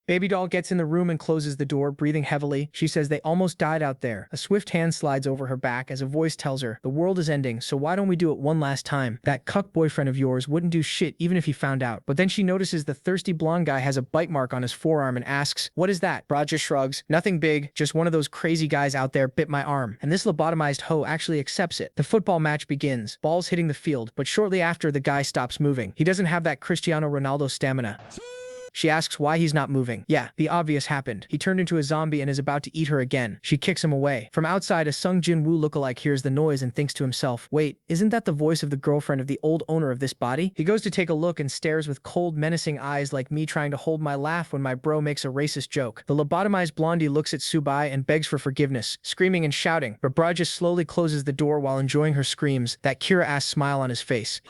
Baby doll gets in the room and closes the door, breathing heavily. She says they almost died out there. A swift hand slides over her back as a voice tells her, the world is ending, so why don't we do it one last time? That cuck boyfriend of yours wouldn't do shit even if he found out. But then she notices the thirsty blonde guy has a bite mark on his forearm and asks, what is that? Brad just shrugs. Nothing big, just one of those crazy guys out there bit my arm. And this lobotomized hoe actually accepts it. The football match begins, balls hitting the field, but shortly after the guy stops moving. He doesn't have that Cristiano Ronaldo stamina. She asks why he's not moving. Yeah, the obvious happened. He turned into a zombie and is about to eat her again. She kicks him away. From outside, a Sung Jin-woo lookalike hears the noise and thinks to himself, wait, isn't that the voice of the girlfriend of the old owner of this body? He goes to take a look and stares with cold, menacing eyes like me trying to hold my laugh when my bro makes a racist joke. The lobotomized blondie looks at Subai and begs for forgiveness, screaming and shouting, but Brad just slowly closes the door while enjoying her screams, that Kira-ass smile on his face.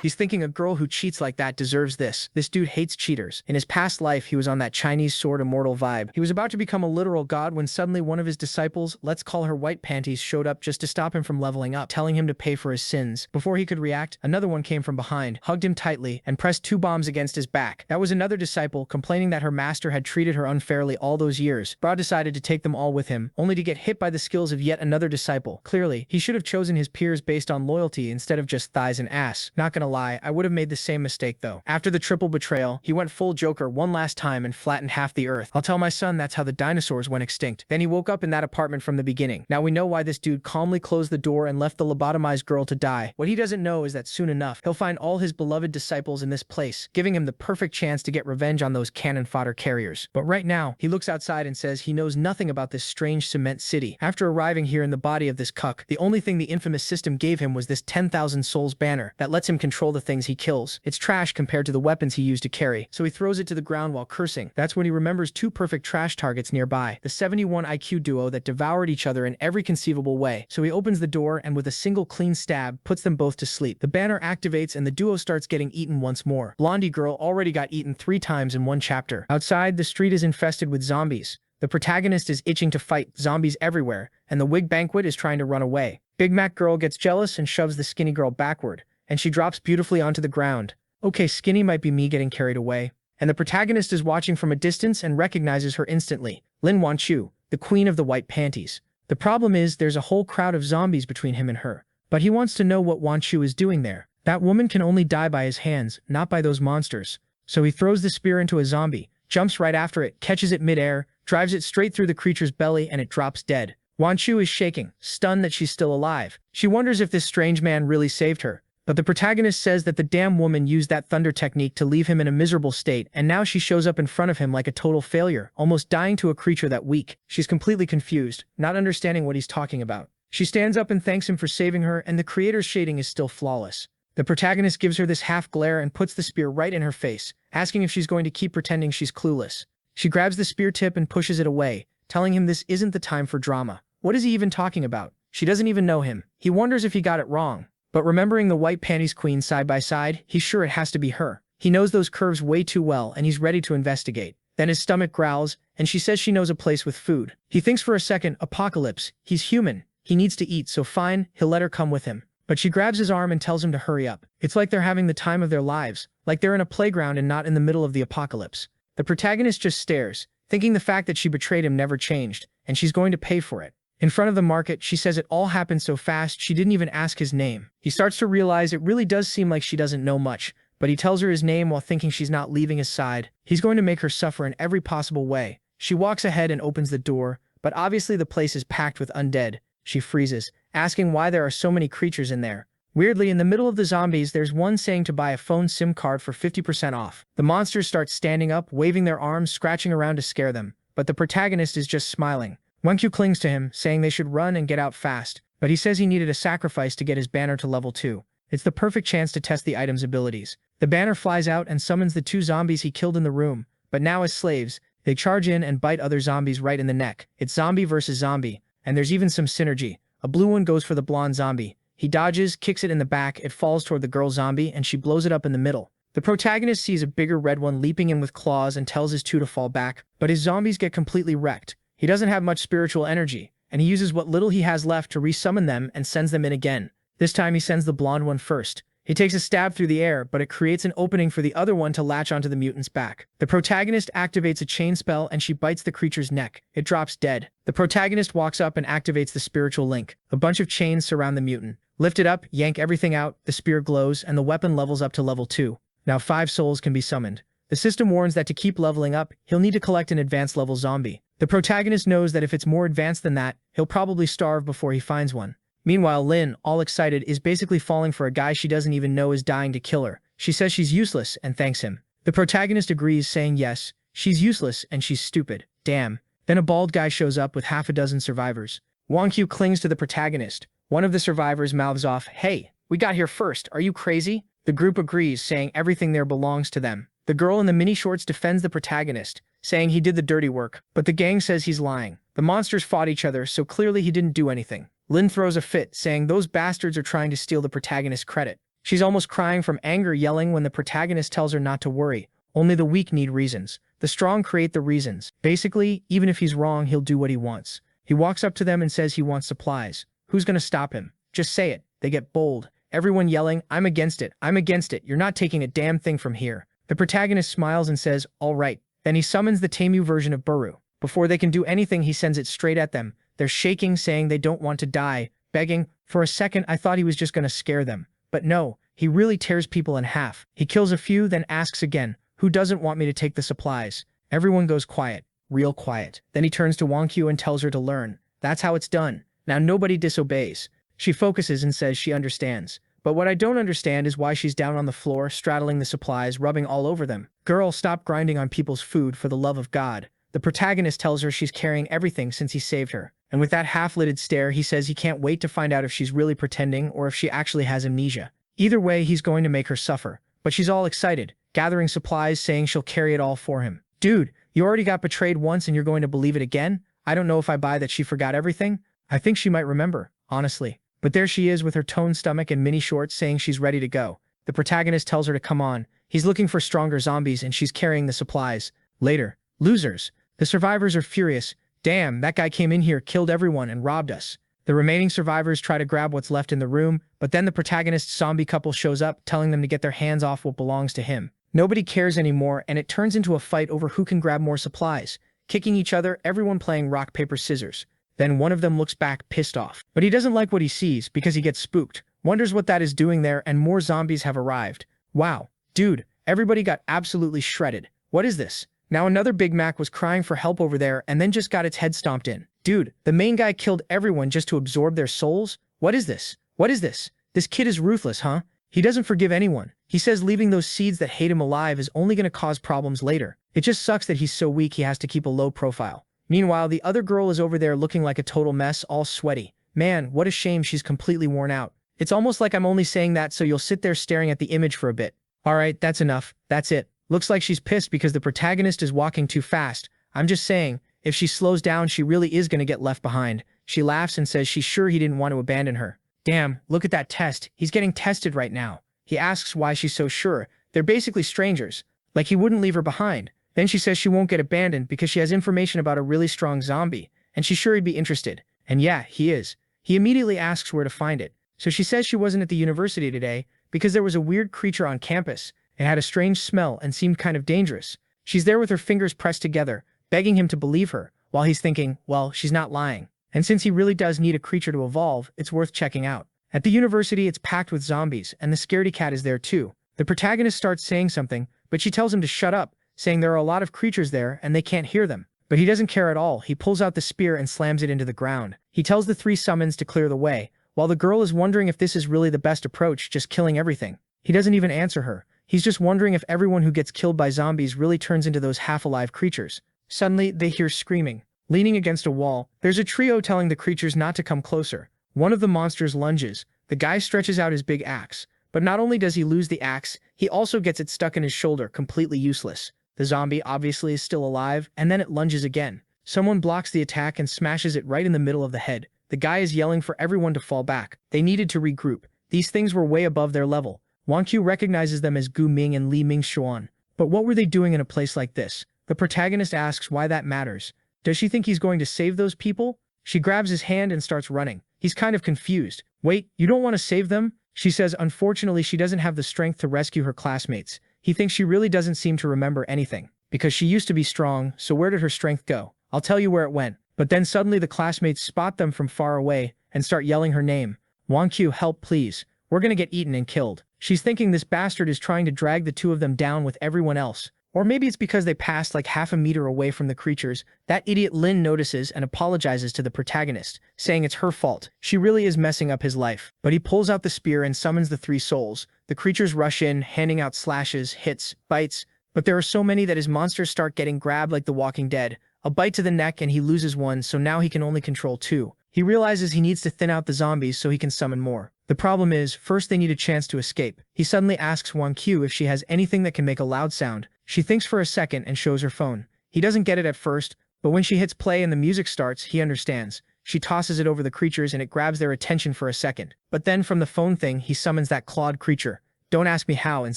He's thinking a girl who cheats like that deserves this. This dude hates cheaters. In his past life, he was on that Chinese sword immortal vibe. He was about to become a literal god when suddenly one of his disciples, let's call her White Panties, showed up just to stop him from leveling up, telling him to pay for his sins. Before he could react, another one came from behind, hugged him tightly, and pressed 2 bombs against his back. That was another disciple, complaining that her master had treated her unfairly all those years. Bra decided to take them all with him, only to get hit by the skills of yet another disciple. Clearly, he should have chosen his peers based on loyalty instead of just thighs and ass. Not gonna lie, I would have made the same mistake though. After the triple betrayal, he went full Joker one last time and flattened half the earth. I'll tell my son that's how the dinosaurs went extinct. Then he woke up in that apartment from the beginning. Now we know why this dude calmly closed the door and left the lobotomized girl to die. What he doesn't know is that soon enough, he'll find all his beloved disciples in this place, giving him the perfect chance to get revenge on those cannon fodder carriers. But right now, he looks outside and says he knows nothing about this strange cement city. After arriving here in the body of this cuck, the only thing the infamous system gave him was this 10,000 souls banner that lets him control the things he kills. It's trash compared to the weapons he used to carry, so he throws it to the ground while cursing. That's when he remembers 2 perfect trash targets nearby, the 71 IQ duo that devoured each other in every conceivable way. So he opens the door and with a single clean stab, puts them both to sleep. The banner activates and the duo starts getting eaten once more. Blondie girl already got eaten 3 times in one chapter. Outside, the street is infested with zombies. The protagonist is itching to fight, zombies everywhere, and the wig banquet is trying to run away. Big Mac girl gets jealous and shoves the skinny girl backward, and she drops beautifully onto the ground. Okay, skinny might be me getting carried away. And the protagonist is watching from a distance and recognizes her instantly. Lin Wanchu, the queen of the white panties. The problem is there's a whole crowd of zombies between him and her. But he wants to know what Wanchu is doing there. That woman can only die by his hands, not by those monsters. So he throws the spear into a zombie, jumps right after it, catches it mid-air, drives it straight through the creature's belly and it drops dead. Wanchu is shaking, stunned that she's still alive. She wonders if this strange man really saved her. But the protagonist says that the damn woman used that thunder technique to leave him in a miserable state, and now she shows up in front of him like a total failure, almost dying to a creature that weak. She's completely confused, not understanding what he's talking about. She stands up and thanks him for saving her, and the creator's shading is still flawless. The protagonist gives her this half glare and puts the spear right in her face, asking if she's going to keep pretending she's clueless. She grabs the spear tip and pushes it away, telling him this isn't the time for drama. What is he even talking about? She doesn't even know him. He wonders if he got it wrong. But remembering the white panties queen side by side, he's sure it has to be her. He knows those curves way too well and he's ready to investigate. Then his stomach growls, and she says she knows a place with food. He thinks for a second, apocalypse. He's human. He needs to eat, so fine, he'll let her come with him. But she grabs his arm and tells him to hurry up. It's like they're having the time of their lives, like they're in a playground and not in the middle of the apocalypse. The protagonist just stares, thinking the fact that she betrayed him never changed, and she's going to pay for it. In front of the market, she says it all happened so fast she didn't even ask his name. He starts to realize it really does seem like she doesn't know much, but he tells her his name while thinking she's not leaving his side. He's going to make her suffer in every possible way. She walks ahead and opens the door, but obviously the place is packed with undead. She freezes, asking why there are so many creatures in there. Weirdly, in the middle of the zombies, there's one saying to buy a phone SIM card for 50% off. The monsters start standing up, waving their arms, scratching around to scare them, but the protagonist is just smiling. Wenkyu clings to him, saying they should run and get out fast, but he says he needed a sacrifice to get his banner to level 2. It's the perfect chance to test the item's abilities. The banner flies out and summons the 2 zombies he killed in the room, but now as slaves, they charge in and bite other zombies right in the neck. It's zombie versus zombie, and there's even some synergy. A blue one goes for the blonde zombie. He dodges, kicks it in the back, it falls toward the girl zombie, and she blows it up in the middle. The protagonist sees a bigger red one leaping in with claws and tells his 2 to fall back, but his zombies get completely wrecked. He doesn't have much spiritual energy, and he uses what little he has left to resummon them and sends them in again. This time he sends the blonde one first. He takes a stab through the air, but it creates an opening for the other one to latch onto the mutant's back. The protagonist activates a chain spell and she bites the creature's neck. It drops dead. The protagonist walks up and activates the spiritual link. A bunch of chains surround the mutant. Lift it up, yank everything out, the spear glows, and the weapon levels up to level 2. Now 5 souls can be summoned. The system warns that to keep leveling up, he'll need to collect an advanced level zombie. The protagonist knows that if it's more advanced than that, he'll probably starve before he finds one. Meanwhile, Lin, all excited, is basically falling for a guy she doesn't even know is dying to kill her. She says she's useless and thanks him. The protagonist agrees, saying yes, she's useless and she's stupid. Damn. Then a bald guy shows up with half a dozen survivors. Wang Q clings to the protagonist. One of the survivors mouths off, "Hey, we got here first, are you crazy?" The group agrees, saying everything there belongs to them. The girl in the mini shorts defends the protagonist, saying he did the dirty work, but the gang says he's lying. The monsters fought each other, so clearly he didn't do anything. Lin throws a fit, saying those bastards are trying to steal the protagonist's credit. She's almost crying from anger, yelling when the protagonist tells her not to worry. Only the weak need reasons. The strong create the reasons. Basically, even if he's wrong, he'll do what he wants. He walks up to them and says he wants supplies. Who's gonna stop him? Just say it. They get bold. Everyone yelling, "I'm against it. I'm against it. You're not taking a damn thing from here." The protagonist smiles and says, "All right." Then he summons the Temu version of Buru. Before they can do anything, he sends it straight at them. They're shaking, saying they don't want to die, begging. For a second, I thought he was just gonna scare them. But no, he really tears people in half. He kills a few, then asks again, "Who doesn't want me to take the supplies?" Everyone goes quiet. Real quiet. Then he turns to Wang Q and tells her to learn. That's how it's done. Now nobody disobeys. She focuses and says she understands. But what I don't understand is why she's down on the floor, straddling the supplies, rubbing all over them. Girl, stop grinding on people's food, for the love of God. The protagonist tells her she's carrying everything since he saved her. And with that half-lidded stare, he says he can't wait to find out if she's really pretending or if she actually has amnesia. Either way, he's going to make her suffer. But she's all excited, gathering supplies, saying she'll carry it all for him. Dude, you already got betrayed once and you're going to believe it again? I don't know if I buy that she forgot everything. I think she might remember, honestly. But there she is with her toned stomach and mini shorts, saying she's ready to go. The protagonist tells her to come on. He's looking for stronger zombies and she's carrying the supplies. Later. Losers. The survivors are furious. Damn, that guy came in here, killed everyone, and robbed us. The remaining survivors try to grab what's left in the room, but then the protagonist's zombie couple shows up, telling them to get their hands off what belongs to him. Nobody cares anymore, and it turns into a fight over who can grab more supplies. Kicking each other, everyone playing rock, paper, scissors. Then one of them looks back, pissed off. But he doesn't like what he sees, because he gets spooked. Wonders what that is doing there, and more zombies have arrived. Wow. Dude, everybody got absolutely shredded. What is this? Now another Big Mac was crying for help over there and then just got its head stomped in. Dude, the main guy killed everyone just to absorb their souls? What is this? What is this? This kid is ruthless, huh? He doesn't forgive anyone. He says leaving those seeds that hate him alive is only going to cause problems later. It just sucks that he's so weak he has to keep a low profile. Meanwhile, the other girl is over there looking like a total mess, all sweaty. Man, what a shame she's completely worn out. It's almost like I'm only saying that so you'll sit there staring at the image for a bit. Alright, that's enough. That's it. Looks like she's pissed because the protagonist is walking too fast. I'm just saying, if she slows down, she really is going to get left behind. She laughs and says she's sure he didn't want to abandon her. Damn, look at that test. He's getting tested right now. He asks why she's so sure. They're basically strangers. Like he wouldn't leave her behind. Then she says she won't get abandoned because she has information about a really strong zombie, and she's sure he'd be interested. And yeah, he is. He immediately asks where to find it. So she says she wasn't at the university today because there was a weird creature on campus. It had a strange smell and seemed kind of dangerous. She's there with her fingers pressed together, begging him to believe her, while he's thinking, well, she's not lying. And since he really does need a creature to evolve, it's worth checking out. At the university, it's packed with zombies, and the scaredy cat is there too. The protagonist starts saying something, but she tells him to shut up, saying there are a lot of creatures there and they can't hear them. But he doesn't care at all. He pulls out the spear and slams it into the ground. He tells the 3 summons to clear the way, while the girl is wondering if this is really the best approach, just killing everything. He doesn't even answer her. He's just wondering if everyone who gets killed by zombies really turns into those half-alive creatures. Suddenly, they hear screaming. Leaning against a wall, there's a trio telling the creatures not to come closer. One of the monsters lunges. The guy stretches out his big axe. But not only does he lose the axe, he also gets it stuck in his shoulder, completely useless. The zombie obviously is still alive, and then it lunges again. Someone blocks the attack and smashes it right in the middle of the head. The guy is yelling for everyone to fall back. They needed to regroup. These things were way above their level. Wang Q recognizes them as Gu Ming and Li Ming Xuan. But what were they doing in a place like this? The protagonist asks why that matters. Does she think he's going to save those people? She grabs his hand and starts running. He's kind of confused. Wait, you don't want to save them? She says unfortunately she doesn't have the strength to rescue her classmates. He thinks she really doesn't seem to remember anything. Because she used to be strong, so where did her strength go? I'll tell you where it went. But then suddenly the classmates spot them from far away and start yelling her name. Wonq, help please. We're gonna get eaten and killed. She's thinking this bastard is trying to drag the two of them down with everyone else. Or maybe it's because they passed like half a meter away from the creatures. That idiot Lin notices and apologizes to the protagonist, saying it's her fault. She really is messing up his life. But he pulls out the spear and summons the three souls. The creatures rush in, handing out slashes, hits, bites. But there are so many that his monsters start getting grabbed like the Walking Dead. A bite to the neck and he loses one, so now he can only control two. He realizes he needs to thin out the zombies so he can summon more. The problem is, first they need a chance to escape. He suddenly asks Wonq if she has anything that can make a loud sound. She thinks for a second and shows her phone. He doesn't get it at first, but when she hits play and the music starts, he understands. She tosses it over the creatures and it grabs their attention for a second. But then from the phone thing, he summons that clawed creature. Don't ask me how, and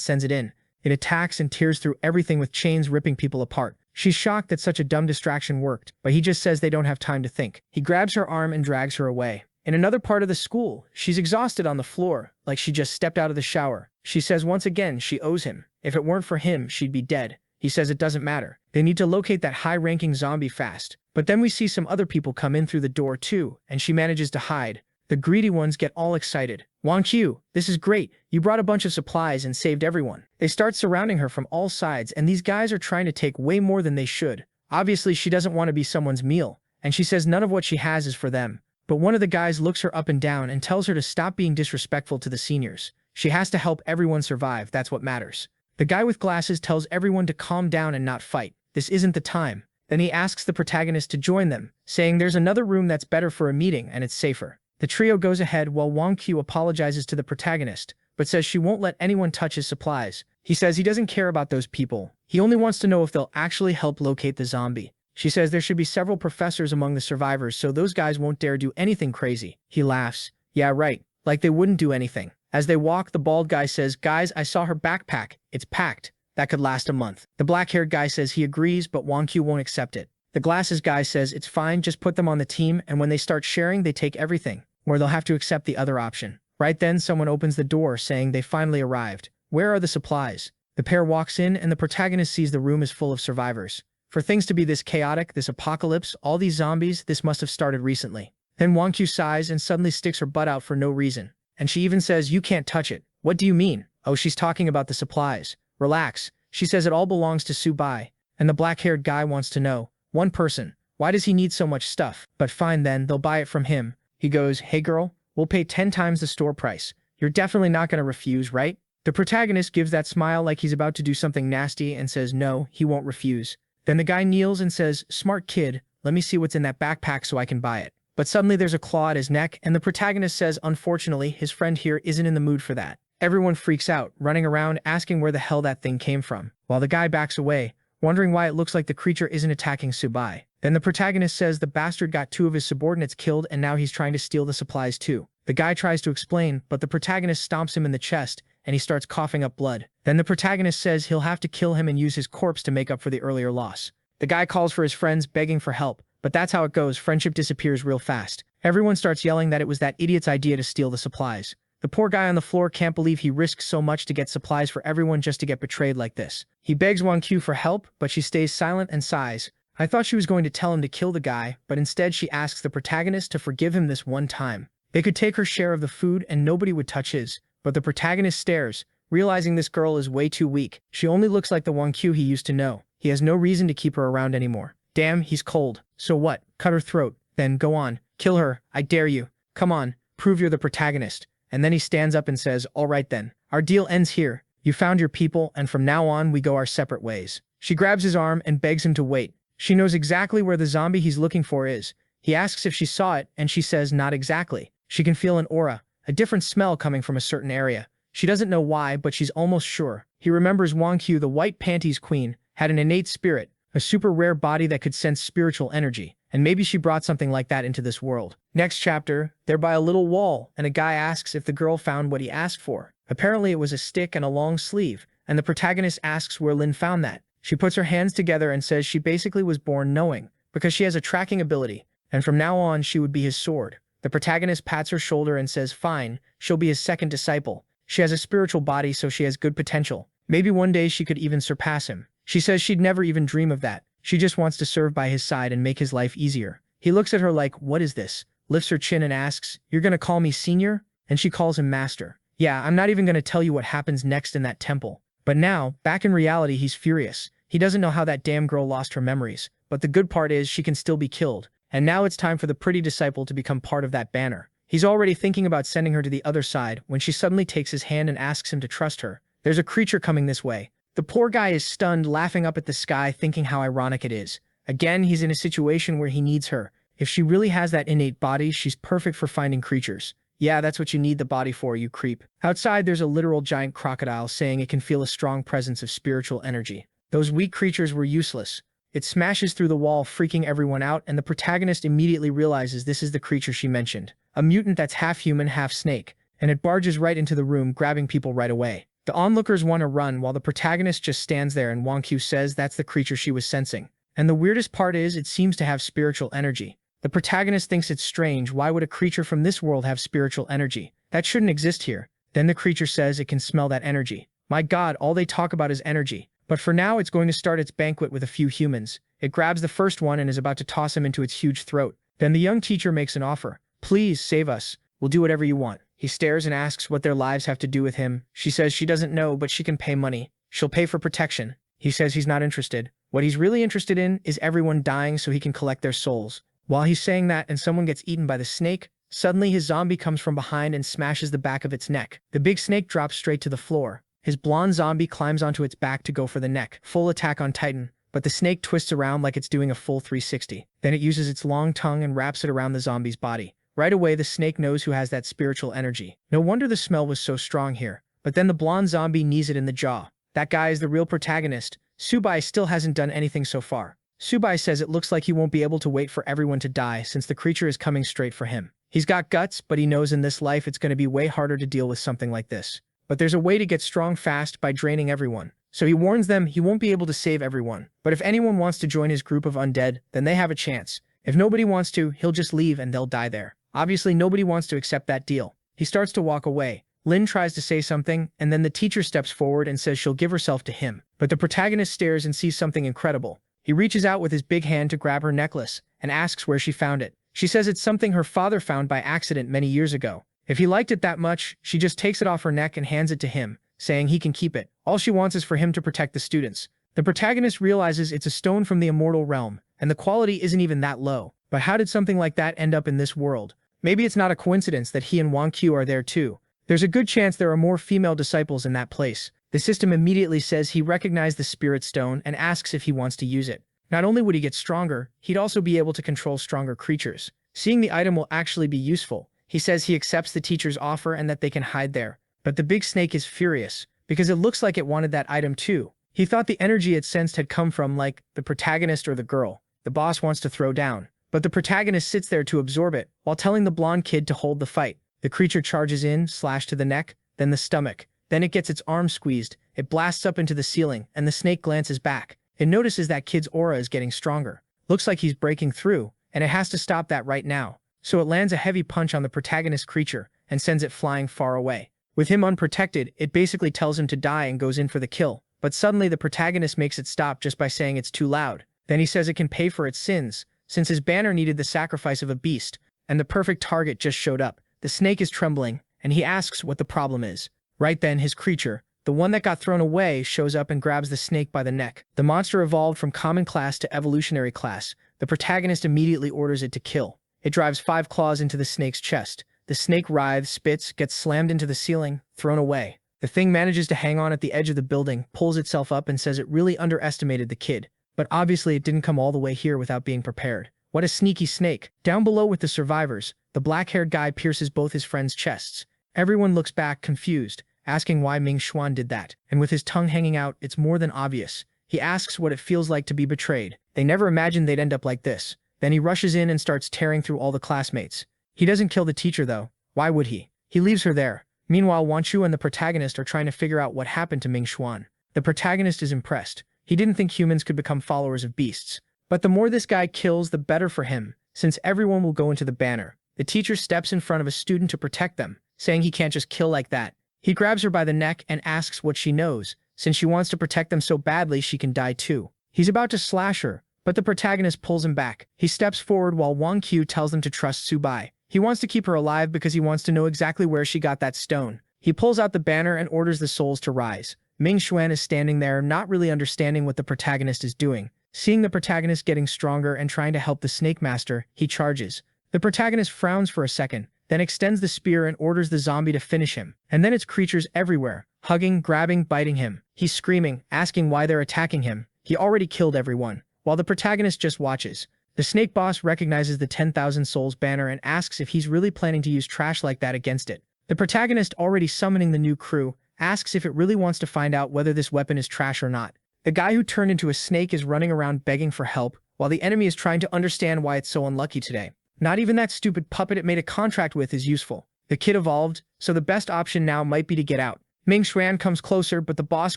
sends it in. It attacks and tears through everything with chains ripping people apart. She's shocked that such a dumb distraction worked, but he just says they don't have time to think. He grabs her arm and drags her away. In another part of the school, she's exhausted on the floor, like she just stepped out of the shower. She says once again she owes him. If it weren't for him, she'd be dead. He says it doesn't matter. They need to locate that high-ranking zombie fast. But then we see some other people come in through the door too, and she manages to hide. The greedy ones get all excited. Wonq, this is great. You brought a bunch of supplies and saved everyone. They start surrounding her from all sides, and these guys are trying to take way more than they should. Obviously, she doesn't want to be someone's meal, and she says none of what she has is for them. But one of the guys looks her up and down and tells her to stop being disrespectful to the seniors. She has to help everyone survive, that's what matters. The guy with glasses tells everyone to calm down and not fight. This isn't the time. Then he asks the protagonist to join them, saying there's another room that's better for a meeting and it's safer. The trio goes ahead while Wonq apologizes to the protagonist, but says she won't let anyone touch his supplies. He says he doesn't care about those people. He only wants to know if they'll actually help locate the zombie. She says there should be several professors among the survivors so those guys won't dare do anything crazy. He laughs. Yeah, right. Like they wouldn't do anything. As they walk, the bald guy says, guys, I saw her backpack. It's packed. That could last a month. The black-haired guy says he agrees, but Wonq won't accept it. The glasses guy says it's fine, just put them on the team, and when they start sharing, they take everything. Or they'll have to accept the other option. Right then, someone opens the door saying they finally arrived. Where are the supplies? The pair walks in and the protagonist sees the room is full of survivors. For things to be this chaotic, this apocalypse, all these zombies, this must have started recently. Then Wonq sighs and suddenly sticks her butt out for no reason. And she even says, you can't touch it. What do you mean? Oh, she's talking about the supplies. Relax. She says it all belongs to Subai. And the black-haired guy wants to know. One person. Why does he need so much stuff? But fine then, they'll buy it from him. He goes, hey girl, we'll pay 10 times the store price. You're definitely not going to refuse, right? The protagonist gives that smile like he's about to do something nasty and says no, he won't refuse. Then the guy kneels and says, smart kid, let me see what's in that backpack so I can buy it. But suddenly there's a claw at his neck and the protagonist says unfortunately his friend here isn't in the mood for that. Everyone freaks out, running around asking where the hell that thing came from, while the guy backs away, wondering why it looks like the creature isn't attacking Subai. Then the protagonist says the bastard got 2 of his subordinates killed and now he's trying to steal the supplies too. The guy tries to explain, but the protagonist stomps him in the chest and he starts coughing up blood. Then the protagonist says he'll have to kill him and use his corpse to make up for the earlier loss. The guy calls for his friends, begging for help, but that's how it goes, friendship disappears real fast. Everyone starts yelling that it was that idiot's idea to steal the supplies. The poor guy on the floor can't believe he risked so much to get supplies for everyone just to get betrayed like this. He begs Wonq for help, but she stays silent and sighs. I thought she was going to tell him to kill the guy, but instead she asks the protagonist to forgive him this one time. They could take her share of the food and nobody would touch his, but the protagonist stares, realizing this girl is way too weak. She only looks like the Wonq he used to know. He has no reason to keep her around anymore. Damn, he's cold. So what? Cut her throat. Then go on. Kill her. I dare you. Come on. Prove you're the protagonist. And then he stands up and says, all right then. Our deal ends here. You found your people, and from now on we go our separate ways. She grabs his arm and begs him to wait. She knows exactly where the zombie he's looking for is. He asks if she saw it, and she says not exactly. She can feel an aura, a different smell coming from a certain area. She doesn't know why, but she's almost sure. He remembers Wonq, the white panties queen, had an innate spirit, a super rare body that could sense spiritual energy, and maybe she brought something like that into this world. Next chapter, they're by a little wall, and a guy asks if the girl found what he asked for. Apparently it was a stick and a long sleeve, and the protagonist asks where Lin found that. She puts her hands together and says she basically was born knowing, because she has a tracking ability, and from now on she would be his sword. The protagonist pats her shoulder and says, fine, she'll be his second disciple. She has a spiritual body, so she has good potential. Maybe one day she could even surpass him. She says she'd never even dream of that. She just wants to serve by his side and make his life easier. He looks at her like, what is this? Lifts her chin and asks, you're gonna call me senior? And she calls him master. Yeah, I'm not even gonna tell you what happens next in that temple. But now, back in reality, he's furious. He doesn't know how that damn girl lost her memories. But the good part is she can still be killed. And now it's time for the pretty disciple to become part of that banner. He's already thinking about sending her to the other side when she suddenly takes his hand and asks him to trust her. There's a creature coming this way. The poor guy is stunned, laughing up at the sky, thinking how ironic it is. Again, he's in a situation where he needs her. If she really has that innate body, she's perfect for finding creatures. Yeah, that's what you need the body for, you creep. Outside, there's a literal giant crocodile saying it can feel a strong presence of spiritual energy. Those weak creatures were useless. It smashes through the wall, freaking everyone out, and the protagonist immediately realizes this is the creature she mentioned. A mutant that's half human, half snake. And it barges right into the room, grabbing people right away. The onlookers want to run while the protagonist just stands there, and Wonq says that's the creature she was sensing. And the weirdest part is it seems to have spiritual energy. The protagonist thinks it's strange. Why would a creature from this world have spiritual energy? That shouldn't exist here. Then the creature says it can smell that energy. My god, all they talk about is energy. But for now, it's going to start its banquet with a few humans. It grabs the first one and is about to toss him into its huge throat. Then the young teacher makes an offer. Please, save us. We'll do whatever you want. He stares and asks what their lives have to do with him. She says she doesn't know, but she can pay money. She'll pay for protection. He says he's not interested. What he's really interested in is everyone dying so he can collect their souls. While he's saying that and someone gets eaten by the snake, suddenly his zombie comes from behind and smashes the back of its neck. The big snake drops straight to the floor. His blonde zombie climbs onto its back to go for the neck. Full attack on Titan, but the snake twists around like it's doing a full 360. Then it uses its long tongue and wraps it around the zombie's body. Right away, the snake knows who has that spiritual energy. No wonder the smell was so strong here. But then the blonde zombie knees it in the jaw. That guy is the real protagonist. Subai still hasn't done anything so far. Subai says it looks like he won't be able to wait for everyone to die since the creature is coming straight for him. He's got guts, but he knows in this life it's going to be way harder to deal with something like this. But there's a way to get strong fast by draining everyone. So he warns them he won't be able to save everyone. But if anyone wants to join his group of undead, then they have a chance. If nobody wants to, he'll just leave and they'll die there. Obviously, nobody wants to accept that deal. He starts to walk away. Lin tries to say something, and then the teacher steps forward and says she'll give herself to him. But the protagonist stares and sees something incredible. He reaches out with his big hand to grab her necklace and asks where she found it. She says it's something her father found by accident many years ago. If he liked it that much, she just takes it off her neck and hands it to him, saying he can keep it. All she wants is for him to protect the students. The protagonist realizes it's a stone from the immortal realm, and the quality isn't even that low. But how did something like that end up in this world? Maybe it's not a coincidence that he and Wonq are there too. There's a good chance there are more female disciples in that place. The system immediately says he recognized the spirit stone and asks if he wants to use it. Not only would he get stronger, he'd also be able to control stronger creatures. Seeing the item will actually be useful. He says he accepts the teacher's offer and that they can hide there. But the big snake is furious, because it looks like it wanted that item too. He thought the energy it sensed had come from, like, the protagonist or the girl the boss wants to throw down. But the protagonist sits there to absorb it, while telling the blonde kid to hold the fight. The creature charges in, slash to the neck, then the stomach. Then it gets its arm squeezed, it blasts up into the ceiling, and the snake glances back. It notices that kid's aura is getting stronger. Looks like he's breaking through, and it has to stop that right now. So it lands a heavy punch on the protagonist creature, and sends it flying far away. With him unprotected, it basically tells him to die and goes in for the kill. But suddenly the protagonist makes it stop just by saying it's too loud. Then he says it can pay for its sins, since his banner needed the sacrifice of a beast, and the perfect target just showed up. The snake is trembling, and he asks what the problem is. Right then, his creature, the one that got thrown away, shows up and grabs the snake by the neck. The monster evolved from common class to evolutionary class. The protagonist immediately orders it to kill. It drives 5 claws into the snake's chest. The snake writhes, spits, gets slammed into the ceiling, thrown away. The thing manages to hang on at the edge of the building, pulls itself up and says it really underestimated the kid. But obviously it didn't come all the way here without being prepared. What a sneaky snake. Down below with the survivors, the black-haired guy pierces both his friends' chests. Everyone looks back, confused, asking why Ming Xuan did that. And with his tongue hanging out, it's more than obvious. He asks what it feels like to be betrayed. They never imagined they'd end up like this. Then he rushes in and starts tearing through all the classmates. He doesn't kill the teacher though. Why would he? He leaves her there. Meanwhile, Wonq and the protagonist are trying to figure out what happened to Ming Xuan. The protagonist is impressed. He didn't think humans could become followers of beasts. But the more this guy kills, the better for him, since everyone will go into the banner. The teacher steps in front of a student to protect them, saying he can't just kill like that. He grabs her by the neck and asks what she knows, since she wants to protect them so badly she can die too. He's about to slash her, but the protagonist pulls him back. He steps forward while Wang Qiu tells them to trust Subai. He wants to keep her alive because he wants to know exactly where she got that stone. He pulls out the banner and orders the souls to rise. Ming Xuan is standing there, not really understanding what the protagonist is doing. Seeing the protagonist getting stronger and trying to help the Snake Master, he charges. The protagonist frowns for a second, then extends the spear and orders the zombie to finish him. And then it's creatures everywhere, hugging, grabbing, biting him. He's screaming, asking why they're attacking him. He already killed everyone, while the protagonist just watches. The snake boss recognizes the 10,000 souls banner and asks if he's really planning to use trash like that against it. The protagonist, already summoning the new crew, asks if it really wants to find out whether this weapon is trash or not. The guy who turned into a snake is running around begging for help, while the enemy is trying to understand why it's so unlucky today. Not even that stupid puppet it made a contract with is useful. The kid evolved, so the best option now might be to get out. Ming Xuan comes closer, but the boss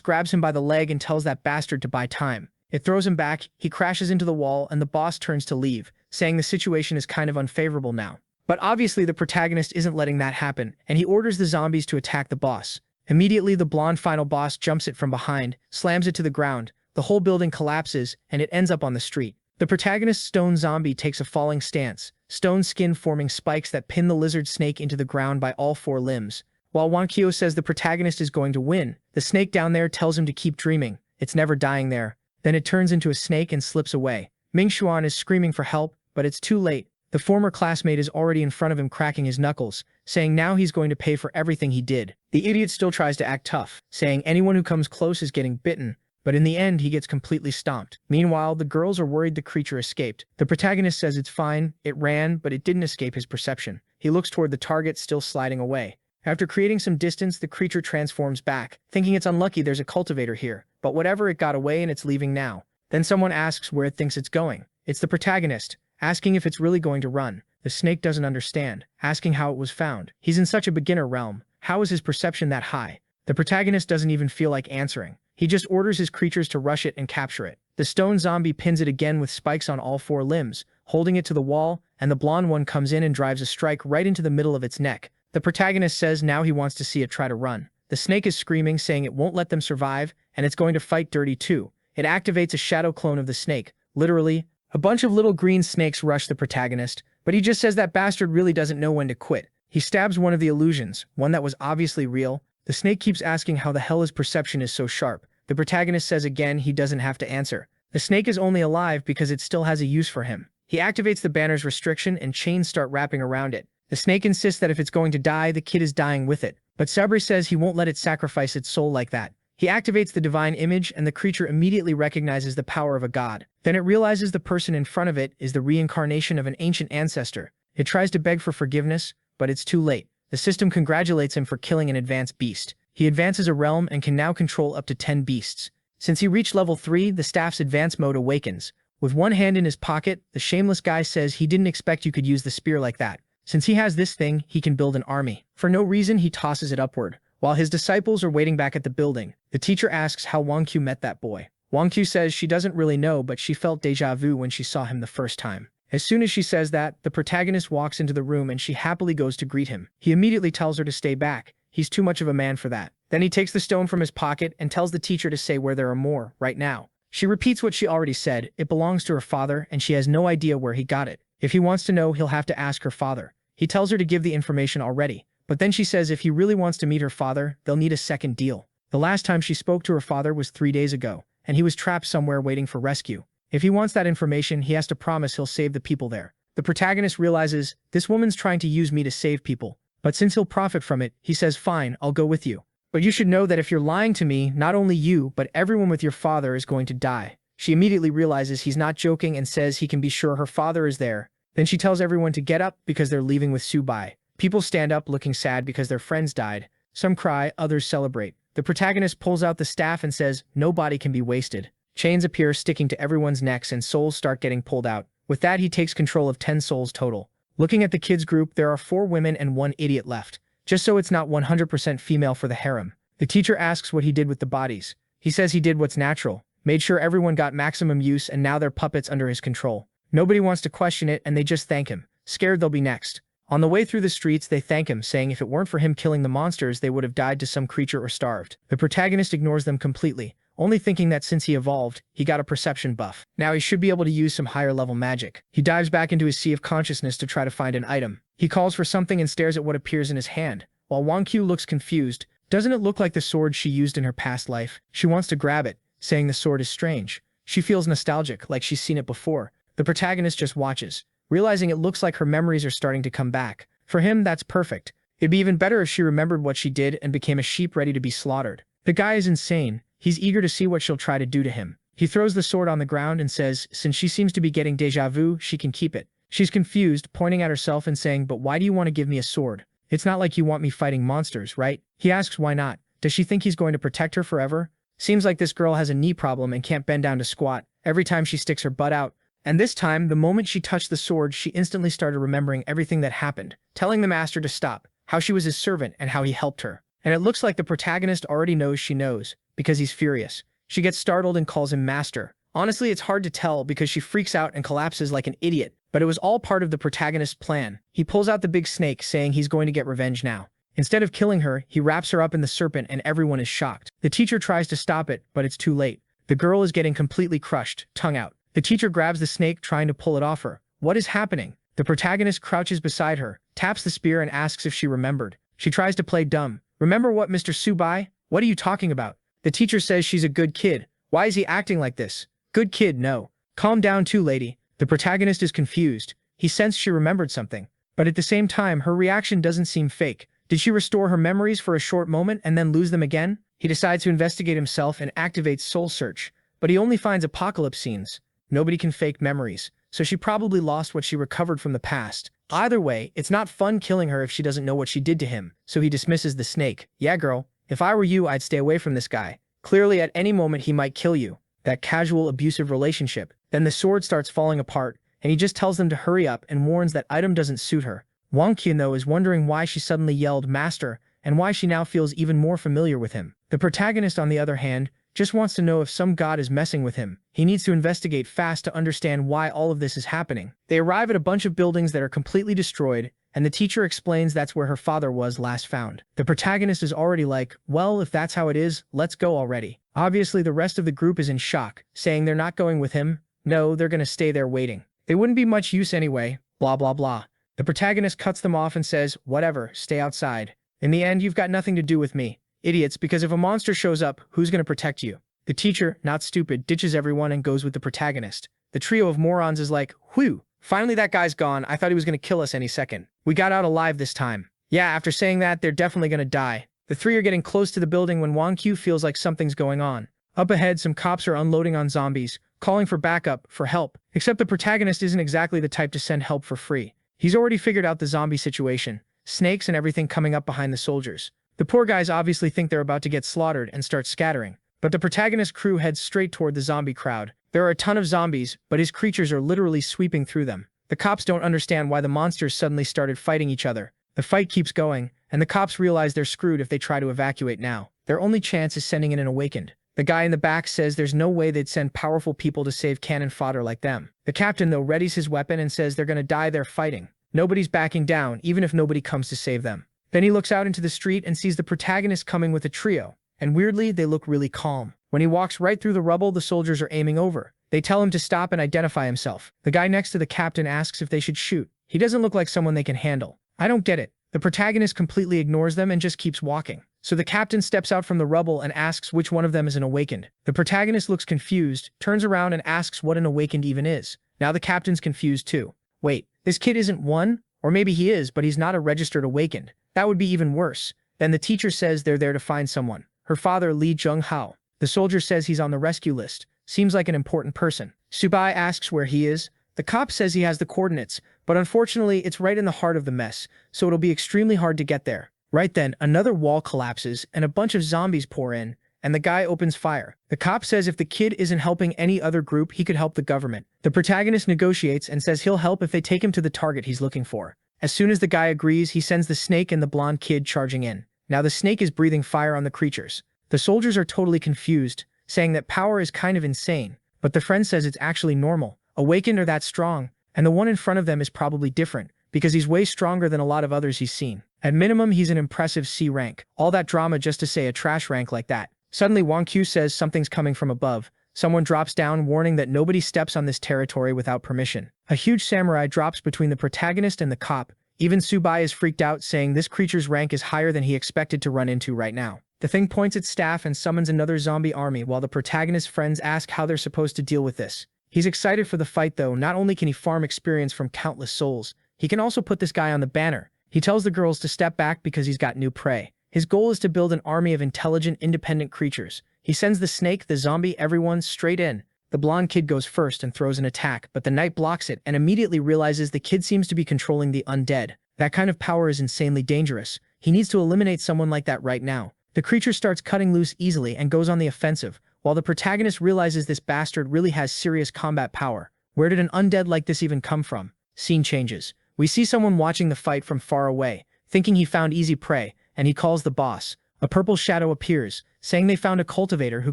grabs him by the leg and tells that bastard to buy time. It throws him back, he crashes into the wall, and the boss turns to leave, saying the situation is kind of unfavorable now. But obviously the protagonist isn't letting that happen, and he orders the zombies to attack the boss. Immediately the blonde final boss jumps it from behind, slams it to the ground, the whole building collapses, and it ends up on the street. The protagonist's stone zombie takes a falling stance, stone skin forming spikes that pin the lizard snake into the ground by all four limbs. While Wang Qiu says the protagonist is going to win, the snake down there tells him to keep dreaming, it's never dying there. Then it turns into a snake and slips away. Ming Xuan is screaming for help, but it's too late. The former classmate is already in front of him cracking his knuckles, saying now he's going to pay for everything he did. The idiot still tries to act tough, saying anyone who comes close is getting bitten, but in the end he gets completely stomped. Meanwhile, the girls are worried the creature escaped. The protagonist says it's fine, it ran, but it didn't escape his perception. He looks toward the target still sliding away. After creating some distance, the creature transforms back, thinking it's unlucky there's a cultivator here, but whatever, it got away and it's leaving now. Then someone asks where it thinks it's going. It's the protagonist, asking if it's really going to run. The snake doesn't understand, asking how it was found. He's in such a beginner realm. How is his perception that high? The protagonist doesn't even feel like answering. He just orders his creatures to rush it and capture it. The stone zombie pins it again with spikes on all four limbs, holding it to the wall, and the blonde one comes in and drives a strike right into the middle of its neck. The protagonist says now he wants to see it try to run. The snake is screaming, saying it won't let them survive, and it's going to fight dirty too. It activates a shadow clone of the snake. Literally, a bunch of little green snakes rush the protagonist, but he just says that bastard really doesn't know when to quit. He stabs one of the illusions, one that was obviously real. The snake keeps asking how the hell his perception is so sharp. The protagonist says again he doesn't have to answer. The snake is only alive because it still has a use for him. He activates the banner's restriction and chains start wrapping around it. The snake insists that if it's going to die, the kid is dying with it. But Sabri says he won't let it sacrifice its soul like that. He activates the divine image and the creature immediately recognizes the power of a god. Then it realizes the person in front of it is the reincarnation of an ancient ancestor. It tries to beg for forgiveness, but it's too late. The system congratulates him for killing an advanced beast. He advances a realm and can now control up to 10 beasts. Since he reached level 3, the staff's advanced mode awakens. With one hand in his pocket, the shameless guy says he didn't expect you could use the spear like that. Since he has this thing, he can build an army. For no reason, he tosses it upward. While his disciples are waiting back at the building, the teacher asks how Wang Qiu met that boy. Wang Qiu says she doesn't really know, but she felt deja vu when she saw him the first time. As soon as she says that, the protagonist walks into the room and she happily goes to greet him. He immediately tells her to stay back. He's too much of a man for that. Then he takes the stone from his pocket and tells the teacher to say where there are more, right now. She repeats what she already said. It belongs to her father and she has no idea where he got it. If he wants to know, he'll have to ask her father. He tells her to give the information already. But then she says if he really wants to meet her father, they'll need a second deal. The last time she spoke to her father was 3 days ago, and he was trapped somewhere waiting for rescue. If he wants that information, he has to promise he'll save the people there. The protagonist realizes, this woman's trying to use me to save people. But since he'll profit from it, he says fine, I'll go with you. But you should know that if you're lying to me, not only you, but everyone with your father is going to die. She immediately realizes he's not joking and says he can be sure her father is there. Then she tells everyone to get up because they're leaving with Subai. People stand up looking sad because their friends died. Some cry, others celebrate. The protagonist pulls out the staff and says, no body can be wasted. Chains appear sticking to everyone's necks and souls start getting pulled out. With that, he takes control of 10 souls total. Looking at the kids group, there are 4 women and 1 idiot left. Just so it's not 100% female for the harem. The teacher asks what he did with the bodies. He says he did what's natural, made sure everyone got maximum use and now they're puppets under his control. Nobody wants to question it and they just thank him, scared they'll be next. On the way through the streets, they thank him, saying if it weren't for him killing the monsters, they would have died to some creature or starved. The protagonist ignores them completely, only thinking that since he evolved, he got a perception buff. Now he should be able to use some higher level magic. He dives back into his sea of consciousness to try to find an item. He calls for something and stares at what appears in his hand. While Wang Qiu looks confused, doesn't it look like the sword she used in her past life? She wants to grab it, saying the sword is strange. She feels nostalgic, like she's seen it before. The protagonist just watches, realizing it looks like her memories are starting to come back. For him, that's perfect. It'd be even better if she remembered what she did and became a sheep ready to be slaughtered. The guy is insane. He's eager to see what she'll try to do to him. He throws the sword on the ground and says, since she seems to be getting déjà vu, she can keep it. She's confused, pointing at herself and saying, but why do you want to give me a sword? It's not like you want me fighting monsters, right? He asks why not. Does she think he's going to protect her forever? Seems like this girl has a knee problem and can't bend down to squat every time she sticks her butt out. And this time, the moment she touched the sword, she instantly started remembering everything that happened, telling the master to stop, how she was his servant and how he helped her. And it looks like the protagonist already knows she knows, because he's furious. She gets startled and calls him master. Honestly, it's hard to tell because she freaks out and collapses like an idiot, but it was all part of the protagonist's plan. He pulls out the big snake, saying he's going to get revenge now. Instead of killing her, he wraps her up in the serpent and everyone is shocked. The teacher tries to stop it, but it's too late. The girl is getting completely crushed, tongue out. The teacher grabs the snake, trying to pull it off her. What is happening? The protagonist crouches beside her, taps the spear and asks if she remembered. She tries to play dumb. Remember what, Mr. Subai? What are you talking about? The teacher says she's a good kid. Why is he acting like this? Good kid, no. Calm down too, lady. The protagonist is confused. He sensed she remembered something. But at the same time, her reaction doesn't seem fake. Did she restore her memories for a short moment and then lose them again? He decides to investigate himself and activates Soul Search, but he only finds apocalypse scenes. Nobody can fake memories, so she probably lost what she recovered from the past. Either way, it's not fun killing her if she doesn't know what she did to him, so he dismisses the snake. Yeah, girl, if I were you, I'd stay away from this guy. Clearly, at any moment he might kill you. That casual, abusive relationship. Then the sword starts falling apart, and he just tells them to hurry up and warns that item doesn't suit her. Wang Qian, though, is wondering why she suddenly yelled master, and why she now feels even more familiar with him. The protagonist, on the other hand, just wants to know if some god is messing with him. He needs to investigate fast to understand why all of this is happening. They arrive at a bunch of buildings that are completely destroyed, and the teacher explains that's where her father was last found. The protagonist is already like, well, if that's how it is, let's go already. Obviously, the rest of the group is in shock, saying they're not going with him. No, they're gonna stay there waiting. They wouldn't be much use anyway, blah blah blah. The protagonist cuts them off and says, whatever, stay outside. In the end, you've got nothing to do with me. Idiots, because if a monster shows up, who's gonna protect you? The teacher, not stupid, ditches everyone and goes with the protagonist. The trio of morons is like, whew, finally that guy's gone. I thought he was gonna kill us any second. We got out alive this time. Yeah, after saying that, they're definitely gonna die. The three are getting close to the building when Wang Qiu feels like something's going on. Up ahead, some cops are unloading on zombies, calling for backup, for help. Except the protagonist isn't exactly the type to send help for free. He's already figured out the zombie situation. Snakes and everything coming up behind the soldiers. The poor guys obviously think they're about to get slaughtered and start scattering. But the protagonist crew heads straight toward the zombie crowd. There are a ton of zombies, but his creatures are literally sweeping through them. The cops don't understand why the monsters suddenly started fighting each other. The fight keeps going, and the cops realize they're screwed if they try to evacuate now. Their only chance is sending in an awakened. The guy in the back says there's no way they'd send powerful people to save cannon fodder like them. The captain, though, readies his weapon and says they're gonna die there fighting. Nobody's backing down, even if nobody comes to save them. Then he looks out into the street and sees the protagonist coming with a trio. And weirdly, they look really calm. When he walks right through the rubble, the soldiers are aiming over. They tell him to stop and identify himself. The guy next to the captain asks if they should shoot. He doesn't look like someone they can handle. I don't get it. The protagonist completely ignores them and just keeps walking. So the captain steps out from the rubble and asks which one of them is an awakened. The protagonist looks confused, turns around and asks what an awakened even is. Now the captain's confused too. Wait, this kid isn't one? Or maybe he is, but he's not a registered awakened. That would be even worse. Then the teacher says they're there to find someone. Her father, Li Zhenghao. The soldier says he's on the rescue list. Seems like an important person. Subai asks where he is. The cop says he has the coordinates, but unfortunately it's right in the heart of the mess, so it'll be extremely hard to get there. Right then, another wall collapses and a bunch of zombies pour in, and the guy opens fire. The cop says if the kid isn't helping any other group, he could help the government. The protagonist negotiates and says he'll help if they take him to the target he's looking for. As soon as the guy agrees, he sends the snake and the blonde kid charging in. Now the snake is breathing fire on the creatures. The soldiers are totally confused, saying that power is kind of insane, but the friend says it's actually normal. Awakened are that strong, and the one in front of them is probably different, because he's way stronger than a lot of others he's seen. At minimum, he's an impressive C rank. All that drama just to say a trash rank like that. Suddenly, Wang Q says something's coming from above. Someone drops down, warning that nobody steps on this territory without permission. A huge samurai drops between the protagonist and the cop. Even Subai is freaked out, saying this creature's rank is higher than he expected to run into right now. The thing points its staff and summons another zombie army while the protagonist's friends ask how they're supposed to deal with this. He's excited for the fight though. Not only can he farm experience from countless souls, he can also put this guy on the banner. He tells the girls to step back because he's got new prey. His goal is to build an army of intelligent, independent creatures. He sends the snake, the zombie, everyone straight in. The blonde kid goes first and throws an attack, but the knight blocks it and immediately realizes the kid seems to be controlling the undead. That kind of power is insanely dangerous. He needs to eliminate someone like that right now. The creature starts cutting loose easily and goes on the offensive, while the protagonist realizes this bastard really has serious combat power. Where did an undead like this even come from? Scene changes. We see someone watching the fight from far away, thinking he found easy prey, and he calls the boss. A purple shadow appears, saying they found a cultivator who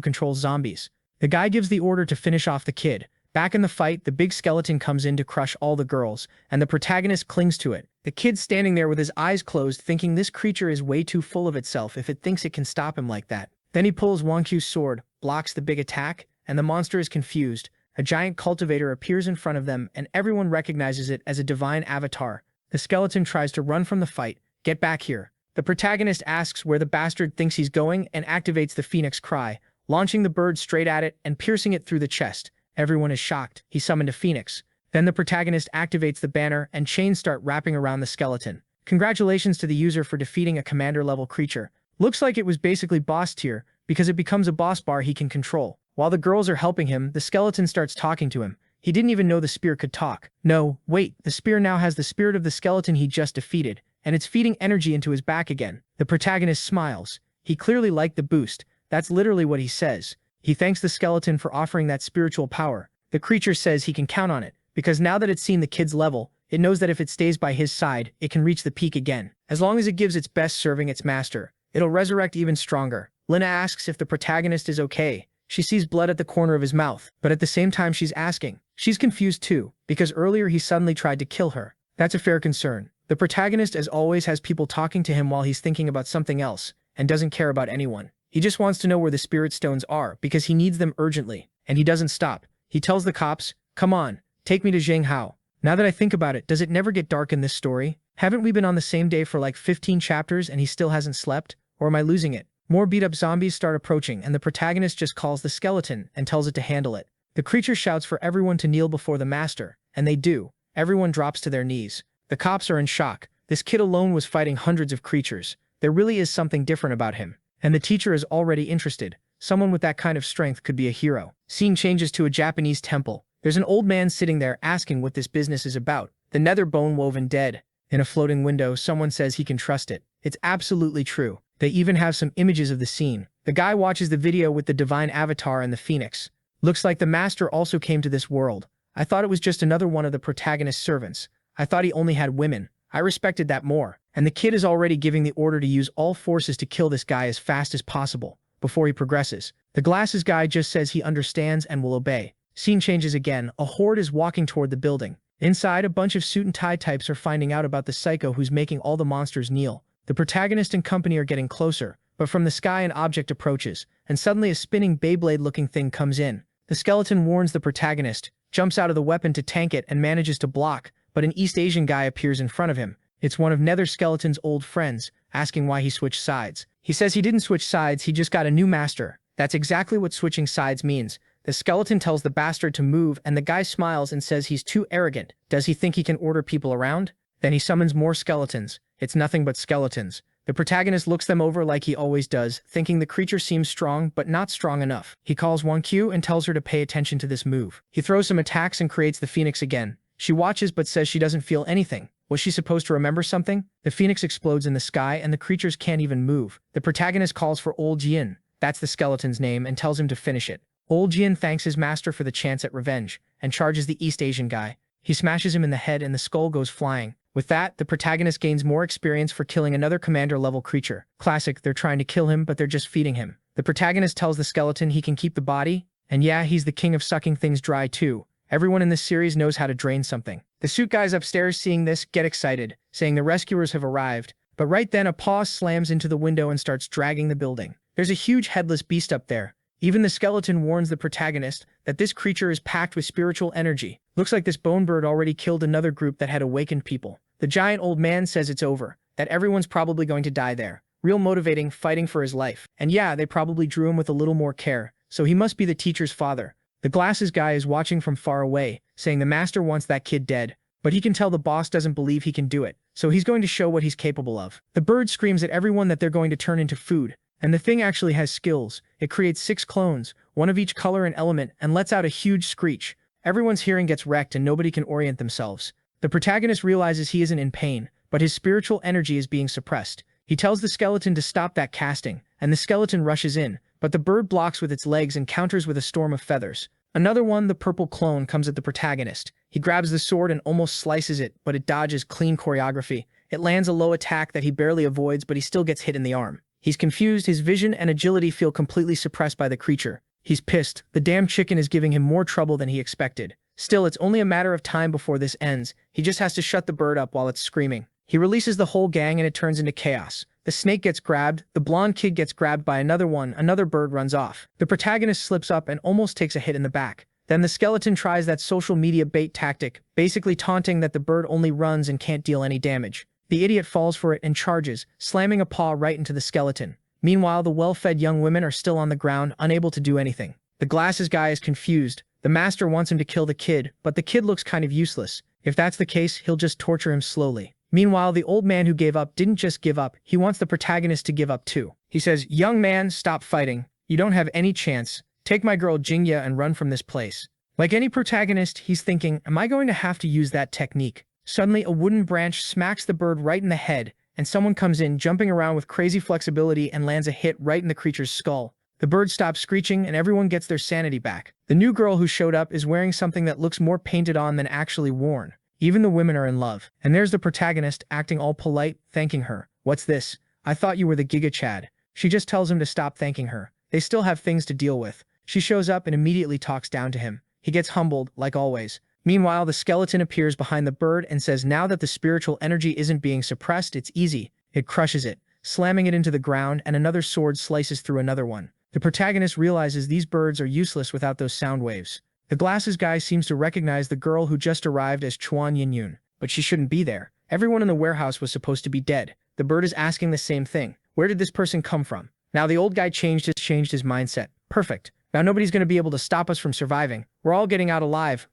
controls zombies. The guy gives the order to finish off the kid. Back in the fight, the big skeleton comes in to crush all the girls, and the protagonist clings to it. The kid's standing there with his eyes closed, thinking this creature is way too full of itself if it thinks it can stop him like that. Then he pulls Wang Q's sword, blocks the big attack, and the monster is confused. A giant cultivator appears in front of them, and everyone recognizes it as a divine avatar. The skeleton tries to run from the fight. Get back here. The protagonist asks where the bastard thinks he's going and activates the phoenix cry, launching the bird straight at it and piercing it through the chest. Everyone is shocked. He summoned a phoenix. Then the protagonist activates the banner and chains start wrapping around the skeleton. Congratulations to the user for defeating a commander-level creature. Looks like it was basically boss tier, because it becomes a boss bar he can control. While the girls are helping him, the skeleton starts talking to him. He didn't even know the spear could talk. No, wait, the spear now has the spirit of the skeleton he just defeated, and it's feeding energy into his back again. The protagonist smiles. He clearly liked the boost. That's literally what he says. He thanks the skeleton for offering that spiritual power. The creature says he can count on it, because now that it's seen the kid's level, it knows that if it stays by his side, it can reach the peak again. As long as it gives its best serving its master, it'll resurrect even stronger. Lina asks if the protagonist is okay. She sees blood at the corner of his mouth, but at the same time she's asking. She's confused too, because earlier he suddenly tried to kill her. That's a fair concern. The protagonist, as always, has people talking to him while he's thinking about something else, and doesn't care about anyone. He just wants to know where the spirit stones are, because he needs them urgently, and he doesn't stop. He tells the cops, "Come on, take me to Zhenghao." Now that I think about it, does it never get dark in this story? Haven't we been on the same day for like 15 chapters and he still hasn't slept? Or am I losing it? More beat-up zombies start approaching, and the protagonist just calls the skeleton and tells it to handle it. The creature shouts for everyone to kneel before the master, and they do. Everyone drops to their knees. The cops are in shock. This kid alone was fighting hundreds of creatures. There really is something different about him. And the teacher is already interested. Someone with that kind of strength could be a hero. Scene changes to a Japanese temple. There's an old man sitting there asking what this business is about. The nether bone-woven dead. In a floating window, someone says he can trust it. It's absolutely true. They even have some images of the scene. The guy watches the video with the divine avatar and the phoenix. Looks like the master also came to this world. I thought it was just another one of the protagonist's servants. I thought he only had women. I respected that more. And the kid is already giving the order to use all forces to kill this guy as fast as possible, before he progresses. The glasses guy just says he understands and will obey. Scene changes again. A horde is walking toward the building. Inside, a bunch of suit and tie types are finding out about the psycho who's making all the monsters kneel. The protagonist and company are getting closer, but from the sky an object approaches, and suddenly a spinning Beyblade-looking thing comes in. The skeleton warns the protagonist, jumps out of the weapon to tank it and manages to block, but an East Asian guy appears in front of him. It's one of Nether Skeleton's old friends, asking why he switched sides. He says he didn't switch sides, he just got a new master. That's exactly what switching sides means. The skeleton tells the bastard to move, and the guy smiles and says he's too arrogant. Does he think he can order people around? Then he summons more skeletons. It's nothing but skeletons. The protagonist looks them over like he always does, thinking the creature seems strong, but not strong enough. He calls Wang Q and tells her to pay attention to this move. He throws some attacks and creates the phoenix again. She watches but says she doesn't feel anything. Was she supposed to remember something? The phoenix explodes in the sky and the creatures can't even move. The protagonist calls for Old Jian, that's the skeleton's name, and tells him to finish it. Old Jian thanks his master for the chance at revenge, and charges the East Asian guy. He smashes him in the head and the skull goes flying. With that, the protagonist gains more experience for killing another commander-level creature. Classic, they're trying to kill him, but they're just feeding him. The protagonist tells the skeleton he can keep the body, and yeah, he's the king of sucking things dry too. Everyone in this series knows how to drain something. The suit guys upstairs seeing this get excited, saying the rescuers have arrived. But right then a paw slams into the window and starts dragging the building. There's a huge headless beast up there. Even the skeleton warns the protagonist that this creature is packed with spiritual energy. Looks like this bone bird already killed another group that had awakened people. The giant old man says it's over, that everyone's probably going to die there. Real motivating, fighting for his life. And yeah, they probably drew him with a little more care, so he must be the teacher's father. The glasses guy is watching from far away, saying the master wants that kid dead. But he can tell the boss doesn't believe he can do it, so he's going to show what he's capable of. The bird screams at everyone that they're going to turn into food. And the thing actually has skills. It creates 6 clones, one of each color and element, and lets out a huge screech. Everyone's hearing gets wrecked and nobody can orient themselves. The protagonist realizes he isn't in pain, but his spiritual energy is being suppressed. He tells the skeleton to stop that casting, and the skeleton rushes in, but the bird blocks with its legs and counters with a storm of feathers. Another one, the purple clone, comes at the protagonist. He grabs the sword and almost slices it, but it dodges clean choreography. It lands a low attack that he barely avoids, but he still gets hit in the arm. He's confused, his vision and agility feel completely suppressed by the creature. He's pissed. The damn chicken is giving him more trouble than he expected. Still, it's only a matter of time before this ends. He just has to shut the bird up while it's screaming. He releases the whole gang and it turns into chaos. The snake gets grabbed, the blonde kid gets grabbed by another one, another bird runs off. The protagonist slips up and almost takes a hit in the back. Then the skeleton tries that social media bait tactic, basically taunting that the bird only runs and can't deal any damage. The idiot falls for it and charges, slamming a paw right into the skeleton. Meanwhile, the well-fed young women are still on the ground, unable to do anything. The glasses guy is confused. The master wants him to kill the kid, but the kid looks kind of useless. If that's the case, he'll just torture him slowly. Meanwhile, the old man who gave up didn't just give up, he wants the protagonist to give up too. He says, "Young man, stop fighting. You don't have any chance. Take my girl Jingya and run from this place." Like any protagonist, he's thinking, am I going to have to use that technique? Suddenly, a wooden branch smacks the bird right in the head, and someone comes in, jumping around with crazy flexibility and lands a hit right in the creature's skull. The bird stops screeching and everyone gets their sanity back. The new girl who showed up is wearing something that looks more painted on than actually worn. Even the women are in love. And there's the protagonist, acting all polite, thanking her. "What's this? I thought you were the Giga Chad." She just tells him to stop thanking her. They still have things to deal with. She shows up and immediately talks down to him. He gets humbled, like always. Meanwhile, the skeleton appears behind the bird and says now that the spiritual energy isn't being suppressed, it's easy. It crushes it, slamming it into the ground, and another sword slices through another one. The protagonist realizes these birds are useless without those sound waves. The glasses guy seems to recognize the girl who just arrived as Chuan Yinyun, but she shouldn't be there. Everyone in the warehouse was supposed to be dead. The bird is asking the same thing. Where did this person come from? Now the old guy changed his mindset. Perfect. Now nobody's going to be able to stop us from surviving. We're all getting out alive.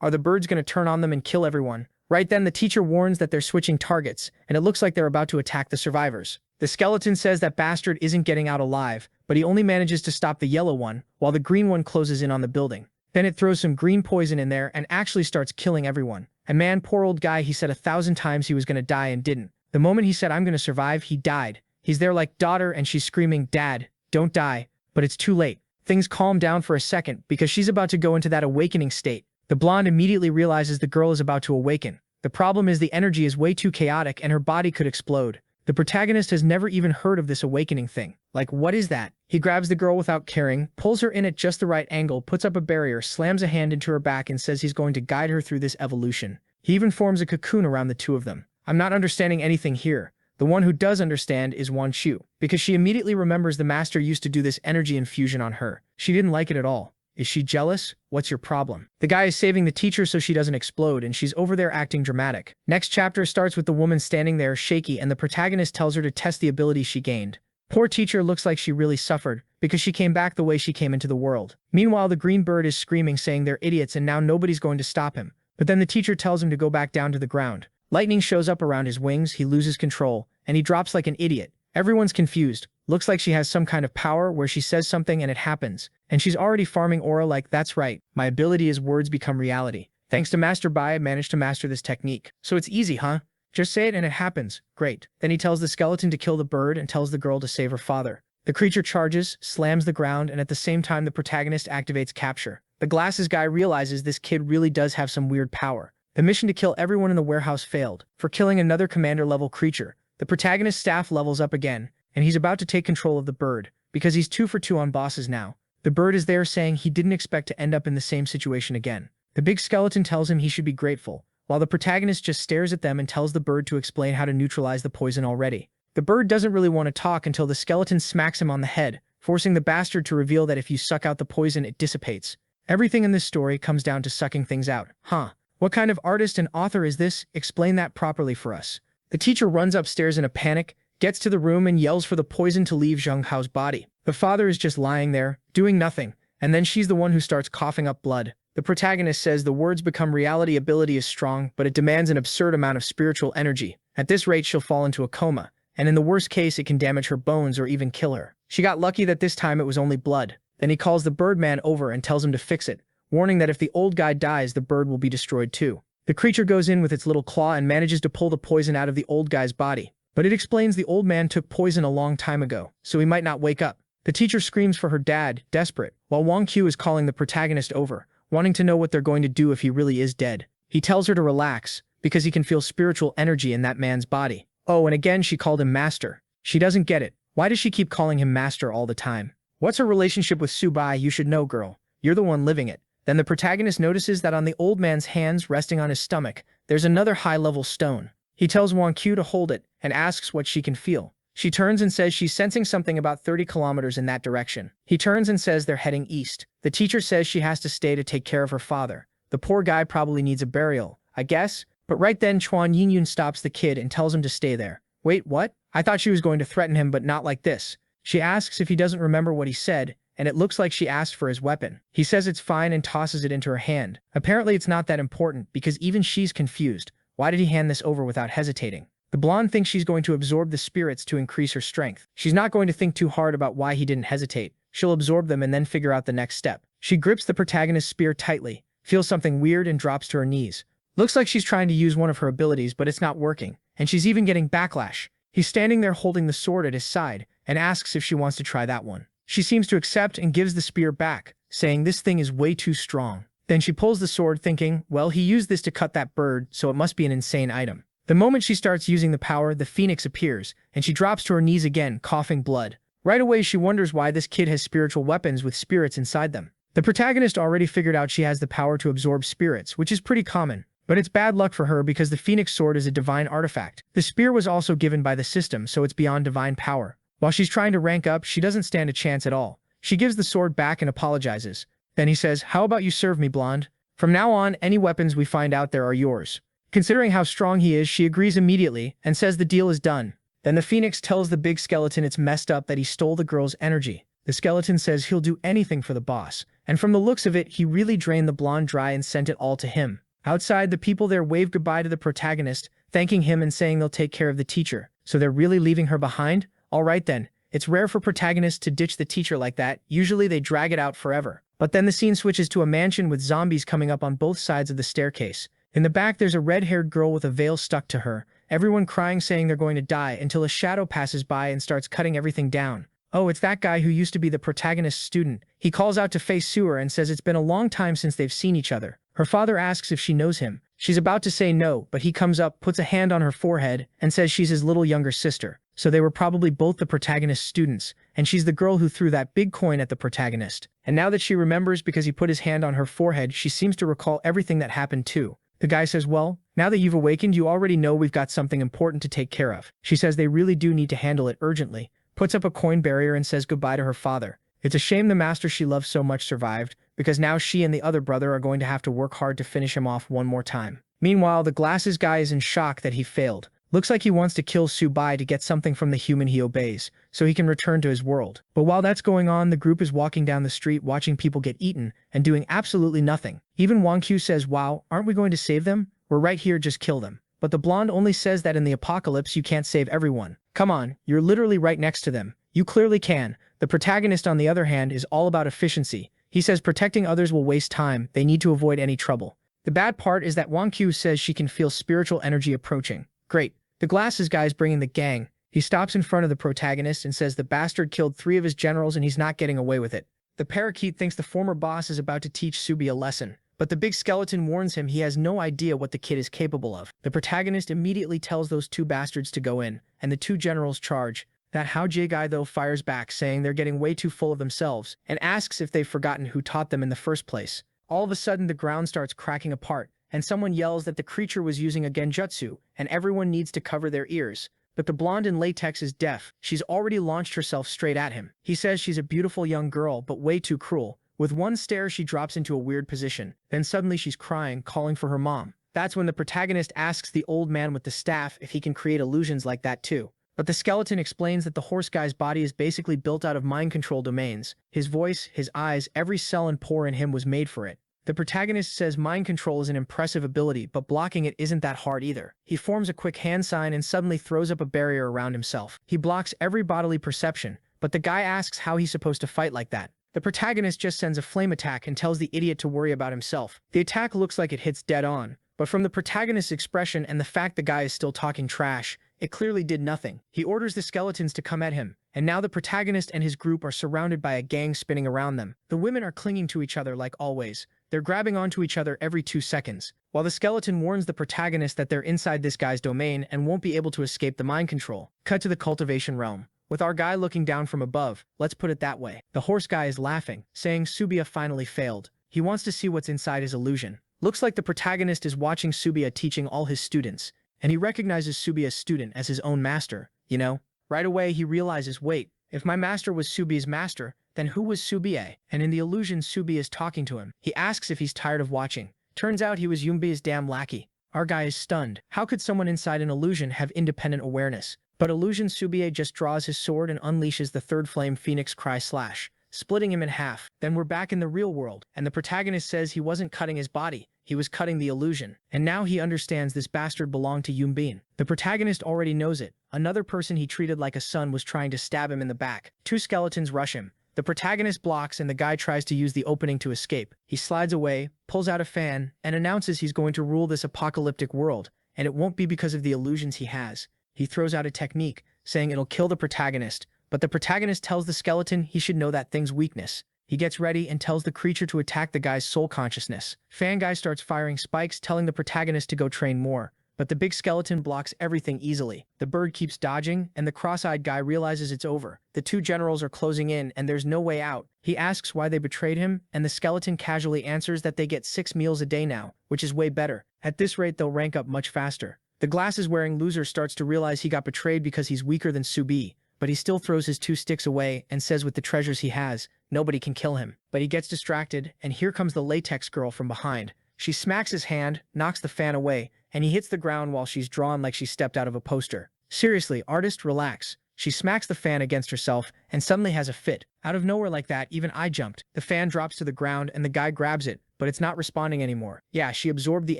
Are the birds going to turn on them and kill everyone? Right then, the teacher warns that they're switching targets, and it looks like they're about to attack the survivors. The skeleton says that bastard isn't getting out alive, but he only manages to stop the yellow one, while the green one closes in on the building. Then it throws some green poison in there and actually starts killing everyone. And man, poor old guy, he said 1,000 times he was going to die and didn't. The moment he said, "I'm going to survive," he died. He's there like daughter and she's screaming, "Dad, don't die." But it's too late. Things calm down for a second because she's about to go into that awakening state. The blonde immediately realizes the girl is about to awaken. The problem is the energy is way too chaotic and her body could explode. The protagonist has never even heard of this awakening thing. Like, what is that? He grabs the girl without caring, pulls her in at just the right angle, puts up a barrier, slams a hand into her back and says he's going to guide her through this evolution. He even forms a cocoon around the two of them. I'm not understanding anything here. The one who does understand is Wan Chu, because she immediately remembers the master used to do this energy infusion on her. She didn't like it at all. Is she jealous? What's your problem? The guy is saving the teacher so she doesn't explode, and she's over there acting dramatic. Next chapter starts with the woman standing there shaky, and the protagonist tells her to test the ability she gained. Poor teacher looks like she really suffered, because she came back the way she came into the world. Meanwhile, the green bird is screaming, saying they're idiots and now nobody's going to stop him. But then the teacher tells him to go back down to the ground. Lightning shows up around his wings, he loses control, and he drops like an idiot. Everyone's confused. Looks like she has some kind of power where she says something and it happens. And she's already farming aura like, that's right, my ability is words become reality. Thanks to Master Bai, I managed to master this technique. So it's easy, huh? Just say it and it happens. Great. Then he tells the skeleton to kill the bird and tells the girl to save her father. The creature charges, slams the ground, and at the same time the protagonist activates capture. The glasses guy realizes this kid really does have some weird power. The mission to kill everyone in the warehouse failed. For killing another commander-level creature, the protagonist's staff levels up again, and he's about to take control of the bird, because he's 2 for 2 on bosses now. The bird is there saying he didn't expect to end up in the same situation again. The big skeleton tells him he should be grateful, while the protagonist just stares at them and tells the bird to explain how to neutralize the poison already. The bird doesn't really want to talk until the skeleton smacks him on the head, forcing the bastard to reveal that if you suck out the poison, it dissipates. Everything in this story comes down to sucking things out. Huh. What kind of artist and author is this? Explain that properly for us. The teacher runs upstairs in a panic, gets to the room and yells for the poison to leave Zheng Hao's body. The father is just lying there, doing nothing, and then she's the one who starts coughing up blood. The protagonist says the words become reality. Ability is strong, but it demands an absurd amount of spiritual energy. At this rate, she'll fall into a coma, and in the worst case, it can damage her bones or even kill her. She got lucky that this time it was only blood. Then he calls the Birdman over and tells him to fix it, warning that if the old guy dies, the bird will be destroyed too. The creature goes in with its little claw and manages to pull the poison out of the old guy's body. But it explains the old man took poison a long time ago, so he might not wake up. The teacher screams for her dad, desperate, while Wang Q is calling the protagonist over, wanting to know what they're going to do if he really is dead. He tells her to relax, because he can feel spiritual energy in that man's body. Oh, and again she called him master. She doesn't get it. Why does she keep calling him master all the time? What's her relationship with Subai? You should know, girl. You're the one living it. Then the protagonist notices that on the old man's hands resting on his stomach, there's another high-level stone. He tells Wang Q to hold it and asks what she can feel. She turns and says she's sensing something about 30 kilometers in that direction. He turns and says they're heading east. The teacher says she has to stay to take care of her father. The poor guy probably needs a burial, I guess. But right then Chuan Yinyun stops the kid and tells him to stay there. Wait, what? I thought she was going to threaten him, but not like this. She asks if he doesn't remember what he said, and it looks like she asked for his weapon. He says it's fine and tosses it into her hand. Apparently it's not that important, because even she's confused. Why did he hand this over without hesitating? The blonde thinks she's going to absorb the spirits to increase her strength. She's not going to think too hard about why he didn't hesitate. She'll absorb them and then figure out the next step. She grips the protagonist's spear tightly, feels something weird and drops to her knees. Looks like she's trying to use one of her abilities, but it's not working, and she's even getting backlash. He's standing there holding the sword at his side and asks if she wants to try that one. She seems to accept and gives the spear back, saying this thing is way too strong. Then she pulls the sword thinking, well, he used this to cut that bird, so it must be an insane item. The moment she starts using the power, the phoenix appears, and she drops to her knees again, coughing blood. Right away she wonders why this kid has spiritual weapons with spirits inside them. The protagonist already figured out she has the power to absorb spirits, which is pretty common. But it's bad luck for her because the phoenix sword is a divine artifact. The spear was also given by the system, so it's beyond divine power. While she's trying to rank up, she doesn't stand a chance at all. She gives the sword back and apologizes. Then he says, how about you serve me, blonde? From now on, any weapons we find out there are yours. Considering how strong he is, she agrees immediately and says the deal is done. Then the phoenix tells the big skeleton it's messed up that he stole the girl's energy. The skeleton says he'll do anything for the boss, and from the looks of it, he really drained the blonde dry and sent it all to him. Outside, the people there wave goodbye to the protagonist, thanking him and saying they'll take care of the teacher. So they're really leaving her behind? Alright then. It's rare for protagonists to ditch the teacher like that. Usually they drag it out forever. But then the scene switches to a mansion with zombies coming up on both sides of the staircase. In the back, there's a red-haired girl with a veil stuck to her, everyone crying saying they're going to die until a shadow passes by and starts cutting everything down. Oh, it's that guy who used to be the protagonist's student. He calls out to face Sewer and says it's been a long time since they've seen each other. Her father asks if she knows him. She's about to say no, but he comes up, puts a hand on her forehead, and says she's his little younger sister. So they were probably both the protagonist's students, and she's the girl who threw that big coin at the protagonist. And now that she remembers because he put his hand on her forehead, she seems to recall everything that happened too. The guy says, well, now that you've awakened, you already know we've got something important to take care of. She says they really do need to handle it urgently, puts up a coin barrier and says goodbye to her father. It's a shame the master she loved so much survived, because now she and the other brother are going to have to work hard to finish him off one more time. Meanwhile, the glasses guy is in shock that he failed. Looks like he wants to kill Subai to get something from the human he obeys, so he can return to his world. But while that's going on, the group is walking down the street watching people get eaten and doing absolutely nothing. Even Wang Q says, wow, aren't we going to save them? We're right here, just kill them. But the blonde only says that in the apocalypse you can't save everyone. Come on, you're literally right next to them. You clearly can. The protagonist, on the other hand, is all about efficiency. He says protecting others will waste time, they need to avoid any trouble. The bad part is that Wang Q says she can feel spiritual energy approaching. Great. The glasses guy's bringing the gang. He stops in front of the protagonist and says the bastard killed 3 of his generals and he's not getting away with it. The parakeet thinks the former boss is about to teach Subi a lesson, but the big skeleton warns him he has no idea what the kid is capable of. The protagonist immediately tells those 2 bastards to go in, and the 2 generals charge. That Hao Jie guy though fires back saying they're getting way too full of themselves and asks if they've forgotten who taught them in the first place. All of a sudden, the ground starts cracking apart, and someone yells that the creature was using a genjutsu, and everyone needs to cover their ears. But the blonde in latex is deaf. She's already launched herself straight at him. He says she's a beautiful young girl, but way too cruel. With one stare, she drops into a weird position. Then suddenly she's crying, calling for her mom. That's when the protagonist asks the old man with the staff if he can create illusions like that too. But the skeleton explains that the horse guy's body is basically built out of mind control domains. His voice, his eyes, every cell and pore in him was made for it. The protagonist says mind control is an impressive ability, but blocking it isn't that hard either. He forms a quick hand sign and suddenly throws up a barrier around himself. He blocks every bodily perception, but the guy asks how he's supposed to fight like that. The protagonist just sends a flame attack and tells the idiot to worry about himself. The attack looks like it hits dead on, but from the protagonist's expression and the fact the guy is still talking trash, it clearly did nothing. He orders the skeletons to come at him, and now the protagonist and his group are surrounded by a gang spinning around them. The women are clinging to each other like always. They're grabbing onto each other every 2 seconds, while the skeleton warns the protagonist that they're inside this guy's domain and won't be able to escape the mind control. Cut to the cultivation realm. With our guy looking down from above, let's put it that way. The horse guy is laughing, saying Subiya finally failed. He wants to see what's inside his illusion. Looks like the protagonist is watching Subiya teaching all his students, and he recognizes Subiya's student as his own master, you know? Right away he realizes, wait, if my master was Subiya's master, then who was Subiya? And in the illusion, Subiya is talking to him. He asks if he's tired of watching. Turns out he was Yumbi's damn lackey. Our guy is stunned. How could someone inside an illusion have independent awareness? But illusion Subiya just draws his sword and unleashes the third flame Phoenix Cry Slash, splitting him in half. Then we're back in the real world, and the protagonist says he wasn't cutting his body, he was cutting the illusion. And now he understands this bastard belonged to Yumbin. The protagonist already knows it. Another person he treated like a son was trying to stab him in the back. 2 skeletons rush him. The protagonist blocks and the guy tries to use the opening to escape. He slides away, pulls out a fan, and announces he's going to rule this apocalyptic world, and it won't be because of the illusions he has. He throws out a technique, saying it'll kill the protagonist, but the protagonist tells the skeleton he should know that thing's weakness. He gets ready and tells the creature to attack the guy's soul consciousness. Fan guy starts firing spikes, telling the protagonist to go train more, but the big skeleton blocks everything easily. The bird keeps dodging, and the cross-eyed guy realizes it's over. The 2 generals are closing in, and there's no way out. He asks why they betrayed him, and the skeleton casually answers that they get 6 meals a day now, which is way better. At this rate, they'll rank up much faster. The glasses-wearing loser starts to realize he got betrayed because he's weaker than Subi, but he still throws his 2 sticks away and says with the treasures he has, nobody can kill him. But he gets distracted, and here comes the latex girl from behind. She smacks his hand, knocks the fan away, and he hits the ground while she's drawn like she stepped out of a poster. Seriously, artist, relax. She smacks the fan against herself and suddenly has a fit. Out of nowhere like that, even I jumped. The fan drops to the ground and the guy grabs it, but it's not responding anymore. Yeah, she absorbed the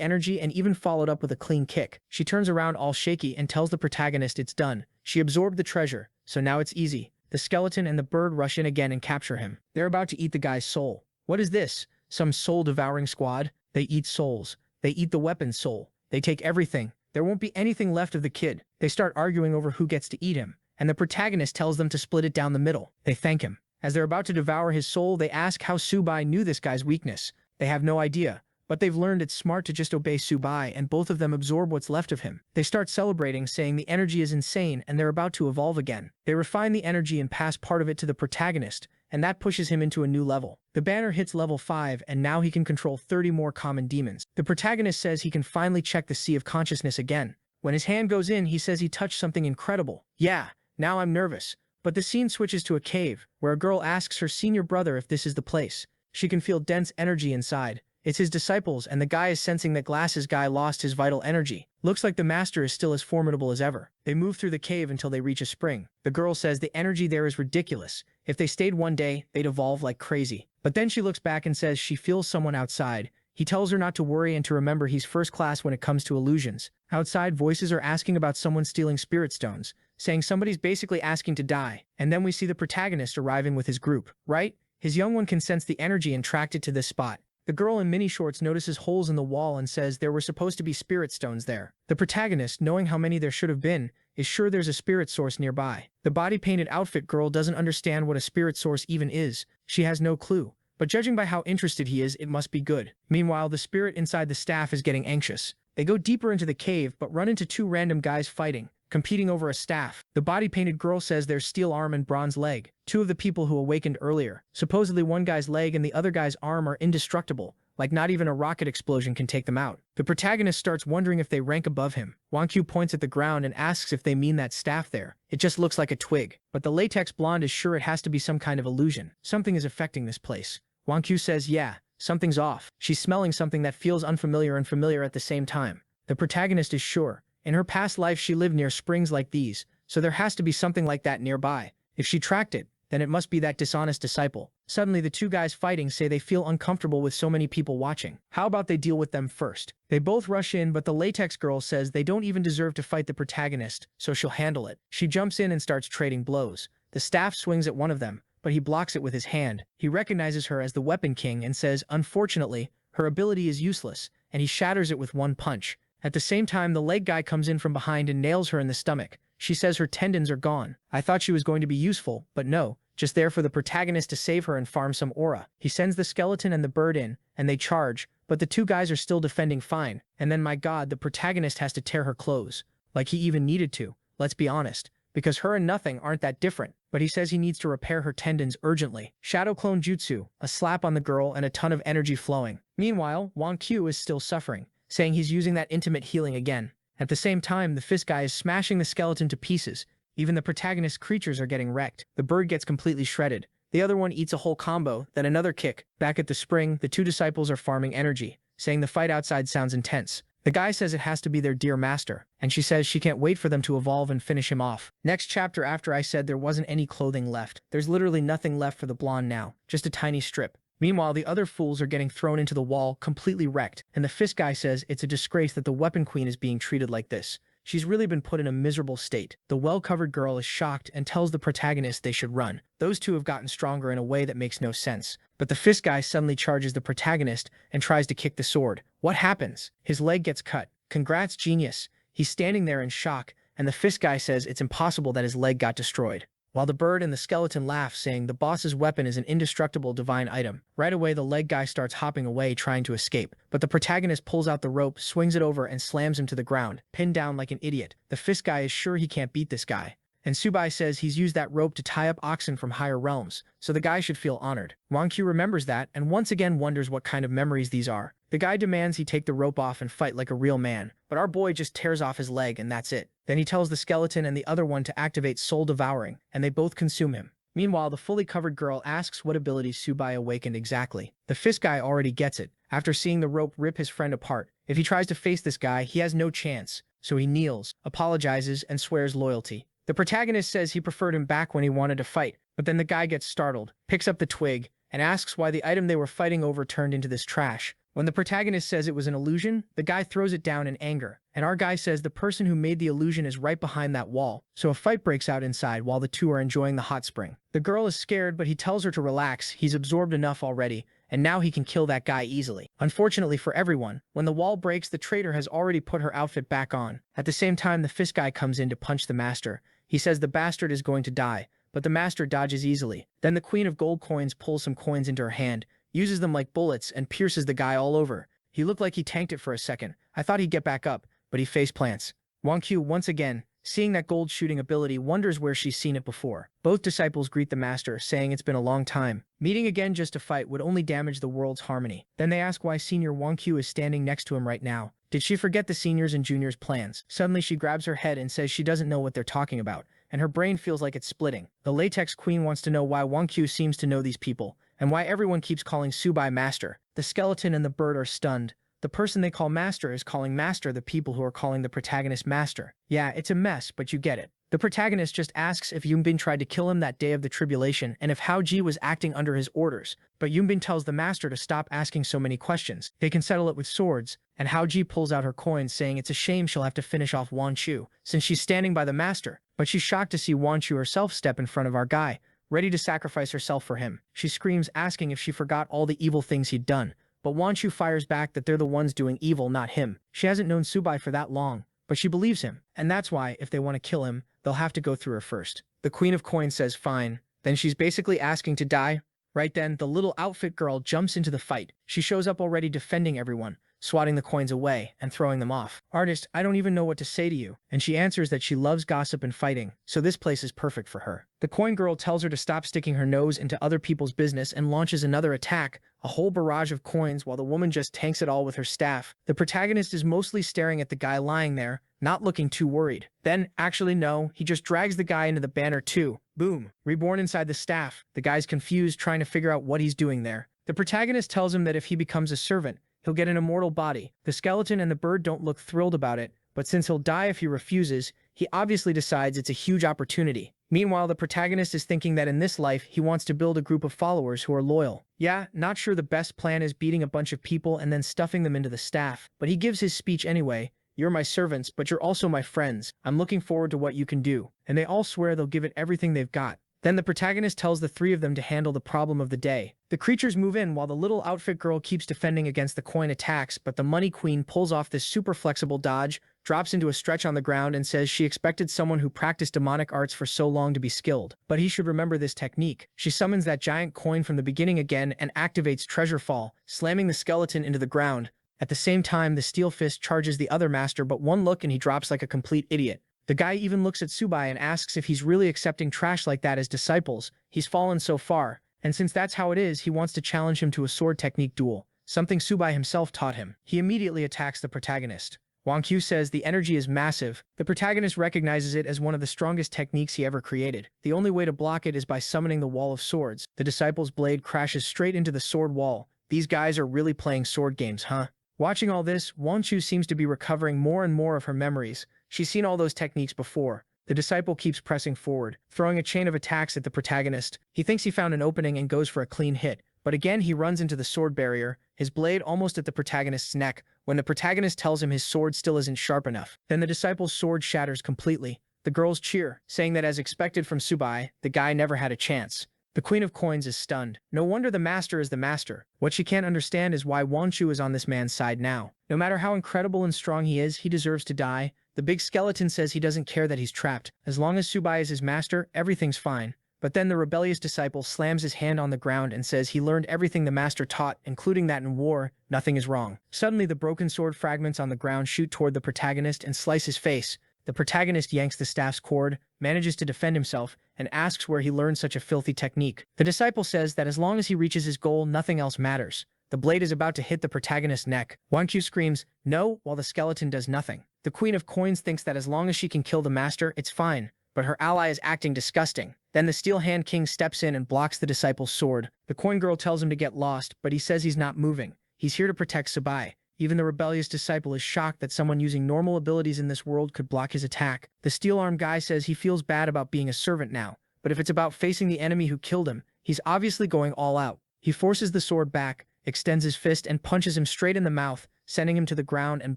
energy and even followed up with a clean kick. She turns around all shaky and tells the protagonist it's done. She absorbed the treasure, so now it's easy. The skeleton and the bird rush in again and capture him. They're about to eat the guy's soul. What is this? Some soul-devouring squad? They eat souls. They eat the weapon's soul. They take everything. There won't be anything left of the kid. They start arguing over who gets to eat him, and the protagonist tells them to split it down the middle. They thank him. As they're about to devour his soul, they ask how Subai knew this guy's weakness. They have no idea, but they've learned it's smart to just obey Subai, and both of them absorb what's left of him. They start celebrating, saying the energy is insane and they're about to evolve again. They refine the energy and pass part of it to the protagonist, and that pushes him into a new level. The banner hits level 5, and now he can control 30 more common demons. The protagonist says he can finally check the Sea of Consciousness again. When his hand goes in, he says he touched something incredible. Yeah, now I'm nervous. But the scene switches to a cave, where a girl asks her senior brother if this is the place. She can feel dense energy inside. It's his disciples, and the guy is sensing that Glasses guy lost his vital energy. Looks like the master is still as formidable as ever. They move through the cave until they reach a spring. The girl says the energy there is ridiculous. If they stayed one day, they'd evolve like crazy. But then she looks back and says she feels someone outside. He tells her not to worry and to remember he's first class when it comes to illusions. Outside, voices are asking about someone stealing spirit stones, saying somebody's basically asking to die. And then we see the protagonist arriving with his group, right? His young one can sense the energy and tracked it to this spot. The girl in mini shorts notices holes in the wall and says there were supposed to be spirit stones there. The protagonist, knowing how many there should have been, is sure there's a spirit source nearby. The body-painted outfit girl doesn't understand what a spirit source even is. She has no clue. But judging by how interested he is, it must be good. Meanwhile, the spirit inside the staff is getting anxious. They go deeper into the cave, but run into 2 random guys fighting, competing over a staff. The body-painted girl says there's steel arm and bronze leg, 2 of the people who awakened earlier. Supposedly one guy's leg and the other guy's arm are indestructible, like not even a rocket explosion can take them out. The protagonist starts wondering if they rank above him. Wankyu points at the ground and asks if they mean that staff there. It just looks like a twig. But the latex blonde is sure it has to be some kind of illusion. Something is affecting this place. Wankyu says, yeah, something's off. She's smelling something that feels unfamiliar and familiar at the same time. The protagonist is sure. In her past life she lived near springs like these, so there has to be something like that nearby. If she tracked it, then it must be that dishonest disciple. Suddenly the two guys fighting say they feel uncomfortable with so many people watching. How about they deal with them first? They both rush in, but the latex girl says they don't even deserve to fight the protagonist, so she'll handle it. She jumps in and starts trading blows. The staff swings at one of them, but he blocks it with his hand. He recognizes her as the Weapon King and says, unfortunately, her ability is useless, and he shatters it with one punch. At the same time, the leg guy comes in from behind and nails her in the stomach. She says her tendons are gone. I thought she was going to be useful, but no, just there for the protagonist to save her and farm some aura. He sends the skeleton and the bird in, and they charge, but the two guys are still defending fine. And then, my god, the protagonist has to tear her clothes. Like he even needed to, let's be honest, because her and Nothing aren't that different. But he says he needs to repair her tendons urgently. Shadow Clone Jutsu, a slap on the girl and a ton of energy flowing. Meanwhile, Wankyu is still suffering, saying he's using that intimate healing again. At the same time, the fist guy is smashing the skeleton to pieces. Even the protagonist's creatures are getting wrecked. The bird gets completely shredded. The other one eats a whole combo, then another kick. Back at the spring, the two disciples are farming energy, saying the fight outside sounds intense. The guy says it has to be their dear master, and she says she can't wait for them to evolve and finish him off. Next chapter, after I said there wasn't any clothing left, there's literally nothing left for the blonde now, just a tiny strip. Meanwhile, the other fools are getting thrown into the wall, completely wrecked, and the fist guy says it's a disgrace that the Weapon Queen is being treated like this. She's really been put in a miserable state. The well-covered girl is shocked and tells the protagonist they should run. Those two have gotten stronger in a way that makes no sense. But the fist guy suddenly charges the protagonist and tries to kick the sword. What happens? His leg gets cut. Congrats, genius. He's standing there in shock, and the fist guy says it's impossible that his leg got destroyed. While the bird and the skeleton laugh, saying the boss's weapon is an indestructible divine item. Right away, the leg guy starts hopping away, trying to escape. But the protagonist pulls out the rope, swings it over, and slams him to the ground, pinned down like an idiot. The fist guy is sure he can't beat this guy. And Subai says he's used that rope to tie up oxen from higher realms, so the guy should feel honored. Wankyu remembers that, and once again wonders what kind of memories these are. The guy demands he take the rope off and fight like a real man, but our boy just tears off his leg and that's it. Then he tells the skeleton and the other one to activate soul devouring, and they both consume him. Meanwhile, the fully covered girl asks what abilities Subai awakened exactly. The fist guy already gets it, after seeing the rope rip his friend apart. If he tries to face this guy, he has no chance, so he kneels, apologizes, and swears loyalty. The protagonist says he preferred him back when he wanted to fight, but then the guy gets startled, picks up the twig, and asks why the item they were fighting over turned into this trash. When the protagonist says it was an illusion, the guy throws it down in anger, and our guy says the person who made the illusion is right behind that wall, so a fight breaks out inside while the two are enjoying the hot spring. The girl is scared, but he tells her to relax, he's absorbed enough already, and now he can kill that guy easily. Unfortunately for everyone, when the wall breaks, the traitor has already put her outfit back on. At the same time, the fist guy comes in to punch the master. He says the bastard is going to die, but the master dodges easily. Then the queen of gold coins pulls some coins into her hand, uses them like bullets, and pierces the guy all over. He looked like he tanked it for a second. I thought he'd get back up, but he face plants. Wankyu, once again, seeing that gold shooting ability, wonders where she's seen it before. Both disciples greet the master, saying it's been a long time. Meeting again just to fight would only damage the world's harmony. Then they ask why Senior Wankyu is standing next to him right now. Did she forget the seniors and juniors' plans? Suddenly she grabs her head and says she doesn't know what they're talking about, and her brain feels like it's splitting. The latex queen wants to know why Wankyu seems to know these people, and why everyone keeps calling Subai master. The skeleton and the bird are stunned. The person they call master is calling master the people who are calling the protagonist master. Yeah, it's a mess, but you get it. The protagonist just asks if Yunbin tried to kill him that day of the tribulation and if Hao Ji was acting under his orders. But Yunbin tells the master to stop asking so many questions. They can settle it with swords, and Hao Ji pulls out her coins, saying it's a shame she'll have to finish off Wan Chu, since she's standing by the master. But she's shocked to see Wan Chu herself step in front of our guy, ready to sacrifice herself for him. She screams, asking if she forgot all the evil things he'd done. But Wan Chu fires back that they're the ones doing evil, not him. She hasn't known Subai for that long, but she believes him, and that's why, if they want to kill him, they'll have to go through her first. The Queen of Coins says fine. Then she's basically asking to die. Right then, the little outfit girl jumps into the fight. She shows up already defending everyone, swatting the coins away and throwing them off. "Artist, I don't even know what to say to you." And she answers that she loves gossip and fighting, so this place is perfect for her. The coin girl tells her to stop sticking her nose into other people's business and launches another attack, a whole barrage of coins, while the woman just tanks it all with her staff. The protagonist is mostly staring at the guy lying there, not looking too worried. Then, actually no, he just drags the guy into the banner too. Boom. Reborn inside the staff. The guy's confused, trying to figure out what he's doing there. The protagonist tells him that if he becomes a servant, he'll get an immortal body. The skeleton and the bird don't look thrilled about it, but since he'll die if he refuses, he obviously decides it's a huge opportunity. Meanwhile, the protagonist is thinking that in this life, he wants to build a group of followers who are loyal. Yeah, not sure the best plan is beating a bunch of people and then stuffing them into the staff, but he gives his speech anyway. "You're my servants, but you're also my friends. I'm looking forward to what you can do." And they all swear they'll give it everything they've got. Then the protagonist tells the three of them to handle the problem of the day. The creatures move in while the little outfit girl keeps defending against the coin attacks, but the money queen pulls off this super flexible dodge, drops into a stretch on the ground, and says she expected someone who practiced demonic arts for so long to be skilled. But he should remember this technique. She summons that giant coin from the beginning again and activates Treasure Fall, slamming the skeleton into the ground. At the same time, the steel fist charges the other master, but one look and he drops like a complete idiot. The guy even looks at Subai and asks if he's really accepting trash like that as disciples. He's fallen so far, and since that's how it is, he wants to challenge him to a sword technique duel, something Subai himself taught him. He immediately attacks the protagonist. Wang Q says the energy is massive. The protagonist recognizes it as one of the strongest techniques he ever created. The only way to block it is by summoning the wall of swords. The disciple's blade crashes straight into the sword wall. These guys are really playing sword games, huh? Watching all this, Wang Qiu seems to be recovering more and more of her memories. She's seen all those techniques before. The disciple keeps pressing forward, throwing a chain of attacks at the protagonist. He thinks he found an opening and goes for a clean hit, but again he runs into the sword barrier, his blade almost at the protagonist's neck, when the protagonist tells him his sword still isn't sharp enough. Then the disciple's sword shatters completely. The girls cheer, saying that as expected from Subai, the guy never had a chance. The Queen of Coins is stunned. No wonder the master is the master. What she can't understand is why Wanshu is on this man's side now. No matter how incredible and strong he is, he deserves to die. The big skeleton says he doesn't care that he's trapped. As long as Subai is his master, everything's fine. But then the rebellious disciple slams his hand on the ground and says he learned everything the master taught, including that in war, nothing is wrong. Suddenly the broken sword fragments on the ground shoot toward the protagonist and slice his face. The protagonist yanks the staff's cord, manages to defend himself, and asks where he learned such a filthy technique. The disciple says that as long as he reaches his goal, nothing else matters. The blade is about to hit the protagonist's neck. Wangqiu screams, "No," while the skeleton does nothing. The Queen of Coins thinks that as long as she can kill the master, it's fine, but her ally is acting disgusting. Then the Steel Hand King steps in and blocks the disciple's sword. The coin girl tells him to get lost, but he says he's not moving. He's here to protect Sabai. Even the rebellious disciple is shocked that someone using normal abilities in this world could block his attack. The steel-armed guy says he feels bad about being a servant now, but if it's about facing the enemy who killed him, he's obviously going all out. He forces the sword back, extends his fist and punches him straight in the mouth, sending him to the ground and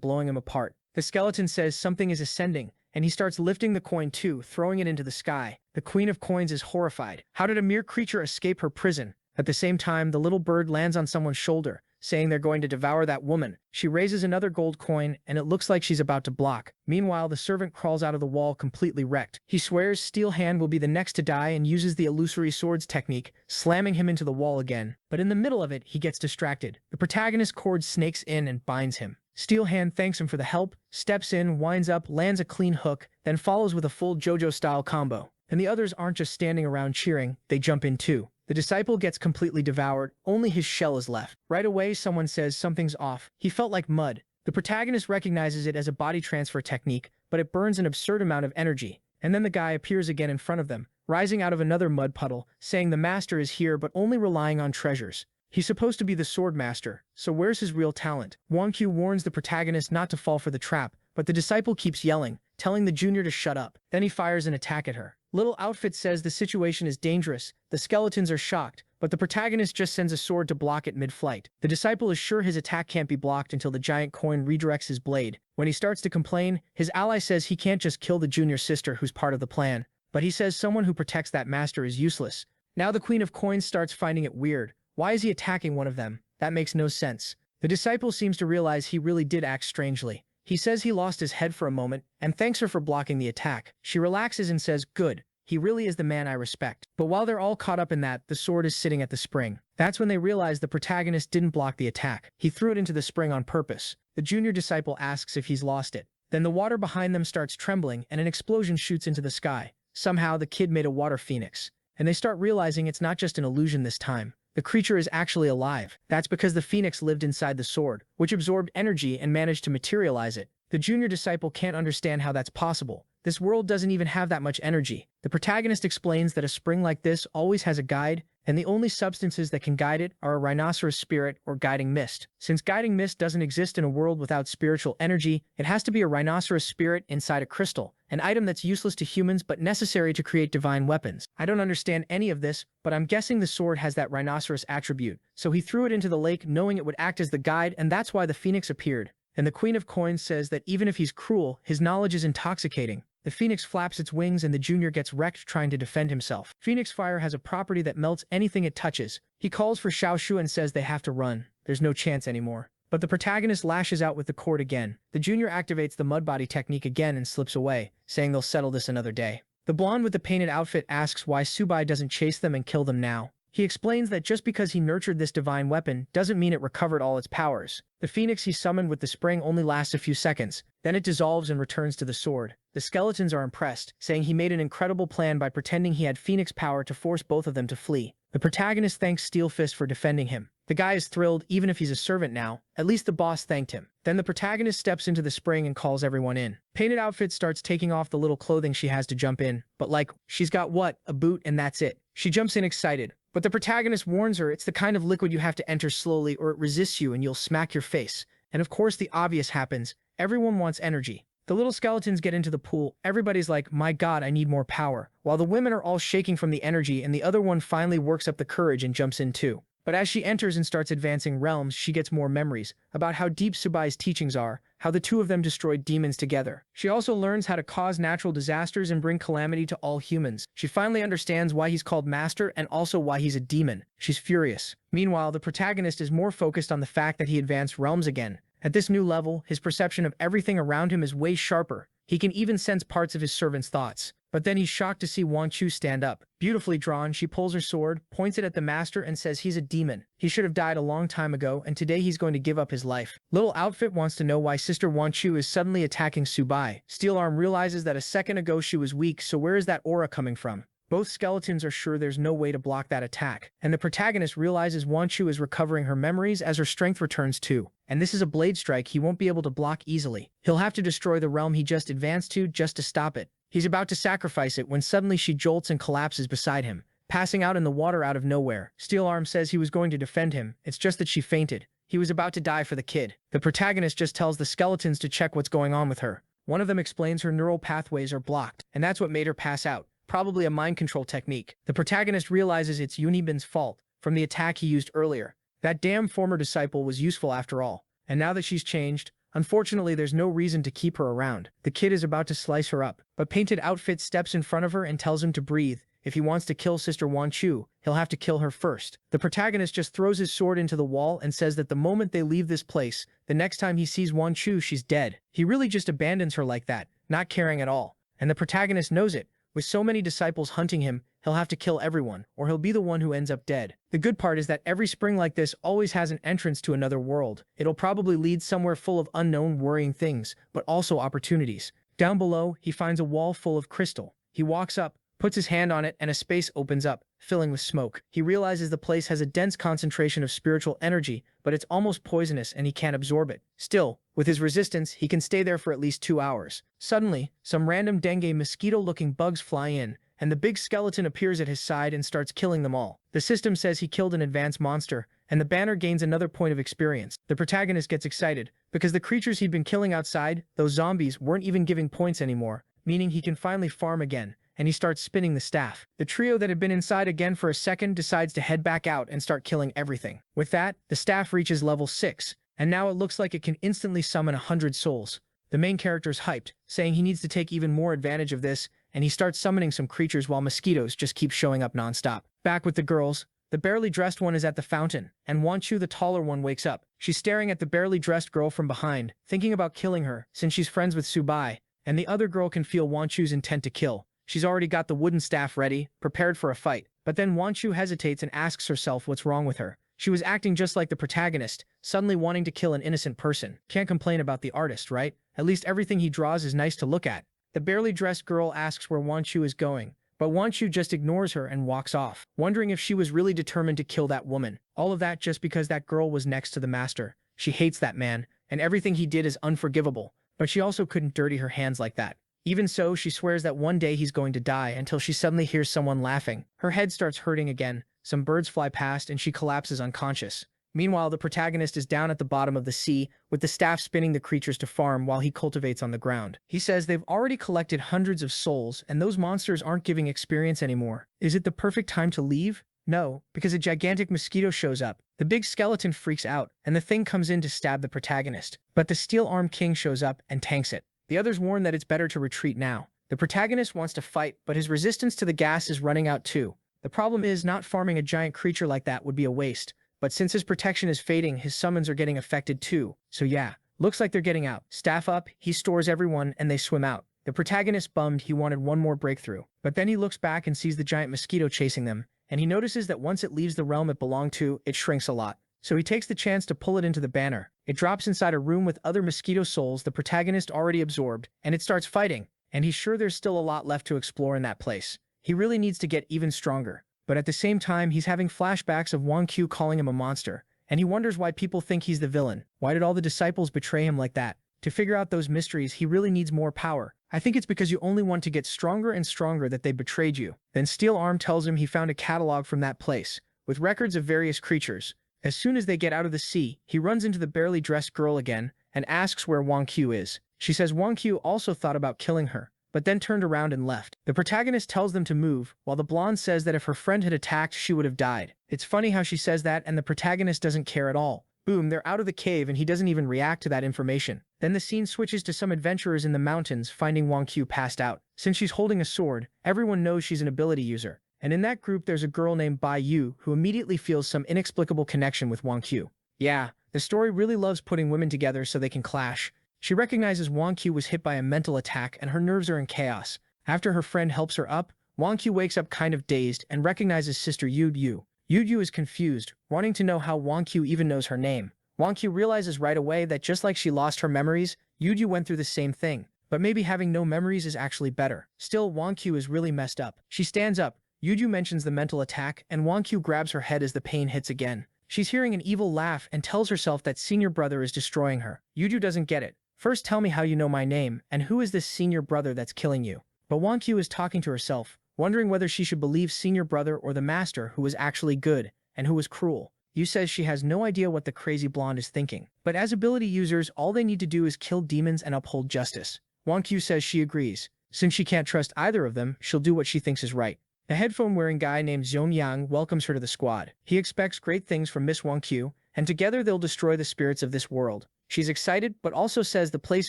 blowing him apart. The skeleton says something is ascending, and he starts lifting the coin too, throwing it into the sky. The Queen of Coins is horrified. How did a mere creature escape her prison? At the same time, the little bird lands on someone's shoulder, saying they're going to devour that woman. She raises another gold coin, and it looks like she's about to block. Meanwhile, the servant crawls out of the wall completely wrecked. He swears Steel Hand will be the next to die and uses the illusory swords technique, slamming him into the wall again. But in the middle of it, he gets distracted. The protagonist's cord snakes in and binds him. Steel Hand thanks him for the help, steps in, winds up, lands a clean hook, then follows with a full JoJo-style combo. And the others aren't just standing around cheering, they jump in too. The disciple gets completely devoured, only his shell is left. Right away, someone says something's off. He felt like mud. The protagonist recognizes it as a body transfer technique, but it burns an absurd amount of energy. And then the guy appears again in front of them, rising out of another mud puddle, saying the master is here but only relying on treasures. He's supposed to be the sword master, so where's his real talent? Wang Qiu warns the protagonist not to fall for the trap, but the disciple keeps yelling, telling the junior to shut up. Then he fires an attack at her. Little Outfit says the situation is dangerous. The skeletons are shocked, but the protagonist just sends a sword to block it mid-flight. The disciple is sure his attack can't be blocked until the giant coin redirects his blade. When he starts to complain, his ally says he can't just kill the junior sister who's part of the plan, but he says someone who protects that master is useless. Now the Queen of Coins starts finding it weird. Why is he attacking one of them? That makes no sense. The disciple seems to realize he really did act strangely. He says he lost his head for a moment and thanks her for blocking the attack. She relaxes and says, "Good. He really is the man I respect. But while they're all caught up in that, the sword is sitting at the spring. That's when they realize the protagonist didn't block the attack. He threw it into the spring on purpose. The junior disciple asks if he's lost it. Then the water behind them starts trembling and an explosion shoots into the sky. Somehow the kid made a water phoenix. And they start realizing it's not just an illusion this time. The creature is actually alive. That's because the phoenix lived inside the sword, which absorbed energy and managed to materialize it. The junior disciple can't understand how that's possible. This world doesn't even have that much energy. The protagonist explains that a spring like this always has a guide, and the only substances that can guide it are a rhinoceros spirit or guiding mist. Since guiding mist doesn't exist in a world without spiritual energy, it has to be a rhinoceros spirit inside a crystal, an item that's useless to humans but necessary to create divine weapons. I don't understand any of this, but I'm guessing the sword has that rhinoceros attribute, so he threw it into the lake knowing it would act as the guide, and that's why the phoenix appeared. And the Queen of Coins says that even if he's cruel, his knowledge is intoxicating. The phoenix flaps its wings and the junior gets wrecked trying to defend himself. Phoenix fire has a property that melts anything it touches. He calls for Xiaoshu and says they have to run. There's no chance anymore. But the protagonist lashes out with the cord again. The junior activates the mud body technique again and slips away, saying they'll settle this another day. The blonde with the painted outfit asks why Subai doesn't chase them and kill them now. He explains that just because he nurtured this divine weapon doesn't mean it recovered all its powers. The phoenix he summoned with the spring only lasts a few seconds, then it dissolves and returns to the sword. The skeletons are impressed, saying he made an incredible plan by pretending he had phoenix power to force both of them to flee. The protagonist thanks Steel Fist for defending him. The guy is thrilled even if he's a servant now. At least the boss thanked him. Then the protagonist steps into the spring and calls everyone in. Painted Outfit starts taking off the little clothing she has to jump in, but she's got what? A boot and that's it. She jumps in excited. But the protagonist warns her it's the kind of liquid you have to enter slowly or it resists you and you'll smack your face. And of course the obvious happens. Everyone wants energy. The little skeletons get into the pool. Everybody's like, my god, I need more power. While the women are all shaking from the energy and the other one finally works up the courage and jumps in too. But as she enters and starts advancing realms, she gets more memories about how deep Subai's teachings are, how the two of them destroyed demons together. She also learns how to cause natural disasters and bring calamity to all humans. She finally understands why he's called Master and also why he's a demon. She's furious. Meanwhile, the protagonist is more focused on the fact that he advanced realms again. At this new level, his perception of everything around him is way sharper. He can even sense parts of his servant's thoughts. But then he's shocked to see Wan Chu stand up. Beautifully drawn, she pulls her sword, points it at the master and says he's a demon. He should have died a long time ago and today he's going to give up his life. Little Outfit wants to know why Sister Wan Chu is suddenly attacking Subai. Steel Arm realizes that a second ago she was weak, so where is that aura coming from? Both skeletons are sure there's no way to block that attack, and the protagonist realizes Wan Chu is recovering her memories as her strength returns too. And this is a blade strike he won't be able to block easily. He'll have to destroy the realm he just advanced to just to stop it. He's about to sacrifice it when suddenly she jolts and collapses beside him, passing out in the water out of nowhere. Steel Arm says he was going to defend him, it's just that she fainted. He was about to die for the kid. The protagonist just tells the skeletons to check what's going on with her. One of them explains her neural pathways are blocked, and that's what made her pass out. Probably a mind control technique. The protagonist realizes it's Yunibin's fault from the attack he used earlier. That damn former disciple was useful after all. And now that she's changed, unfortunately there's no reason to keep her around. The kid is about to slice her up, but Painted Outfit steps in front of her and tells him to breathe. If he wants to kill Sister Wan Chu, he'll have to kill her first. The protagonist just throws his sword into the wall and says that the moment they leave this place, the next time he sees Wan Chu, she's dead. He really just abandons her like that, not caring at all. And the protagonist knows it. With so many disciples hunting him, he'll have to kill everyone, or he'll be the one who ends up dead. The good part is that every spring like this always has an entrance to another world. It'll probably lead somewhere full of unknown, worrying things, but also opportunities. Down below, he finds a wall full of crystal. He walks up, puts his hand on it, and a space opens up, filling with smoke. He realizes the place has a dense concentration of spiritual energy, but it's almost poisonous and he can't absorb it. Still, with his resistance, he can stay there for at least 2 hours. Suddenly, some random dengue mosquito-looking bugs fly in, and the big skeleton appears at his side and starts killing them all. The system says he killed an advanced monster, and the banner gains another point of experience. The protagonist gets excited, because the creatures he'd been killing outside, those zombies, weren't even giving points anymore, meaning he can finally farm again. And he starts spinning the staff. The trio that had been inside again for a second decides to head back out and start killing everything. With that, the staff reaches level 6, and now it looks like it can instantly summon 100 souls. The main character's hyped, saying he needs to take even more advantage of this, and he starts summoning some creatures while mosquitoes just keep showing up nonstop. Back with the girls, the barely dressed one is at the fountain, and Wan Chu, the taller one, wakes up. She's staring at the barely dressed girl from behind, thinking about killing her, since she's friends with Subai, and the other girl can feel Wan Chu's intent to kill. She's already got the wooden staff ready, prepared for a fight. But then Wanchu hesitates and asks herself what's wrong with her. She was acting just like the protagonist, suddenly wanting to kill an innocent person. Can't complain about the artist, right? At least everything he draws is nice to look at. The barely dressed girl asks where Wanchu is going, but Wanchu just ignores her and walks off, wondering if she was really determined to kill that woman. All of that just because that girl was next to the master. She hates that man, and everything he did is unforgivable, but she also couldn't dirty her hands like that. Even so, she swears that one day he's going to die until she suddenly hears someone laughing. Her head starts hurting again, some birds fly past and she collapses unconscious. Meanwhile, the protagonist is down at the bottom of the sea, with the staff spinning the creatures to farm while he cultivates on the ground. He says they've already collected hundreds of souls and those monsters aren't giving experience anymore. Is it the perfect time to leave? No, because a gigantic mosquito shows up. The big skeleton freaks out, and the thing comes in to stab the protagonist. But the Steel Arm King shows up and tanks it. The others warn that it's better to retreat now. The protagonist wants to fight, but his resistance to the gas is running out too. The problem is not farming a giant creature like that would be a waste. But since his protection is fading, his summons are getting affected too. So yeah, looks like they're getting out. Staff up, he stores everyone, and they swim out. The protagonist bummed he wanted one more breakthrough. But then he looks back and sees the giant mosquito chasing them, and he notices that once it leaves the realm it belonged to, it shrinks a lot. So he takes the chance to pull it into the banner. It drops inside a room with other mosquito souls the protagonist already absorbed, and it starts fighting. And he's sure there's still a lot left to explore in that place. He really needs to get even stronger. But at the same time, he's having flashbacks of Wang Q calling him a monster, and he wonders why people think he's the villain. Why did all the disciples betray him like that? To figure out those mysteries, he really needs more power. I think it's because you only want to get stronger and stronger that they betrayed you. Then Steel Arm tells him he found a catalog from that place, with records of various creatures. As soon as they get out of the sea, he runs into the barely dressed girl again, and asks where Wang Q is. She says Wang Q also thought about killing her, but then turned around and left. The protagonist tells them to move, while the blonde says that if her friend had attacked, she would have died. It's funny how she says that and the protagonist doesn't care at all. Boom, they're out of the cave and he doesn't even react to that information. Then the scene switches to some adventurers in the mountains finding Wang Q passed out. Since she's holding a sword, everyone knows she's an ability user. And in that group there's a girl named Bai Yu who immediately feels some inexplicable connection with Wang Q. Yeah, the story really loves putting women together so they can clash. She recognizes Wang Q was hit by a mental attack and her nerves are in chaos. After her friend helps her up, Wang Q wakes up kind of dazed and recognizes sister Yu Yu. Yu Yu is confused, wanting to know how Wang Q even knows her name. Wang Q realizes right away that just like she lost her memories, Yu Yu went through the same thing. But maybe having no memories is actually better. Still, Wang Q is really messed up. She stands up. Yu Yu mentions the mental attack, and Wang Q grabs her head as the pain hits again. She's hearing an evil laugh and tells herself that senior brother is destroying her. Yu Yu doesn't get it. First tell me how you know my name, and who is this senior brother that's killing you? But Wang Q is talking to herself, wondering whether she should believe senior brother or the master who was actually good, and who was cruel. Yu says she has no idea what the crazy blonde is thinking. But as ability users, all they need to do is kill demons and uphold justice. Wang Q says she agrees. Since she can't trust either of them, she'll do what she thinks is right. A headphone-wearing guy named Zhong Yang welcomes her to the squad. He expects great things from Miss Wang Q, and together they'll destroy the spirits of this world. She's excited, but also says the place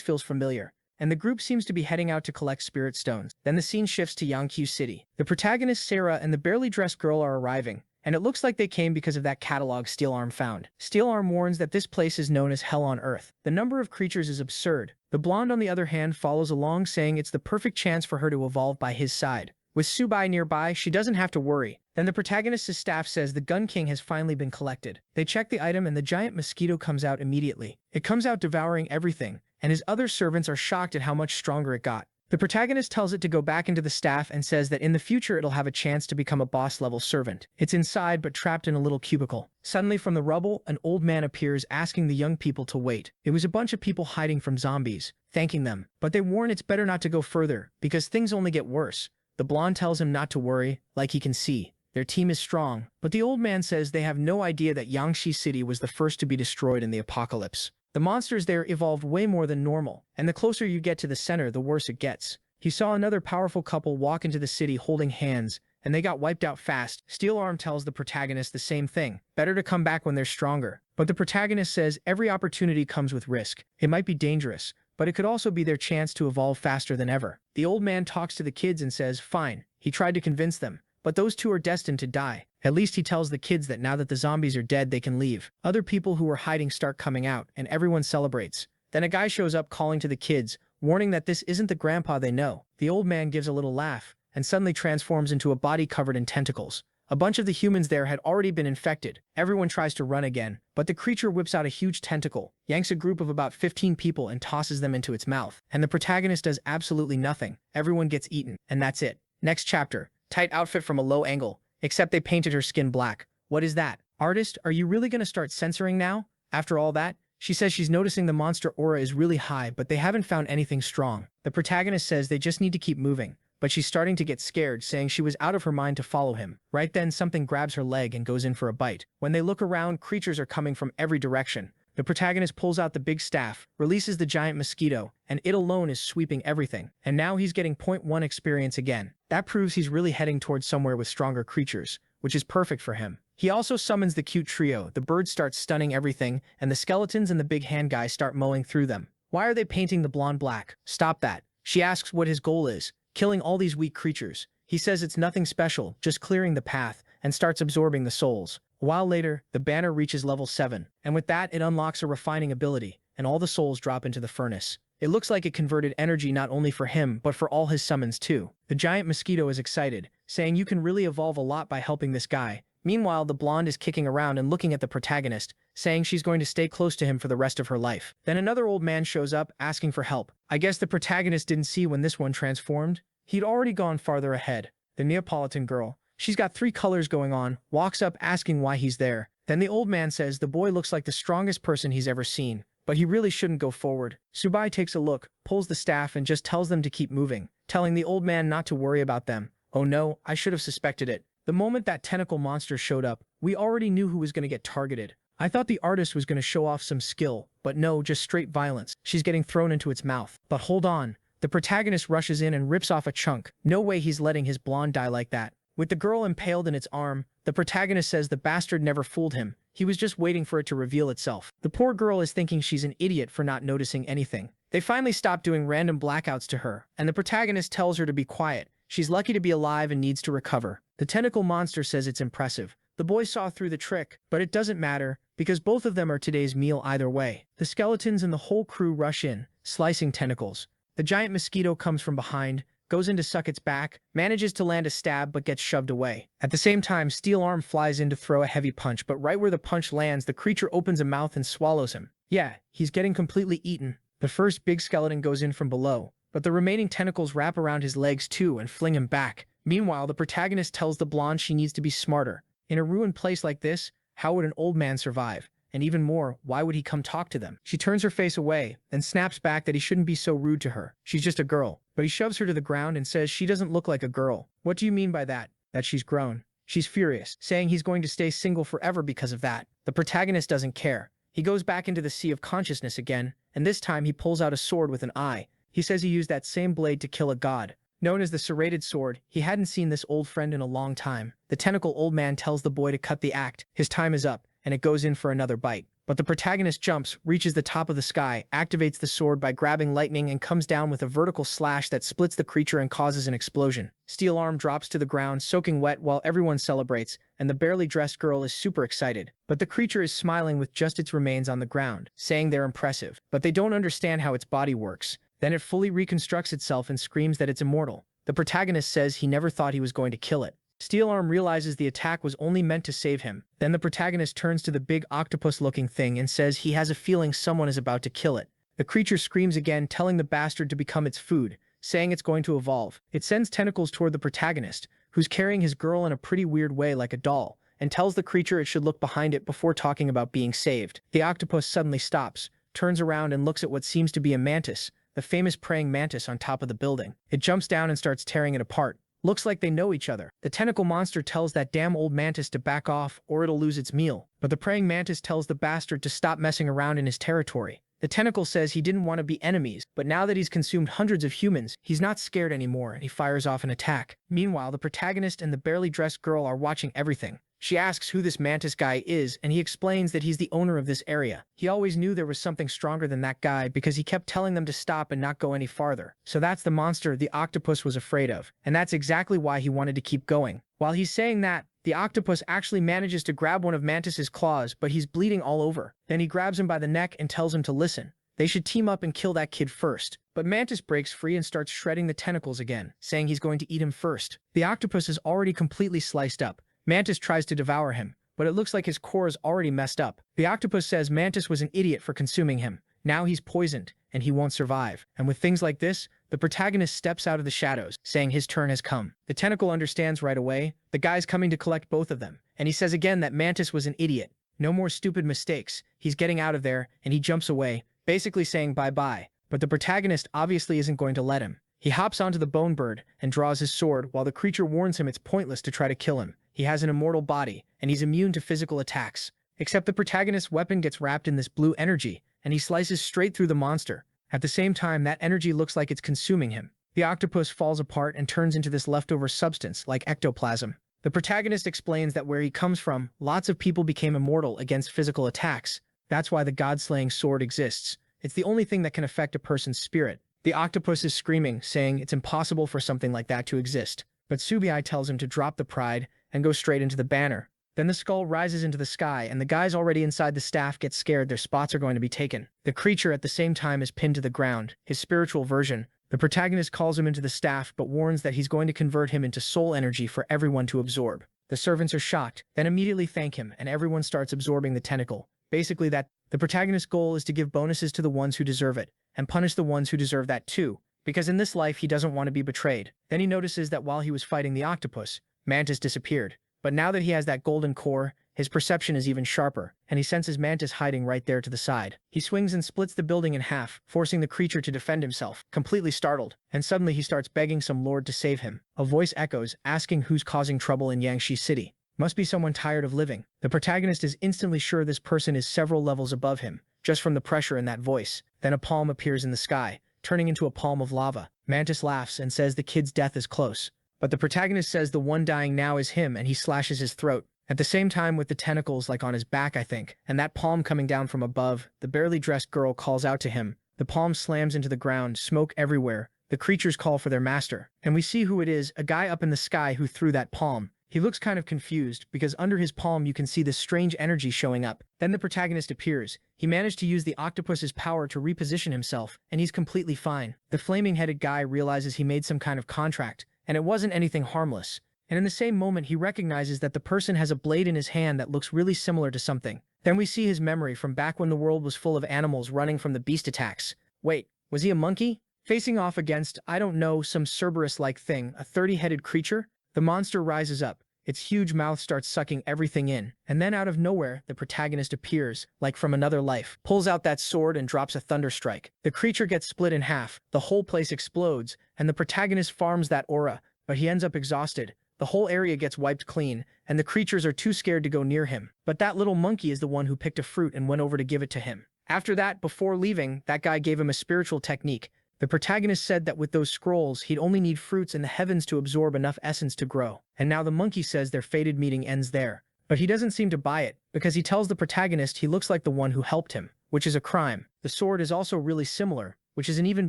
feels familiar, and the group seems to be heading out to collect spirit stones. Then the scene shifts to Yangqiu City. The protagonist Sarah and the barely dressed girl are arriving, and it looks like they came because of that catalog Steel Arm found. Steel Arm warns that this place is known as Hell on Earth. The number of creatures is absurd. The blonde, on the other hand, follows along, saying it's the perfect chance for her to evolve by his side. With Subai nearby, she doesn't have to worry. Then the protagonist's staff says the Gun King has finally been collected. They check the item and the giant mosquito comes out immediately. It comes out devouring everything, and his other servants are shocked at how much stronger it got. The protagonist tells it to go back into the staff and says that in the future it'll have a chance to become a boss-level servant. It's inside but trapped in a little cubicle. Suddenly from the rubble, an old man appears asking the young people to wait. It was a bunch of people hiding from zombies, thanking them. But they warn it's better not to go further, because things only get worse. The blonde tells him not to worry, like he can see. Their team is strong, but the old man says they have no idea that Yangshi City was the first to be destroyed in the apocalypse. The monsters there evolved way more than normal, and the closer you get to the center, the worse it gets. He saw another powerful couple walk into the city holding hands, and they got wiped out fast. Steel Arm tells the protagonist the same thing. Better to come back when they're stronger. But the protagonist says every opportunity comes with risk. It might be dangerous, but it could also be their chance to evolve faster than ever. The old man talks to the kids and says, fine. He tried to convince them, but those two are destined to die. At least he tells the kids that now that the zombies are dead, they can leave. Other people who were hiding start coming out, and everyone celebrates. Then a guy shows up calling to the kids, warning that this isn't the grandpa they know. The old man gives a little laugh, and suddenly transforms into a body covered in tentacles. A bunch of the humans there had already been infected. Everyone tries to run again, but the creature whips out a huge tentacle, yanks a group of about 15 people and tosses them into its mouth. And the protagonist does absolutely nothing. Everyone gets eaten, and that's it. Next chapter. Tight outfit from a low angle, except they painted her skin black. What is that? Artist, are you really gonna start censoring now? After all that, she says she's noticing the monster aura is really high, but they haven't found anything strong. The protagonist says they just need to keep moving, but she's starting to get scared, saying she was out of her mind to follow him. Right then, something grabs her leg and goes in for a bite. When they look around, creatures are coming from every direction. The protagonist pulls out the big staff, releases the giant mosquito, and it alone is sweeping everything. And now he's getting .1 experience again. That proves he's really heading towards somewhere with stronger creatures, which is perfect for him. He also summons the cute trio. The birds start stunning everything, and the skeletons and the big hand guy start mowing through them. Why are they painting the blonde black? Stop that. She asks what his goal is. Killing all these weak creatures. He says it's nothing special, just clearing the path, and starts absorbing the souls. A while later, the banner reaches level 7, and with that it unlocks a refining ability, and all the souls drop into the furnace. It looks like it converted energy not only for him, but for all his summons too. The giant mosquito is excited, saying you can really evolve a lot by helping this guy. Meanwhile, the blonde is kicking around and looking at the protagonist, saying she's going to stay close to him for the rest of her life. Then another old man shows up, asking for help. I guess the protagonist didn't see when this one transformed. He'd already gone farther ahead. The Neapolitan girl, she's got 3 colors going on, walks up asking why he's there. Then the old man says the boy looks like the strongest person he's ever seen, but he really shouldn't go forward. Subai takes a look, pulls the staff and just tells them to keep moving, telling the old man not to worry about them. Oh no, I should have suspected it. The moment that tentacle monster showed up, we already knew who was going to get targeted. I thought the artist was going to show off some skill, but no, just straight violence. She's getting thrown into its mouth. But hold on. The protagonist rushes in and rips off a chunk. No way he's letting his blonde die like that. With the girl impaled in its arm, the protagonist says the bastard never fooled him. He was just waiting for it to reveal itself. The poor girl is thinking she's an idiot for not noticing anything. They finally stop doing random blackouts to her, and the protagonist tells her to be quiet. She's lucky to be alive and needs to recover. The tentacle monster says it's impressive. The boy saw through the trick, but it doesn't matter, because both of them are today's meal either way. The skeletons and the whole crew rush in, slicing tentacles. The giant mosquito comes from behind, goes in to suck its back, manages to land a stab but gets shoved away. At the same time, Steel Arm flies in to throw a heavy punch, but right where the punch lands, the creature opens a mouth and swallows him. Yeah, he's getting completely eaten. The first big skeleton goes in from below, but the remaining tentacles wrap around his legs too and fling him back. Meanwhile, the protagonist tells the blonde she needs to be smarter. In a ruined place like this, how would an old man survive? And even more, why would he come talk to them? She turns her face away, then snaps back that he shouldn't be so rude to her. She's just a girl. But he shoves her to the ground and says she doesn't look like a girl. What do you mean by that? That she's grown. She's furious, saying he's going to stay single forever because of that. The protagonist doesn't care. He goes back into the sea of consciousness again, and this time he pulls out a sword with an eye. He says he used that same blade to kill a god. Known as the serrated sword, he hadn't seen this old friend in a long time. The tentacle old man tells the boy to cut the act. His time is up, and it goes in for another bite. But the protagonist jumps, reaches the top of the sky, activates the sword by grabbing lightning and comes down with a vertical slash that splits the creature and causes an explosion. Steel Arm drops to the ground, soaking wet while everyone celebrates, and the barely dressed girl is super excited. But the creature is smiling with just its remains on the ground, saying they're impressive. But they don't understand how its body works. Then it fully reconstructs itself and screams that it's immortal. The protagonist says he never thought he was going to kill it. Steel Arm realizes the attack was only meant to save him. Then the protagonist turns to the big octopus-looking thing and says he has a feeling someone is about to kill it. The creature screams again, telling the bastard to become its food, saying it's going to evolve. It sends tentacles toward the protagonist, who's carrying his girl in a pretty weird way like a doll, and tells the creature it should look behind it before talking about being saved. The octopus suddenly stops, turns around and looks at what seems to be a mantis, the famous praying mantis on top of the building. It jumps down and starts tearing it apart. Looks like they know each other. The tentacle monster tells that damn old mantis to back off or it'll lose its meal. But the praying mantis tells the bastard to stop messing around in his territory. The tentacle says he didn't want to be enemies, but now that he's consumed hundreds of humans, he's not scared anymore and he fires off an attack. Meanwhile, the protagonist and the barely dressed girl are watching everything. She asks who this mantis guy is, and he explains that he's the owner of this area. He always knew there was something stronger than that guy because he kept telling them to stop and not go any farther. So that's the monster the octopus was afraid of, and that's exactly why he wanted to keep going. While he's saying that, the octopus actually manages to grab one of Mantis's claws, but he's bleeding all over. Then he grabs him by the neck and tells him to listen. They should team up and kill that kid first. But Mantis breaks free and starts shredding the tentacles again, saying he's going to eat him first. The octopus is already completely sliced up. Mantis tries to devour him, but it looks like his core is already messed up. The octopus says Mantis was an idiot for consuming him. Now he's poisoned, and he won't survive. And with things like this, the protagonist steps out of the shadows, saying his turn has come. The tentacle understands right away. The guy's coming to collect both of them. And he says again that Mantis was an idiot. No more stupid mistakes. He's getting out of there, and he jumps away, basically saying bye-bye. But the protagonist obviously isn't going to let him. He hops onto the bone bird and draws his sword while the creature warns him it's pointless to try to kill him. He has an immortal body, and he's immune to physical attacks. Except the protagonist's weapon gets wrapped in this blue energy, and he slices straight through the monster. At the same time, that energy looks like it's consuming him. The octopus falls apart and turns into this leftover substance, like ectoplasm. The protagonist explains that where he comes from, lots of people became immortal against physical attacks. That's why the god-slaying sword exists. It's the only thing that can affect a person's spirit. The octopus is screaming, saying it's impossible for something like that to exist. But Subi tells him to drop the pride and go straight into the banner. Then the skull rises into the sky, and the guys already inside the staff get scared their spots are going to be taken. The creature at the same time is pinned to the ground, his spiritual version. The protagonist calls him into the staff but warns that he's going to convert him into soul energy for everyone to absorb. The servants are shocked, then immediately thank him, and everyone starts absorbing the tentacle. Basically that the protagonist's goal is to give bonuses to the ones who deserve it, and punish the ones who deserve that too, because in this life he doesn't want to be betrayed. Then he notices that while he was fighting the octopus, Mantis disappeared. But now that he has that golden core, his perception is even sharper, and he senses Mantis hiding right there to the side. He swings and splits the building in half, forcing the creature to defend himself, completely startled, and suddenly he starts begging some lord to save him. A voice echoes, asking who's causing trouble in Yangshi City. Must be someone tired of living. The protagonist is instantly sure this person is several levels above him, just from the pressure in that voice. Then a palm appears in the sky, turning into a palm of lava. Mantis laughs and says the kid's death is close. But the protagonist says the one dying now is him, and he slashes his throat. At the same time, with the tentacles like on his back, I think, and that palm coming down from above, the barely dressed girl calls out to him. The palm slams into the ground, smoke everywhere. The creatures call for their master. And we see who it is, a guy up in the sky who threw that palm. He looks kind of confused, because under his palm you can see this strange energy showing up. Then the protagonist appears. He managed to use the octopus's power to reposition himself, and he's completely fine. The flaming-headed guy realizes he made some kind of contract, and it wasn't anything harmless. And in the same moment, he recognizes that the person has a blade in his hand that looks really similar to something. Then we see his memory from back when the world was full of animals running from the beast attacks. Wait, was he a monkey? Facing off against, I don't know, some Cerberus-like thing, a 30-headed creature? The monster rises up. Its huge mouth starts sucking everything in, and then out of nowhere, the protagonist appears, like from another life, pulls out that sword and drops a thunder strike. The creature gets split in half, the whole place explodes, and the protagonist farms that aura, but he ends up exhausted. The whole area gets wiped clean, and the creatures are too scared to go near him. But that little monkey is the one who picked a fruit and went over to give it to him. After that, before leaving, that guy gave him a spiritual technique. The protagonist said that with those scrolls, he'd only need fruits in the heavens to absorb enough essence to grow. And now the monkey says their fated meeting ends there. But he doesn't seem to buy it, because he tells the protagonist he looks like the one who helped him, which is a crime. The sword is also really similar, which is an even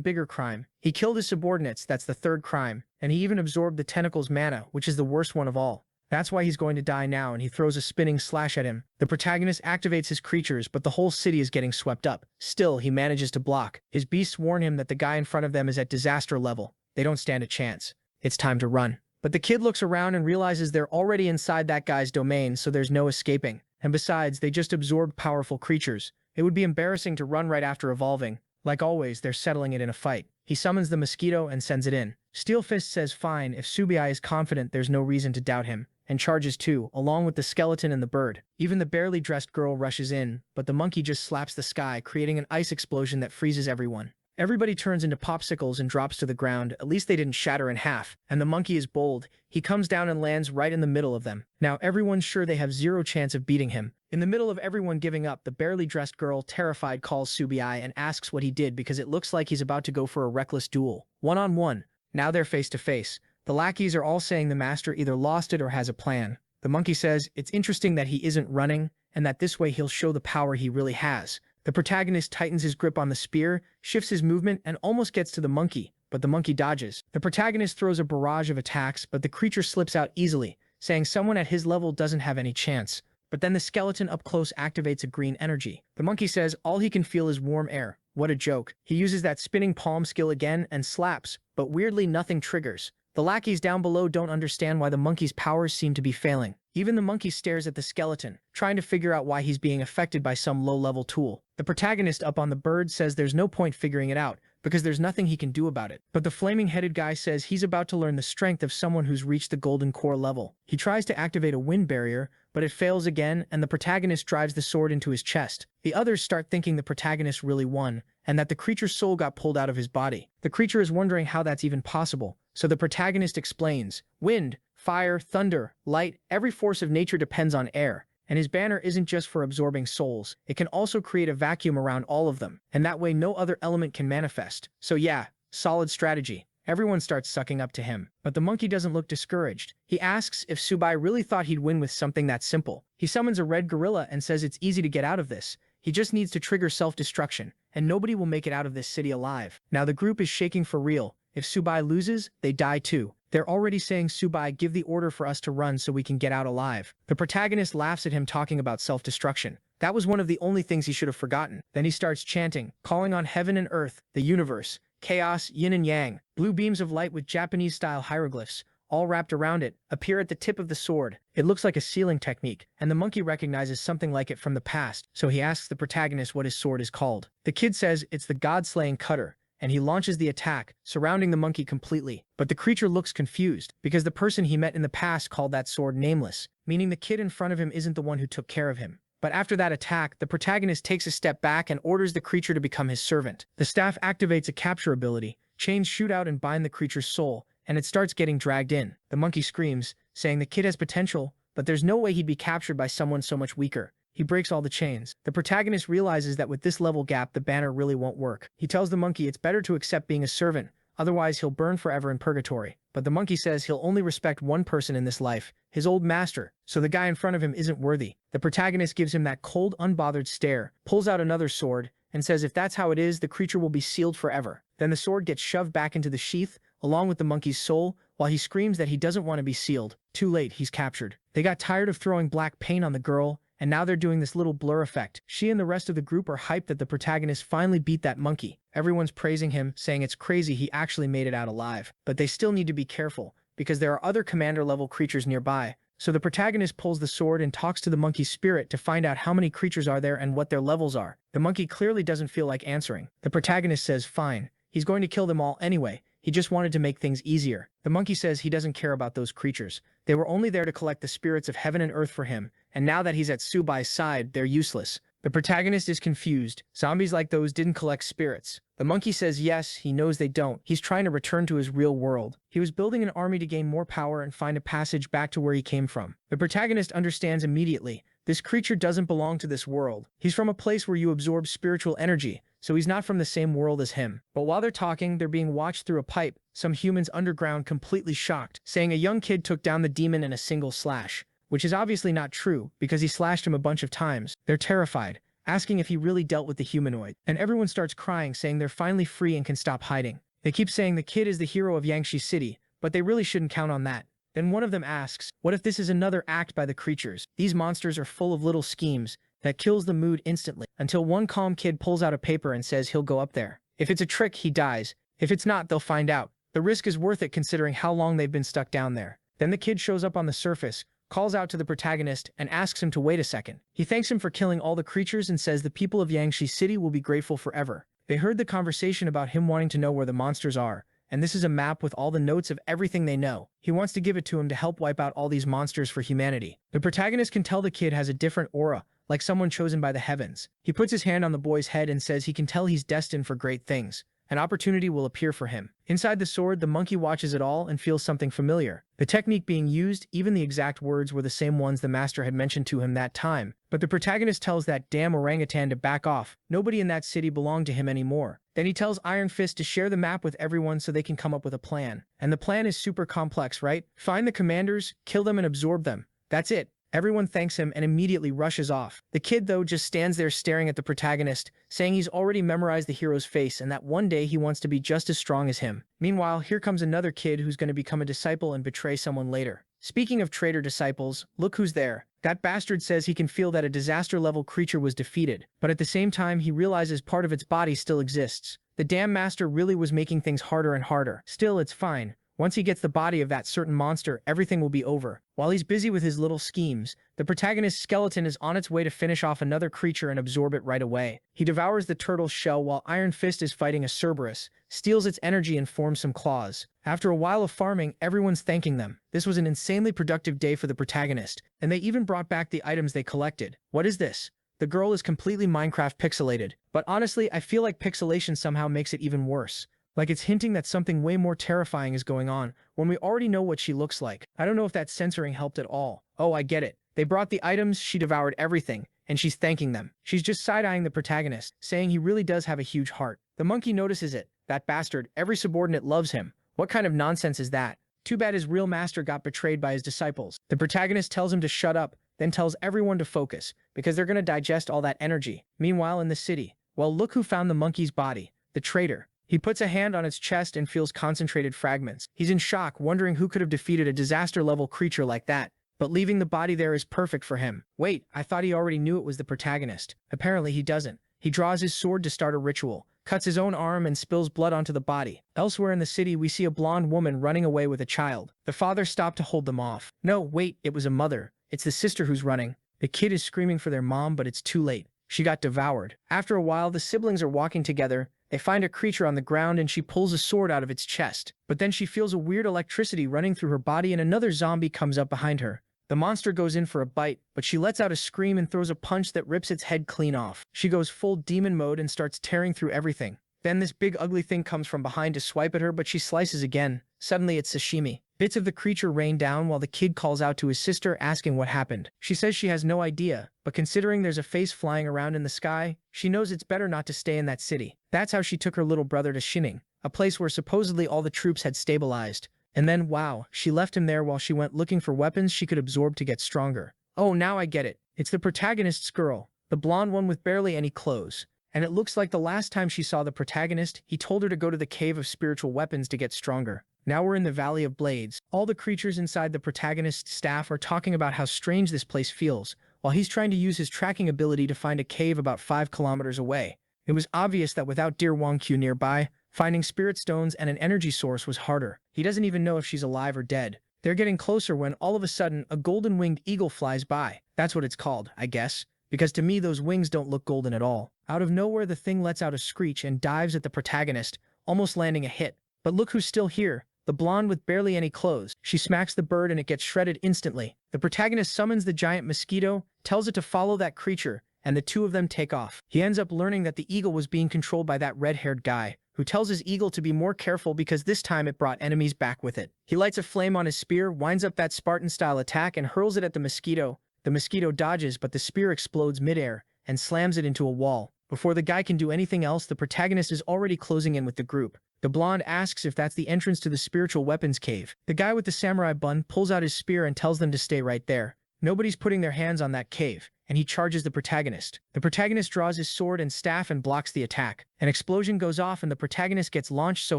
bigger crime. He killed his subordinates, that's the third crime, and he even absorbed the tentacle's mana, which is the worst one of all. That's why he's going to die now, and he throws a spinning slash at him. The protagonist activates his creatures, but the whole city is getting swept up. Still, he manages to block. His beasts warn him that the guy in front of them is at disaster level. They don't stand a chance. It's time to run. But the kid looks around and realizes they're already inside that guy's domain, so there's no escaping. And besides, they just absorbed powerful creatures. It would be embarrassing to run right after evolving. Like always, they're settling it in a fight. He summons the mosquito and sends it in. Steel Fist says fine if Subi is confident there's no reason to doubt him, and charges too, along with the skeleton and the bird. Even the barely dressed girl rushes in, but the monkey just slaps the sky, creating an ice explosion that freezes everyone. Everybody turns into popsicles and drops to the ground. At least they didn't shatter in half. And the monkey is bold. He comes down and lands right in the middle of them. Now everyone's sure they have zero chance of beating him. In the middle of everyone giving up, the barely dressed girl, terrified, calls Subi and asks what he did because it looks like he's about to go for a reckless duel. One-on-one. Now they're face to face. The lackeys are all saying the master either lost it or has a plan. The monkey says it's interesting that he isn't running, and that this way he'll show the power he really has. The protagonist tightens his grip on the spear, shifts his movement, and almost gets to the monkey, but the monkey dodges. The protagonist throws a barrage of attacks, but the creature slips out easily, saying someone at his level doesn't have any chance. But then the skeleton up close activates a green energy. The monkey says all he can feel is warm air. What a joke. He uses that spinning palm skill again and slaps, but weirdly nothing triggers. The lackeys down below don't understand why the monkey's powers seem to be failing. Even the monkey stares at the skeleton, trying to figure out why he's being affected by some low-level tool. The protagonist up on the bird says there's no point figuring it out, because there's nothing he can do about it. But the flaming-headed guy says he's about to learn the strength of someone who's reached the golden core level. He tries to activate a wind barrier, but it fails again, and the protagonist drives the sword into his chest. The others start thinking the protagonist really won, and that the creature's soul got pulled out of his body. The creature is wondering how that's even possible, so the protagonist explains, wind, fire, thunder, light, every force of nature depends on air. And his banner isn't just for absorbing souls, it can also create a vacuum around all of them, and that way no other element can manifest. So yeah, solid strategy. Everyone starts sucking up to him. But the monkey doesn't look discouraged. He asks if Subai really thought he'd win with something that simple. He summons a red gorilla and says it's easy to get out of this. He just needs to trigger self-destruction, and nobody will make it out of this city alive. Now the group is shaking for real. If Subai loses, they die too. They're already saying, Subai, give the order for us to run so we can get out alive. The protagonist laughs at him talking about self-destruction. That was one of the only things he should have forgotten. Then he starts chanting, calling on heaven and earth, the universe, chaos, yin and yang. Blue beams of light with Japanese-style hieroglyphs, all wrapped around it, appear at the tip of the sword. It looks like a sealing technique, and the monkey recognizes something like it from the past, so he asks the protagonist what his sword is called. The kid says it's the god-slaying cutter, and he launches the attack, surrounding the monkey completely. But the creature looks confused, because the person he met in the past called that sword nameless, meaning the kid in front of him isn't the one who took care of him. But after that attack, the protagonist takes a step back and orders the creature to become his servant. The staff activates a capture ability, chains shoot out and bind the creature's soul, and it starts getting dragged in. The monkey screams, saying the kid has potential, but there's no way he'd be captured by someone so much weaker. He breaks all the chains. The protagonist realizes that with this level gap, the banner really won't work. He tells the monkey it's better to accept being a servant, otherwise he'll burn forever in purgatory. But the monkey says he'll only respect one person in this life, his old master, so the guy in front of him isn't worthy. The protagonist gives him that cold, unbothered stare, pulls out another sword, and says if that's how it is, the creature will be sealed forever. Then the sword gets shoved back into the sheath, along with the monkey's soul, while he screams that he doesn't want to be sealed. Too late, he's captured. They got tired of throwing black paint on the girl, and now they're doing this little blur effect. She and the rest of the group are hyped that the protagonist finally beat that monkey. Everyone's praising him, saying it's crazy he actually made it out alive. But they still need to be careful, because there are other commander-level creatures nearby. So the protagonist pulls the sword and talks to the monkey's spirit to find out how many creatures are there and what their levels are. The monkey clearly doesn't feel like answering. The protagonist says fine, he's going to kill them all anyway. He just wanted to make things easier. The monkey says he doesn't care about those creatures. They were only there to collect the spirits of heaven and earth for him, and now that he's at Subai's side, they're useless. The protagonist is confused. Zombies like those didn't collect spirits. The monkey says yes, he knows they don't. He's trying to return to his real world. He was building an army to gain more power and find a passage back to where he came from. The protagonist understands immediately. This creature doesn't belong to this world. He's from a place where you absorb spiritual energy, so he's not from the same world as him. But while they're talking, they're being watched through a pipe. Some humans underground completely shocked, saying a young kid took down the demon in a single slash. Which is obviously not true, because he slashed him a bunch of times. They're terrified, asking if he really dealt with the humanoid. And everyone starts crying, saying they're finally free and can stop hiding. They keep saying the kid is the hero of Yangshi City, but they really shouldn't count on that. Then one of them asks, what if this is another act by the creatures? These monsters are full of little schemes that kills the mood instantly, until one calm kid pulls out a paper and says he'll go up there. If it's a trick, he dies. If it's not, they'll find out. The risk is worth it considering how long they've been stuck down there. Then the kid shows up on the surface, calls out to the protagonist, and asks him to wait a second. He thanks him for killing all the creatures and says the people of Yangshi City will be grateful forever. They heard the conversation about him wanting to know where the monsters are, and this is a map with all the notes of everything they know. He wants to give it to him to help wipe out all these monsters for humanity. The protagonist can tell the kid has a different aura, like someone chosen by the heavens. He puts his hand on the boy's head and says he can tell he's destined for great things. An opportunity will appear for him. Inside the sword, the monkey watches it all and feels something familiar. The technique being used, even the exact words were the same ones the master had mentioned to him that time. But the protagonist tells that damn orangutan to back off. Nobody in that city belonged to him anymore. Then he tells Iron Fist to share the map with everyone so they can come up with a plan. And the plan is super complex, right? Find the commanders, kill them and absorb them. That's it. Everyone thanks him and immediately rushes off. The kid, though, just stands there staring at the protagonist, saying he's already memorized the hero's face and that one day he wants to be just as strong as him. Meanwhile, here comes another kid who's going to become a disciple and betray someone later. Speaking of traitor disciples, look who's there. That bastard says he can feel that a disaster-level creature was defeated, but at the same time he realizes part of its body still exists. The damn master really was making things harder and harder. Still, it's fine. Once he gets the body of that certain monster, everything will be over. While he's busy with his little schemes, the protagonist's skeleton is on its way to finish off another creature and absorb it right away. He devours the turtle's shell while Iron Fist is fighting a Cerberus, steals its energy and forms some claws. After a while of farming, everyone's thanking them. This was an insanely productive day for the protagonist, and they even brought back the items they collected. What is this? The girl is completely Minecraft pixelated, but honestly, I feel like pixelation somehow makes it even worse. Like it's hinting that something way more terrifying is going on, when we already know what she looks like. I don't know if that censoring helped at all. Oh, I get it. They brought the items, she devoured everything, and she's thanking them. She's just side-eyeing the protagonist, saying he really does have a huge heart. The monkey notices it. That bastard, every subordinate loves him. What kind of nonsense is that? Too bad his real master got betrayed by his disciples. The protagonist tells him to shut up, then tells everyone to focus, because they're gonna digest all that energy. Meanwhile, in the city, well, look who found the monkey's body. The traitor. He puts a hand on its chest and feels concentrated fragments. He's in shock, wondering who could have defeated a disaster-level creature like that. But leaving the body there is perfect for him. Wait, I thought he already knew it was the protagonist. Apparently he doesn't. He draws his sword to start a ritual, cuts his own arm and spills blood onto the body. Elsewhere in the city, we see a blonde woman running away with a child. The father stopped to hold them off. No, wait, it was a mother. It's the sister who's running. The kid is screaming for their mom, but it's too late. She got devoured. After a while, the siblings are walking together. They find a creature on the ground and she pulls a sword out of its chest. But then she feels a weird electricity running through her body and another zombie comes up behind her. The monster goes in for a bite, but she lets out a scream and throws a punch that rips its head clean off. She goes full demon mode and starts tearing through everything. Then this big ugly thing comes from behind to swipe at her, but she slices again. Suddenly it's sashimi. Bits of the creature rain down while the kid calls out to his sister asking what happened. She says she has no idea, but considering there's a face flying around in the sky, she knows it's better not to stay in that city. That's how she took her little brother to Shining, a place where supposedly all the troops had stabilized. And then, wow, she left him there while she went looking for weapons she could absorb to get stronger. Oh, now I get it. It's the protagonist's girl, the blonde one with barely any clothes. And it looks like the last time she saw the protagonist, he told her to go to the Cave of Spiritual Weapons to get stronger. Now we're in the Valley of Blades. All the creatures inside the protagonist's staff are talking about how strange this place feels, while he's trying to use his tracking ability to find a cave about 5 kilometers away. It was obvious that without dear Wangqiu nearby, finding spirit stones and an energy source was harder. He doesn't even know if she's alive or dead. They're getting closer when all of a sudden a golden-winged eagle flies by. That's what it's called, I guess. Because to me those wings don't look golden at all. Out of nowhere the thing lets out a screech and dives at the protagonist, almost landing a hit. But look who's still here. The blonde with barely any clothes. She smacks the bird and it gets shredded instantly. The protagonist summons the giant mosquito, tells it to follow that creature, and the two of them take off. He ends up learning that the eagle was being controlled by that red-haired guy, who tells his eagle to be more careful because this time it brought enemies back with it. He lights a flame on his spear, winds up that Spartan-style attack and hurls it at the mosquito. The mosquito dodges, but the spear explodes midair and slams it into a wall. Before the guy can do anything else, the protagonist is already closing in with the group. The blonde asks if that's the entrance to the spiritual weapons cave. The guy with the samurai bun pulls out his spear and tells them to stay right there. Nobody's putting their hands on that cave, and he charges the protagonist. The protagonist draws his sword and staff and blocks the attack. An explosion goes off and the protagonist gets launched so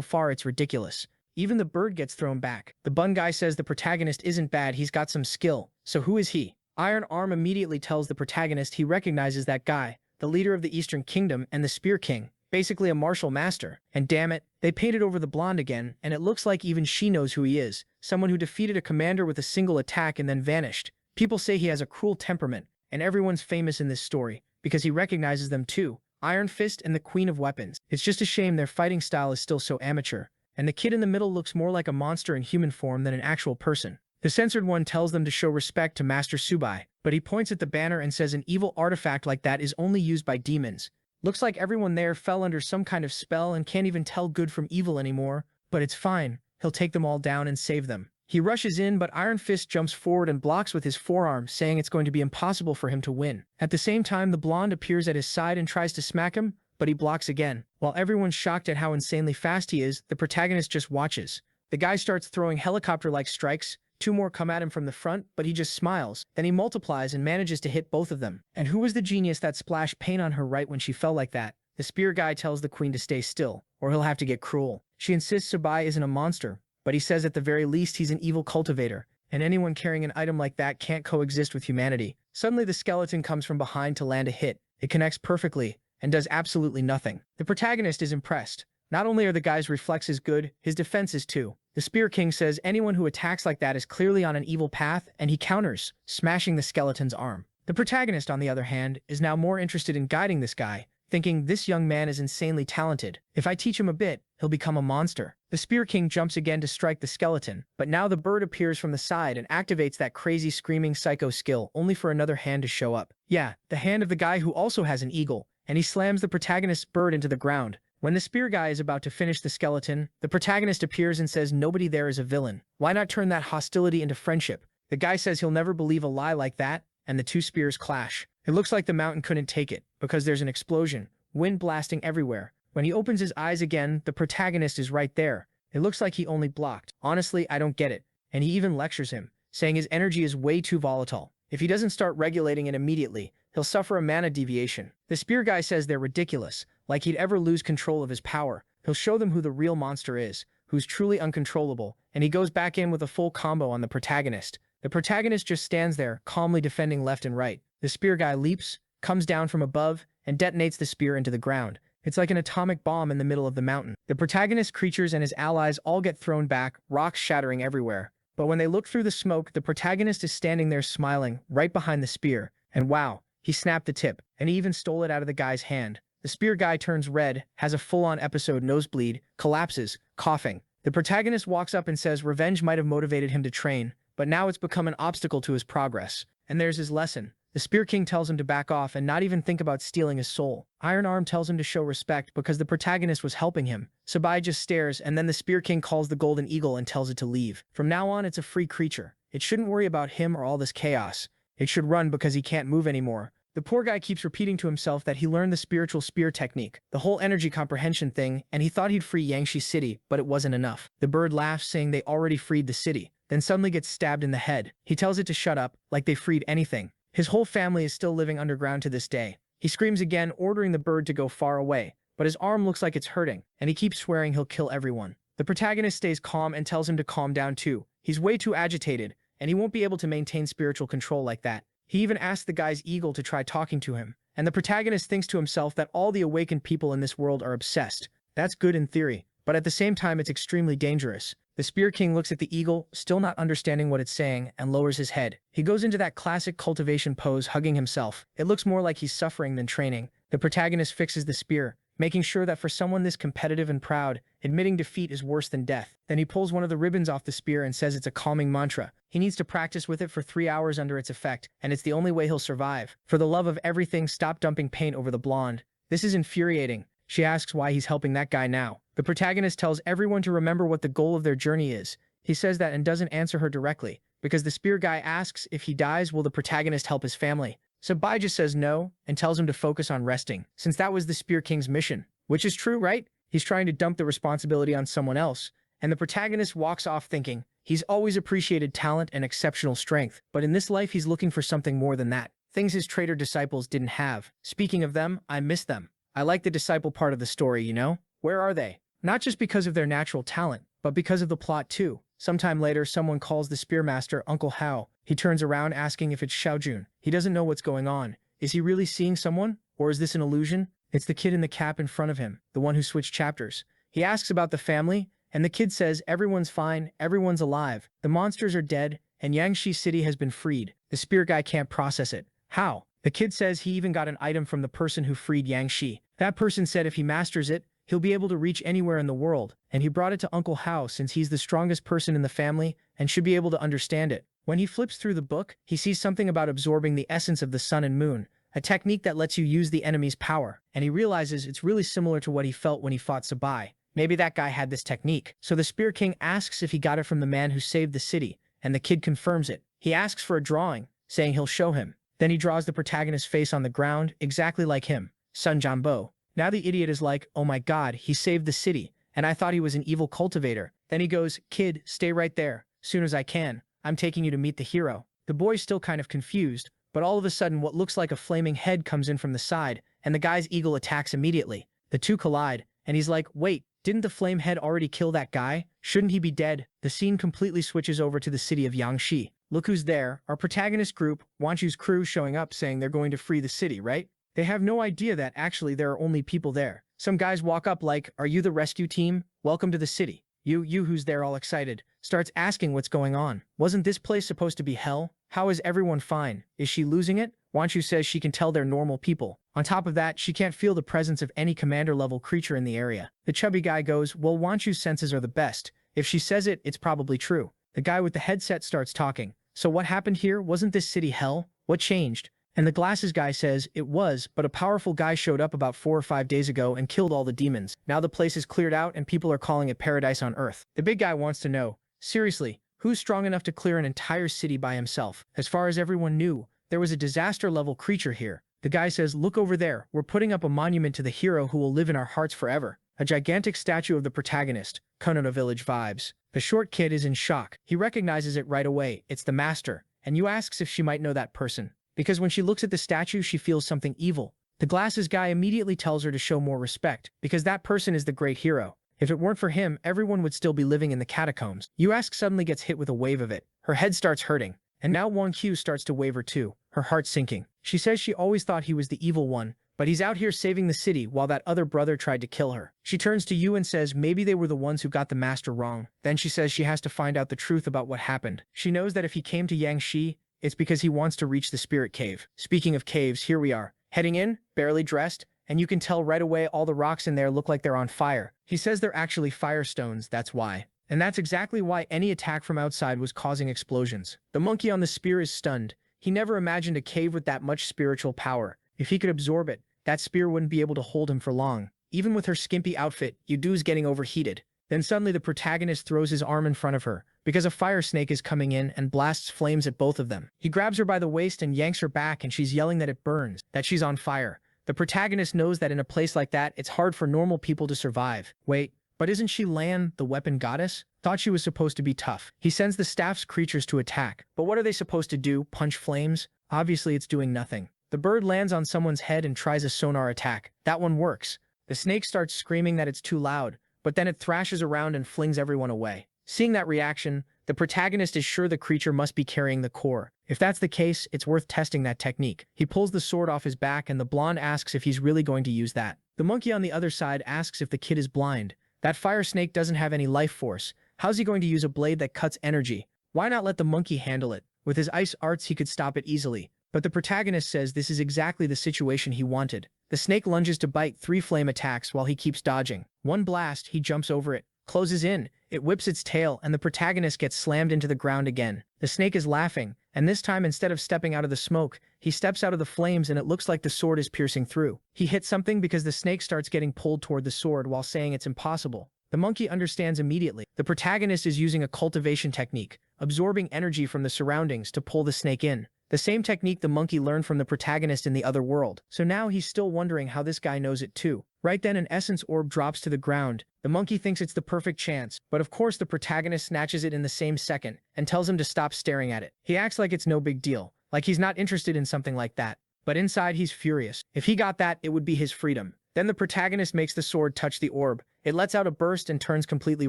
far it's ridiculous. Even the bird gets thrown back. The bun guy says the protagonist isn't bad, he's got some skill. So who is he? Iron Arm immediately tells the protagonist he recognizes that guy, the leader of the Eastern Kingdom and the Spear King. Basically a martial master. And damn it, they painted over the blonde again, and it looks like even she knows who he is. Someone who defeated a commander with a single attack and then vanished. People say he has a cruel temperament, and everyone's famous in this story, because he recognizes them too. Iron Fist and the Queen of Weapons. It's just a shame their fighting style is still so amateur. And the kid in the middle looks more like a monster in human form than an actual person. The censored one tells them to show respect to Master Subai, but he points at the banner and says an evil artifact like that is only used by demons. Looks like everyone there fell under some kind of spell and can't even tell good from evil anymore, but it's fine. He'll take them all down and save them. He rushes in, but Iron Fist jumps forward and blocks with his forearm, saying it's going to be impossible for him to win. At the same time, the blonde appears at his side and tries to smack him, but he blocks again. While everyone's shocked at how insanely fast he is, the protagonist just watches. The guy starts throwing helicopter-like strikes. 2 more come at him from the front, but he just smiles. Then he multiplies and manages to hit both of them. And who was the genius that splashed paint on her right when she fell like that? The spear guy tells the queen to stay still, or he'll have to get cruel. She insists Subai isn't a monster, but he says at the very least he's an evil cultivator, and anyone carrying an item like that can't coexist with humanity. Suddenly the skeleton comes from behind to land a hit. It connects perfectly and does absolutely nothing. The protagonist is impressed. Not only are the guy's reflexes good, his defense is too. The Spear King says anyone who attacks like that is clearly on an evil path, and he counters, smashing the skeleton's arm. The protagonist, on the other hand, is now more interested in guiding this guy, thinking this young man is insanely talented. If I teach him a bit, he'll become a monster. The Spear King jumps again to strike the skeleton, but now the bird appears from the side and activates that crazy screaming psycho skill only for another hand to show up. Yeah, the hand of the guy who also has an eagle, and he slams the protagonist's bird into the ground. When the spear guy is about to finish the skeleton, the protagonist appears and says nobody there is a villain. Why not turn that hostility into friendship? The guy says he'll never believe a lie like that, and the two spears clash. It looks like the mountain couldn't take it, because there's an explosion, wind blasting everywhere. When he opens his eyes again, the protagonist is right there. It looks like he only blocked. Honestly, I don't get it. And he even lectures him, saying his energy is way too volatile. If he doesn't start regulating it immediately, he'll suffer a mana deviation. The spear guy says they're ridiculous, like he'd ever lose control of his power. He'll show them who the real monster is, who's truly uncontrollable, and he goes back in with a full combo on the protagonist. The protagonist just stands there, calmly defending left and right. The spear guy leaps, comes down from above, and detonates the spear into the ground. It's like an atomic bomb in the middle of the mountain. The protagonist's creatures and his allies all get thrown back, rocks shattering everywhere. But when they look through the smoke, the protagonist is standing there smiling, right behind the spear. And wow, he snapped the tip, and he even stole it out of the guy's hand. The spear guy turns red, has a full-on episode nosebleed, collapses, coughing. The protagonist walks up and says revenge might have motivated him to train, but now it's become an obstacle to his progress. And there's his lesson. The Spear King tells him to back off and not even think about stealing his soul. Iron Arm tells him to show respect because the protagonist was helping him. Sabai just stares, and then the Spear King calls the Golden Eagle and tells it to leave. From now on, it's a free creature. It shouldn't worry about him or all this chaos. It should run because he can't move anymore. The poor guy keeps repeating to himself that he learned the spiritual spear technique, the whole energy comprehension thing, and he thought he'd free Yangshi City, but it wasn't enough. The bird laughs, saying they already freed the city, then suddenly gets stabbed in the head. He tells it to shut up, like they freed anything. His whole family is still living underground to this day. He screams again, ordering the bird to go far away, but his arm looks like it's hurting, and he keeps swearing he'll kill everyone. The protagonist stays calm and tells him to calm down too. He's way too agitated, and he won't be able to maintain spiritual control like that. He even asks the guy's eagle to try talking to him, and the protagonist thinks to himself that all the awakened people in this world are obsessed. That's good in theory, but at the same time it's extremely dangerous. The Spear King looks at the eagle, still not understanding what it's saying, and lowers his head. He goes into that classic cultivation pose, hugging himself. It looks more like he's suffering than training. The protagonist fixes the spear, making sure that for someone this competitive and proud, admitting defeat is worse than death. Then he pulls one of the ribbons off the spear and says it's a calming mantra. He needs to practice with it for 3 hours under its effect, and it's the only way he'll survive. For the love of everything, stop dumping paint over the blonde. This is infuriating. She asks why he's helping that guy now. The protagonist tells everyone to remember what the goal of their journey is. He says that and doesn't answer her directly, because the spear guy asks if he dies, will the protagonist help his family? Sabai just says no, and tells him to focus on resting, since that was the Spear King's mission. Which is true, right? He's trying to dump the responsibility on someone else, and the protagonist walks off thinking, he's always appreciated talent and exceptional strength, but in this life he's looking for something more than that. Things his traitor disciples didn't have. Speaking of them, I miss them. I like the disciple part of the story, you know? Where are they? Not just because of their natural talent, but because of the plot too. Sometime later, someone calls the Spearmaster Uncle Hao. He turns around asking if it's Xiaojun. He doesn't know what's going on. Is he really seeing someone? Or is this an illusion? It's the kid in the cap in front of him, the one who switched chapters. He asks about the family, and the kid says everyone's fine, everyone's alive. The monsters are dead, and Yangshi City has been freed. The spear guy can't process it. How? The kid says he even got an item from the person who freed Yangshi. That person said if he masters it, he'll be able to reach anywhere in the world, and he brought it to Uncle Hao since he's the strongest person in the family and should be able to understand it. When he flips through the book, he sees something about absorbing the essence of the sun and moon, a technique that lets you use the enemy's power, and he realizes it's really similar to what he felt when he fought Sabai. Maybe that guy had this technique. So the Spear King asks if he got it from the man who saved the city, and the kid confirms it. He asks for a drawing, saying he'll show him. Then he draws the protagonist's face on the ground, exactly like him, Sun Jambo. Now the idiot is like, oh my god, he saved the city, and I thought he was an evil cultivator. Then he goes, kid, stay right there. Soon as I can, I'm taking you to meet the hero. The boy's still kind of confused, but all of a sudden what looks like a flaming head comes in from the side, and the guy's eagle attacks immediately. The two collide, and he's like, wait, Didn't the flame head already kill that guy? Shouldn't he be dead? The scene completely switches over to the city of Yangshi. Look who's there, our protagonist group, Wanchu's crew showing up saying they're going to free the city, right? They have no idea that actually there are only people there. Some guys walk up like, are you the rescue team? Welcome to the city. You who's there all excited, starts asking what's going on. Wasn't this place supposed to be hell? How is everyone fine? Is she losing it? Wanchu says she can tell they're normal people. On top of that, she can't feel the presence of any commander-level creature in the area. The chubby guy goes, well, Wanchu's senses are the best. If she says it, it's probably true. The guy with the headset starts talking. So what happened here? Wasn't this city hell? What changed? And the glasses guy says, it was, but a powerful guy showed up about 4 or 5 days ago and killed all the demons. Now the place is cleared out and people are calling it paradise on earth. The big guy wants to know, seriously, who's strong enough to clear an entire city by himself? As far as everyone knew, there was a disaster-level creature here. The guy says, look over there, we're putting up a monument to the hero who will live in our hearts forever. A gigantic statue of the protagonist, Konoha Village vibes. The short kid is in shock. He recognizes it right away, it's the master, and you asks if she might know that person. Because when she looks at the statue, she feels something evil. The glasses guy immediately tells her to show more respect, because that person is the great hero. If it weren't for him, everyone would still be living in the catacombs. Yuask suddenly gets hit with a wave of it. Her head starts hurting. And now Won Q starts to waver too, her heart sinking. She says she always thought he was the evil one, but he's out here saving the city while that other brother tried to kill her. She turns to Yu and says maybe they were the ones who got the master wrong. Then she says she has to find out the truth about what happened. She knows that if he came to Yangshi, it's because he wants to reach the spirit cave. Speaking of caves, here we are. Heading in, barely dressed, and you can tell right away all the rocks in there look like they're on fire. He says they're actually firestones, that's why. And that's exactly why any attack from outside was causing explosions. The monkey on the spear is stunned. He never imagined a cave with that much spiritual power. If he could absorb it, that spear wouldn't be able to hold him for long. Even with her skimpy outfit, Yudu's getting overheated. Then suddenly the protagonist throws his arm in front of her, because a fire snake is coming in and blasts flames at both of them. He grabs her by the waist and yanks her back and she's yelling that it burns, that she's on fire. The protagonist knows that in a place like that, it's hard for normal people to survive. Wait, but isn't she Lan, the weapon goddess? Thought she was supposed to be tough. He sends the staff's creatures to attack. But what are they supposed to do? Punch flames? Obviously it's doing nothing. The bird lands on someone's head and tries a sonar attack. That one works. The snake starts screaming that it's too loud, but then it thrashes around and flings everyone away. Seeing that reaction, the protagonist is sure the creature must be carrying the core. If that's the case, it's worth testing that technique. He pulls the sword off his back and the blonde asks if he's really going to use that. The monkey on the other side asks if the kid is blind. That fire snake doesn't have any life force. How's he going to use a blade that cuts energy? Why not let the monkey handle it? With his ice arts, he could stop it easily. But the protagonist says this is exactly the situation he wanted. The snake lunges to bite 3 flame attacks while he keeps dodging. One blast, he jumps over it, closes in, it whips its tail, and the protagonist gets slammed into the ground again. The snake is laughing, and this time instead of stepping out of the smoke, he steps out of the flames and it looks like the sword is piercing through. He hits something because the snake starts getting pulled toward the sword while saying it's impossible. The monkey understands immediately. The protagonist is using a cultivation technique, absorbing energy from the surroundings to pull the snake in. The same technique the monkey learned from the protagonist in the other world. So now he's still wondering how this guy knows it too. Right then an essence orb drops to the ground. The monkey thinks it's the perfect chance, but of course the protagonist snatches it in the same second and tells him to stop staring at it. He acts like it's no big deal, like he's not interested in something like that. But inside he's furious. If he got that, it would be his freedom. Then the protagonist makes the sword touch the orb. It lets out a burst and turns completely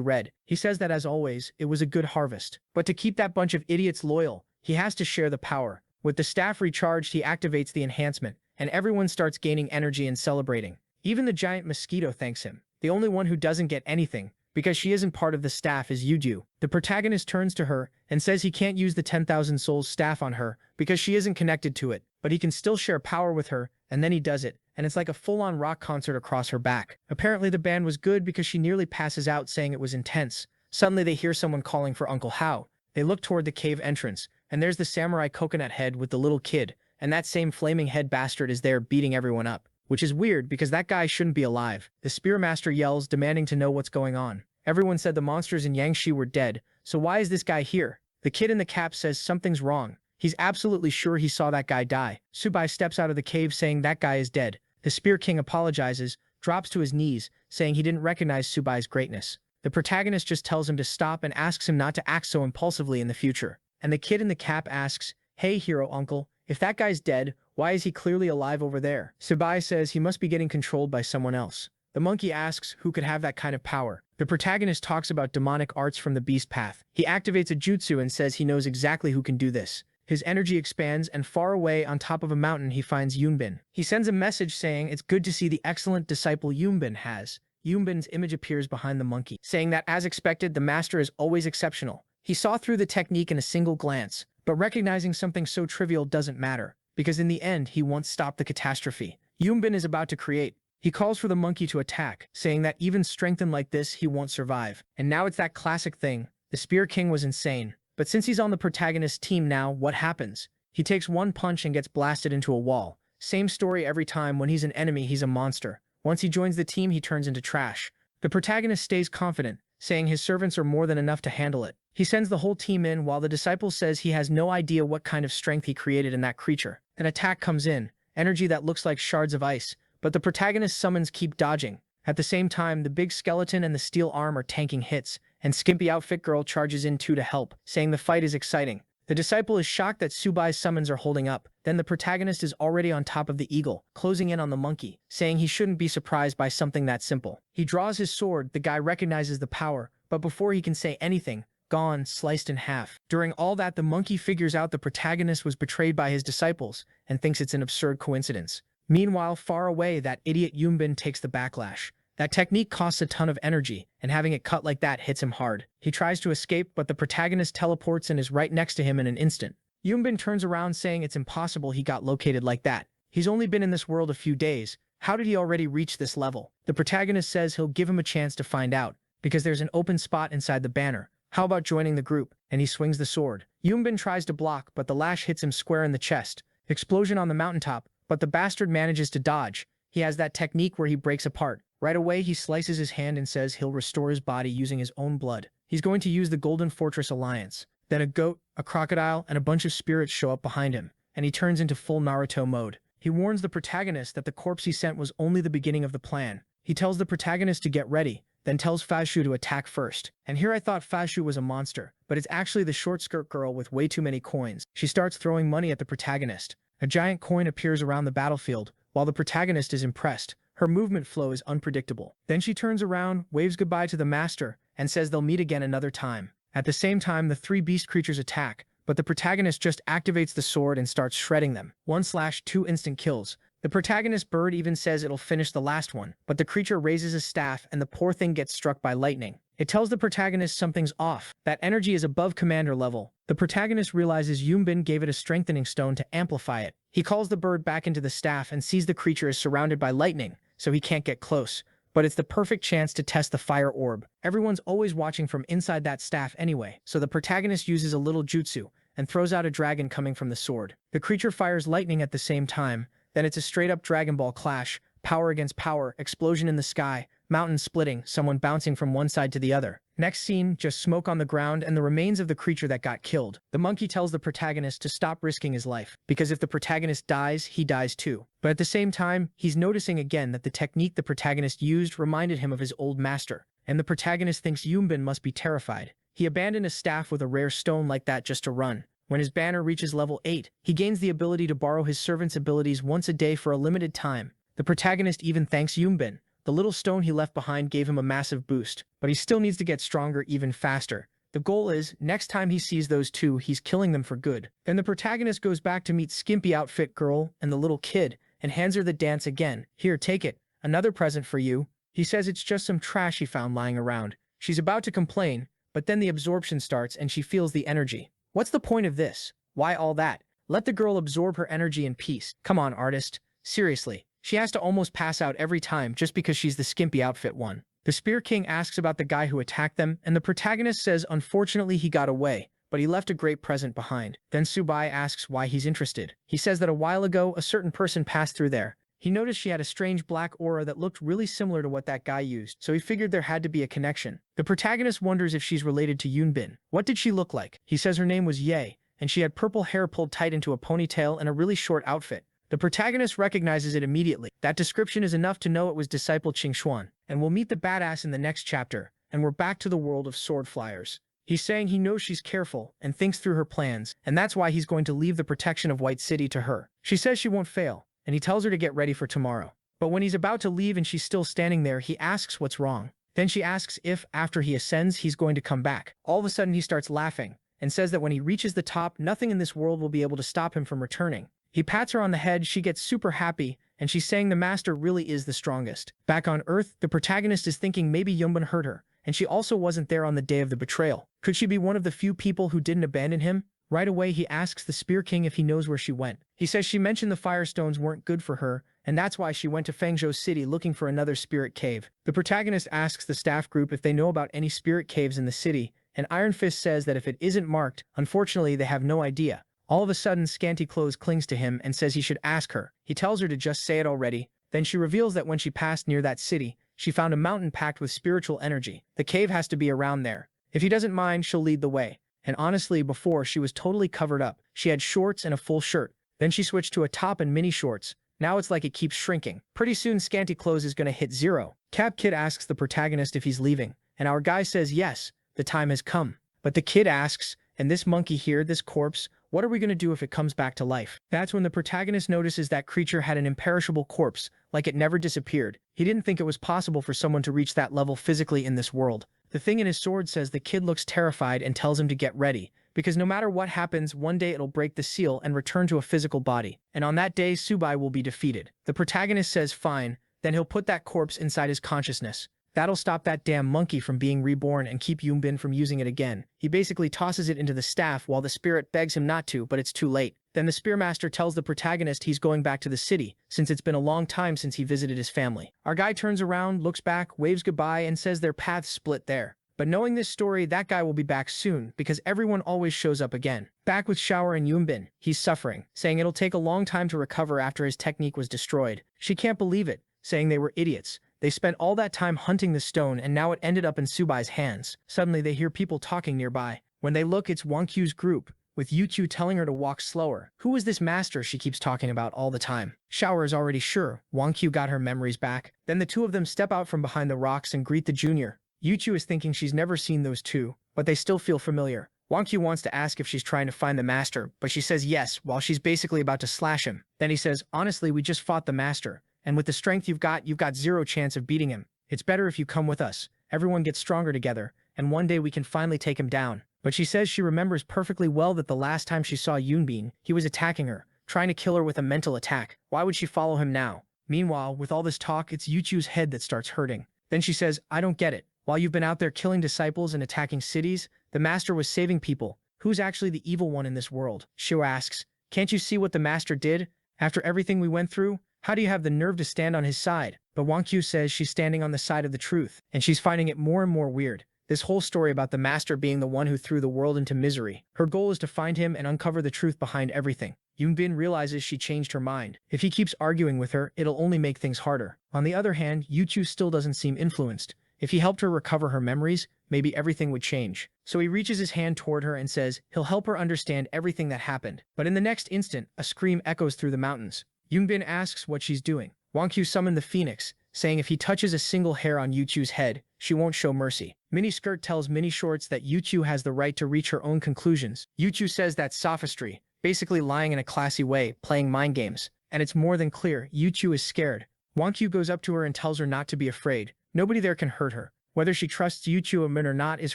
red. He says that as always, it was a good harvest. But to keep that bunch of idiots loyal, he has to share the power. With the staff recharged, he activates the enhancement, and everyone starts gaining energy and celebrating. Even the giant mosquito thanks him. The only one who doesn't get anything, because she isn't part of the staff, is Yuju. The protagonist turns to her and says he can't use the 10,000 souls staff on her because she isn't connected to it, but he can still share power with her, and then he does it, and it's like a full-on rock concert across her back. Apparently the band was good because she nearly passes out saying it was intense. Suddenly they hear someone calling for Uncle Hao. They look toward the cave entrance, and there's the samurai coconut head with the little kid, and that same flaming head bastard is there beating everyone up. Which is weird because that guy shouldn't be alive. The spearmaster yells, demanding to know what's going on. Everyone said the monsters in Yangshi were dead, so why is this guy here? The kid in the cap says something's wrong. He's absolutely sure he saw that guy die. Subai steps out of the cave saying that guy is dead. The Spear King apologizes, drops to his knees, saying he didn't recognize Subai's greatness. The protagonist just tells him to stop and asks him not to act so impulsively in the future. And the kid in the cap asks, "Hey hero uncle, if that guy's dead, why is he clearly alive over there?" Subai says he must be getting controlled by someone else. The monkey asks who could have that kind of power. The protagonist talks about demonic arts from the beast path. He activates a jutsu and says he knows exactly who can do this. His energy expands, and far away on top of a mountain he finds Yunbin. He sends a message saying it's good to see the excellent disciple Yunbin has. Yunbin's image appears behind the monkey, saying that as expected, the master is always exceptional. He saw through the technique in a single glance, but recognizing something so trivial doesn't matter, because in the end he once stopped the catastrophe Yunbin is about to create. He calls for the monkey to attack, saying that even strengthened like this, he won't survive. And now it's that classic thing. The Spear King was insane. But since he's on the protagonist's team now, what happens? He takes one punch and gets blasted into a wall. Same story every time. When he's an enemy, he's a monster. Once he joins the team, he turns into trash. The protagonist stays confident, saying his servants are more than enough to handle it. He sends the whole team in, while the disciple says he has no idea what kind of strength he created in that creature. An attack comes in, energy that looks like shards of ice, but the protagonist's summons keep dodging. At the same time, the big skeleton and the steel arm are tanking hits, and Skimpy Outfit Girl charges in too to help, saying the fight is exciting. The disciple is shocked that Subai's summons are holding up. Then the protagonist is already on top of the eagle, closing in on the monkey, saying he shouldn't be surprised by something that simple. He draws his sword, the guy recognizes the power, but before he can say anything, gone, sliced in half. During all that, the monkey figures out the protagonist was betrayed by his disciples, and thinks it's an absurd coincidence. Meanwhile, far away, that idiot Yunbin takes the backlash. That technique costs a ton of energy, and having it cut like that hits him hard. He tries to escape, but the protagonist teleports and is right next to him in an instant. Yunbin turns around saying it's impossible he got located like that. He's only been in this world a few days. How did he already reach this level? The protagonist says he'll give him a chance to find out, because there's an open spot inside the banner. How about joining the group? And he swings the sword. Yunbin tries to block, but the lash hits him square in the chest. Explosion on the mountaintop, but the bastard manages to dodge. He has that technique where he breaks apart. Right away, he slices his hand and says he'll restore his body using his own blood. He's going to use the Golden Fortress Alliance. Then a goat, a crocodile, and a bunch of spirits show up behind him, and he turns into full Naruto mode. He warns the protagonist that the corpse he sent was only the beginning of the plan. He tells the protagonist to get ready, then tells Fashu to attack first. And here I thought Fashu was a monster, but it's actually the short-skirt girl with way too many coins. She starts throwing money at the protagonist. A giant coin appears around the battlefield, while the protagonist is impressed. Her movement flow is unpredictable. Then she turns around, waves goodbye to the master, and says they'll meet again another time. At the same time, the three beast creatures attack, but the protagonist just activates the sword and starts shredding them. 1/2 instant kills. The protagonist bird even says it'll finish the last one, but the creature raises a staff and the poor thing gets struck by lightning. It tells the protagonist something's off, that energy is above commander level. The protagonist realizes Yunbin gave it a strengthening stone to amplify it. He calls the bird back into the staff and sees the creature is surrounded by lightning, so he can't get close. But it's the perfect chance to test the fire orb. Everyone's always watching from inside that staff anyway, so the protagonist uses a little jutsu and throws out a dragon coming from the sword. The creature fires lightning at the same time, then it's a straight-up Dragon Ball clash, power against power, explosion in the sky, mountain splitting, someone bouncing from one side to the other. Next scene, just smoke on the ground and the remains of the creature that got killed. The monkey tells the protagonist to stop risking his life, because if the protagonist dies, he dies too. But at the same time, he's noticing again that the technique the protagonist used reminded him of his old master, and the protagonist thinks Yunbin must be terrified. He abandoned a staff with a rare stone like that just to run. When his banner reaches level 8, he gains the ability to borrow his servant's abilities once a day for a limited time. The protagonist even thanks Yunbin. The little stone he left behind gave him a massive boost, but he still needs to get stronger even faster. The goal is, next time he sees those two, he's killing them for good. Then the protagonist goes back to meet Skimpy Outfit Girl and the little kid, and hands her the dance again. Here, take it. Another present for you. He says it's just some trash he found lying around. She's about to complain, but then the absorption starts and she feels the energy. What's the point of this? Why all that? Let the girl absorb her energy in peace. Come on, artist. Seriously. She has to almost pass out every time just because she's the skimpy outfit one. The Spear King asks about the guy who attacked them, and the protagonist says unfortunately he got away, but he left a great present behind. Then Subai asks why he's interested. He says that a while ago, a certain person passed through there. He noticed she had a strange black aura that looked really similar to what that guy used, so he figured there had to be a connection. The protagonist wonders if she's related to Yunbin. What did she look like? He says her name was Ye, and she had purple hair pulled tight into a ponytail and a really short outfit. The protagonist recognizes it immediately. That description is enough to know it was disciple Qingxuan. And we'll meet the badass in the next chapter, and we're back to the world of sword flyers. He's saying he knows she's careful and thinks through her plans, and that's why he's going to leave the protection of White City to her. She says she won't fail, and he tells her to get ready for tomorrow. But when he's about to leave and she's still standing there, he asks what's wrong. Then she asks if, after he ascends, he's going to come back. All of a sudden, he starts laughing and says that when he reaches the top, nothing in this world will be able to stop him from returning. He pats her on the head, she gets super happy, and she's saying the master really is the strongest. Back on Earth, the protagonist is thinking maybe Yunbin hurt her, and she also wasn't there on the day of the betrayal. Could she be one of the few people who didn't abandon him? Right away, he asks the Spear King if he knows where she went. He says she mentioned the Firestones weren't good for her, and that's why she went to Fangzhou City looking for another spirit cave. The protagonist asks the staff group if they know about any spirit caves in the city, and Iron Fist says that if it isn't marked, unfortunately they have no idea. All of a sudden, Scanty Clothes clings to him and says he should ask her. He tells her to just say it already. Then she reveals that when she passed near that city, she found a mountain packed with spiritual energy. The cave has to be around there. If he doesn't mind, she'll lead the way. And honestly, before, she was totally covered up. She had shorts and a full shirt. Then she switched to a top and mini shorts. Now it's like it keeps shrinking. Pretty soon, Scanty Clothes is gonna hit 0. Cap Kid asks the protagonist if he's leaving, and our guy says yes, the time has come. But the kid asks, and this monkey here, this corpse, what are we gonna do if it comes back to life? That's when the protagonist notices that creature had an imperishable corpse, like it never disappeared. He didn't think it was possible for someone to reach that level physically in this world. The thing in his sword says the kid looks terrified and tells him to get ready, because no matter what happens, one day it'll break the seal and return to a physical body. And on that day, Subai will be defeated. The protagonist says fine, then he'll put that corpse inside his consciousness. That'll stop that damn monkey from being reborn and keep Yunbin from using it again. He basically tosses it into the staff while the spirit begs him not to, but it's too late. Then the Spearmaster tells the protagonist he's going back to the city, since it's been a long time since he visited his family. Our guy turns around, looks back, waves goodbye, and says their paths split there. But knowing this story, that guy will be back soon, because everyone always shows up again. Back with Shower and Yunbin, he's suffering, saying it'll take a long time to recover after his technique was destroyed. She can't believe it, saying they were idiots. They spent all that time hunting the stone and now it ended up in Subai's hands. Suddenly they hear people talking nearby. When they look, it's Wangqiu's group, with Yuqiu telling her to walk slower. Who is this master she keeps talking about all the time? Shower is already sure Wangqiu got her memories back. Then the two of them step out from behind the rocks and greet the junior. Yuqiu is thinking she's never seen those two, but they still feel familiar. Wangqiu wants to ask if she's trying to find the master, but she says yes while she's basically about to slash him. Then he says, honestly, we just fought the master. And with the strength you've got 0 chance of beating him. It's better if you come with us. Everyone gets stronger together, and one day we can finally take him down. But she says she remembers perfectly well that the last time she saw Yunbin, he was attacking her, trying to kill her with a mental attack. Why would she follow him now? Meanwhile, with all this talk, it's Yuqiu's head that starts hurting. Then she says, I don't get it. While you've been out there killing disciples and attacking cities, the master was saving people. Who's actually the evil one in this world? Shio asks, can't you see what the master did? After everything we went through, how do you have the nerve to stand on his side? But Wangqiu says she's standing on the side of the truth, and she's finding it more and more weird. This whole story about the master being the one who threw the world into misery. Her goal is to find him and uncover the truth behind everything. Yunbin realizes she changed her mind. If he keeps arguing with her, it'll only make things harder. On the other hand, Yuqiu still doesn't seem influenced. If he helped her recover her memories, maybe everything would change. So he reaches his hand toward her and says he'll help her understand everything that happened. But in the next instant, a scream echoes through the mountains. Yunbin asks what she's doing. Wangqiu summoned the phoenix, saying if he touches a single hair on Yuqiu's head, she won't show mercy. Miniskirt tells Mini Shorts that Yuqiu has the right to reach her own conclusions. Yuqiu says that's sophistry, basically lying in a classy way, playing mind games. And it's more than clear, Yuqiu is scared. Wangqiu goes up to her and tells her not to be afraid. Nobody there can hurt her. Whether she trusts Yuqiu or not is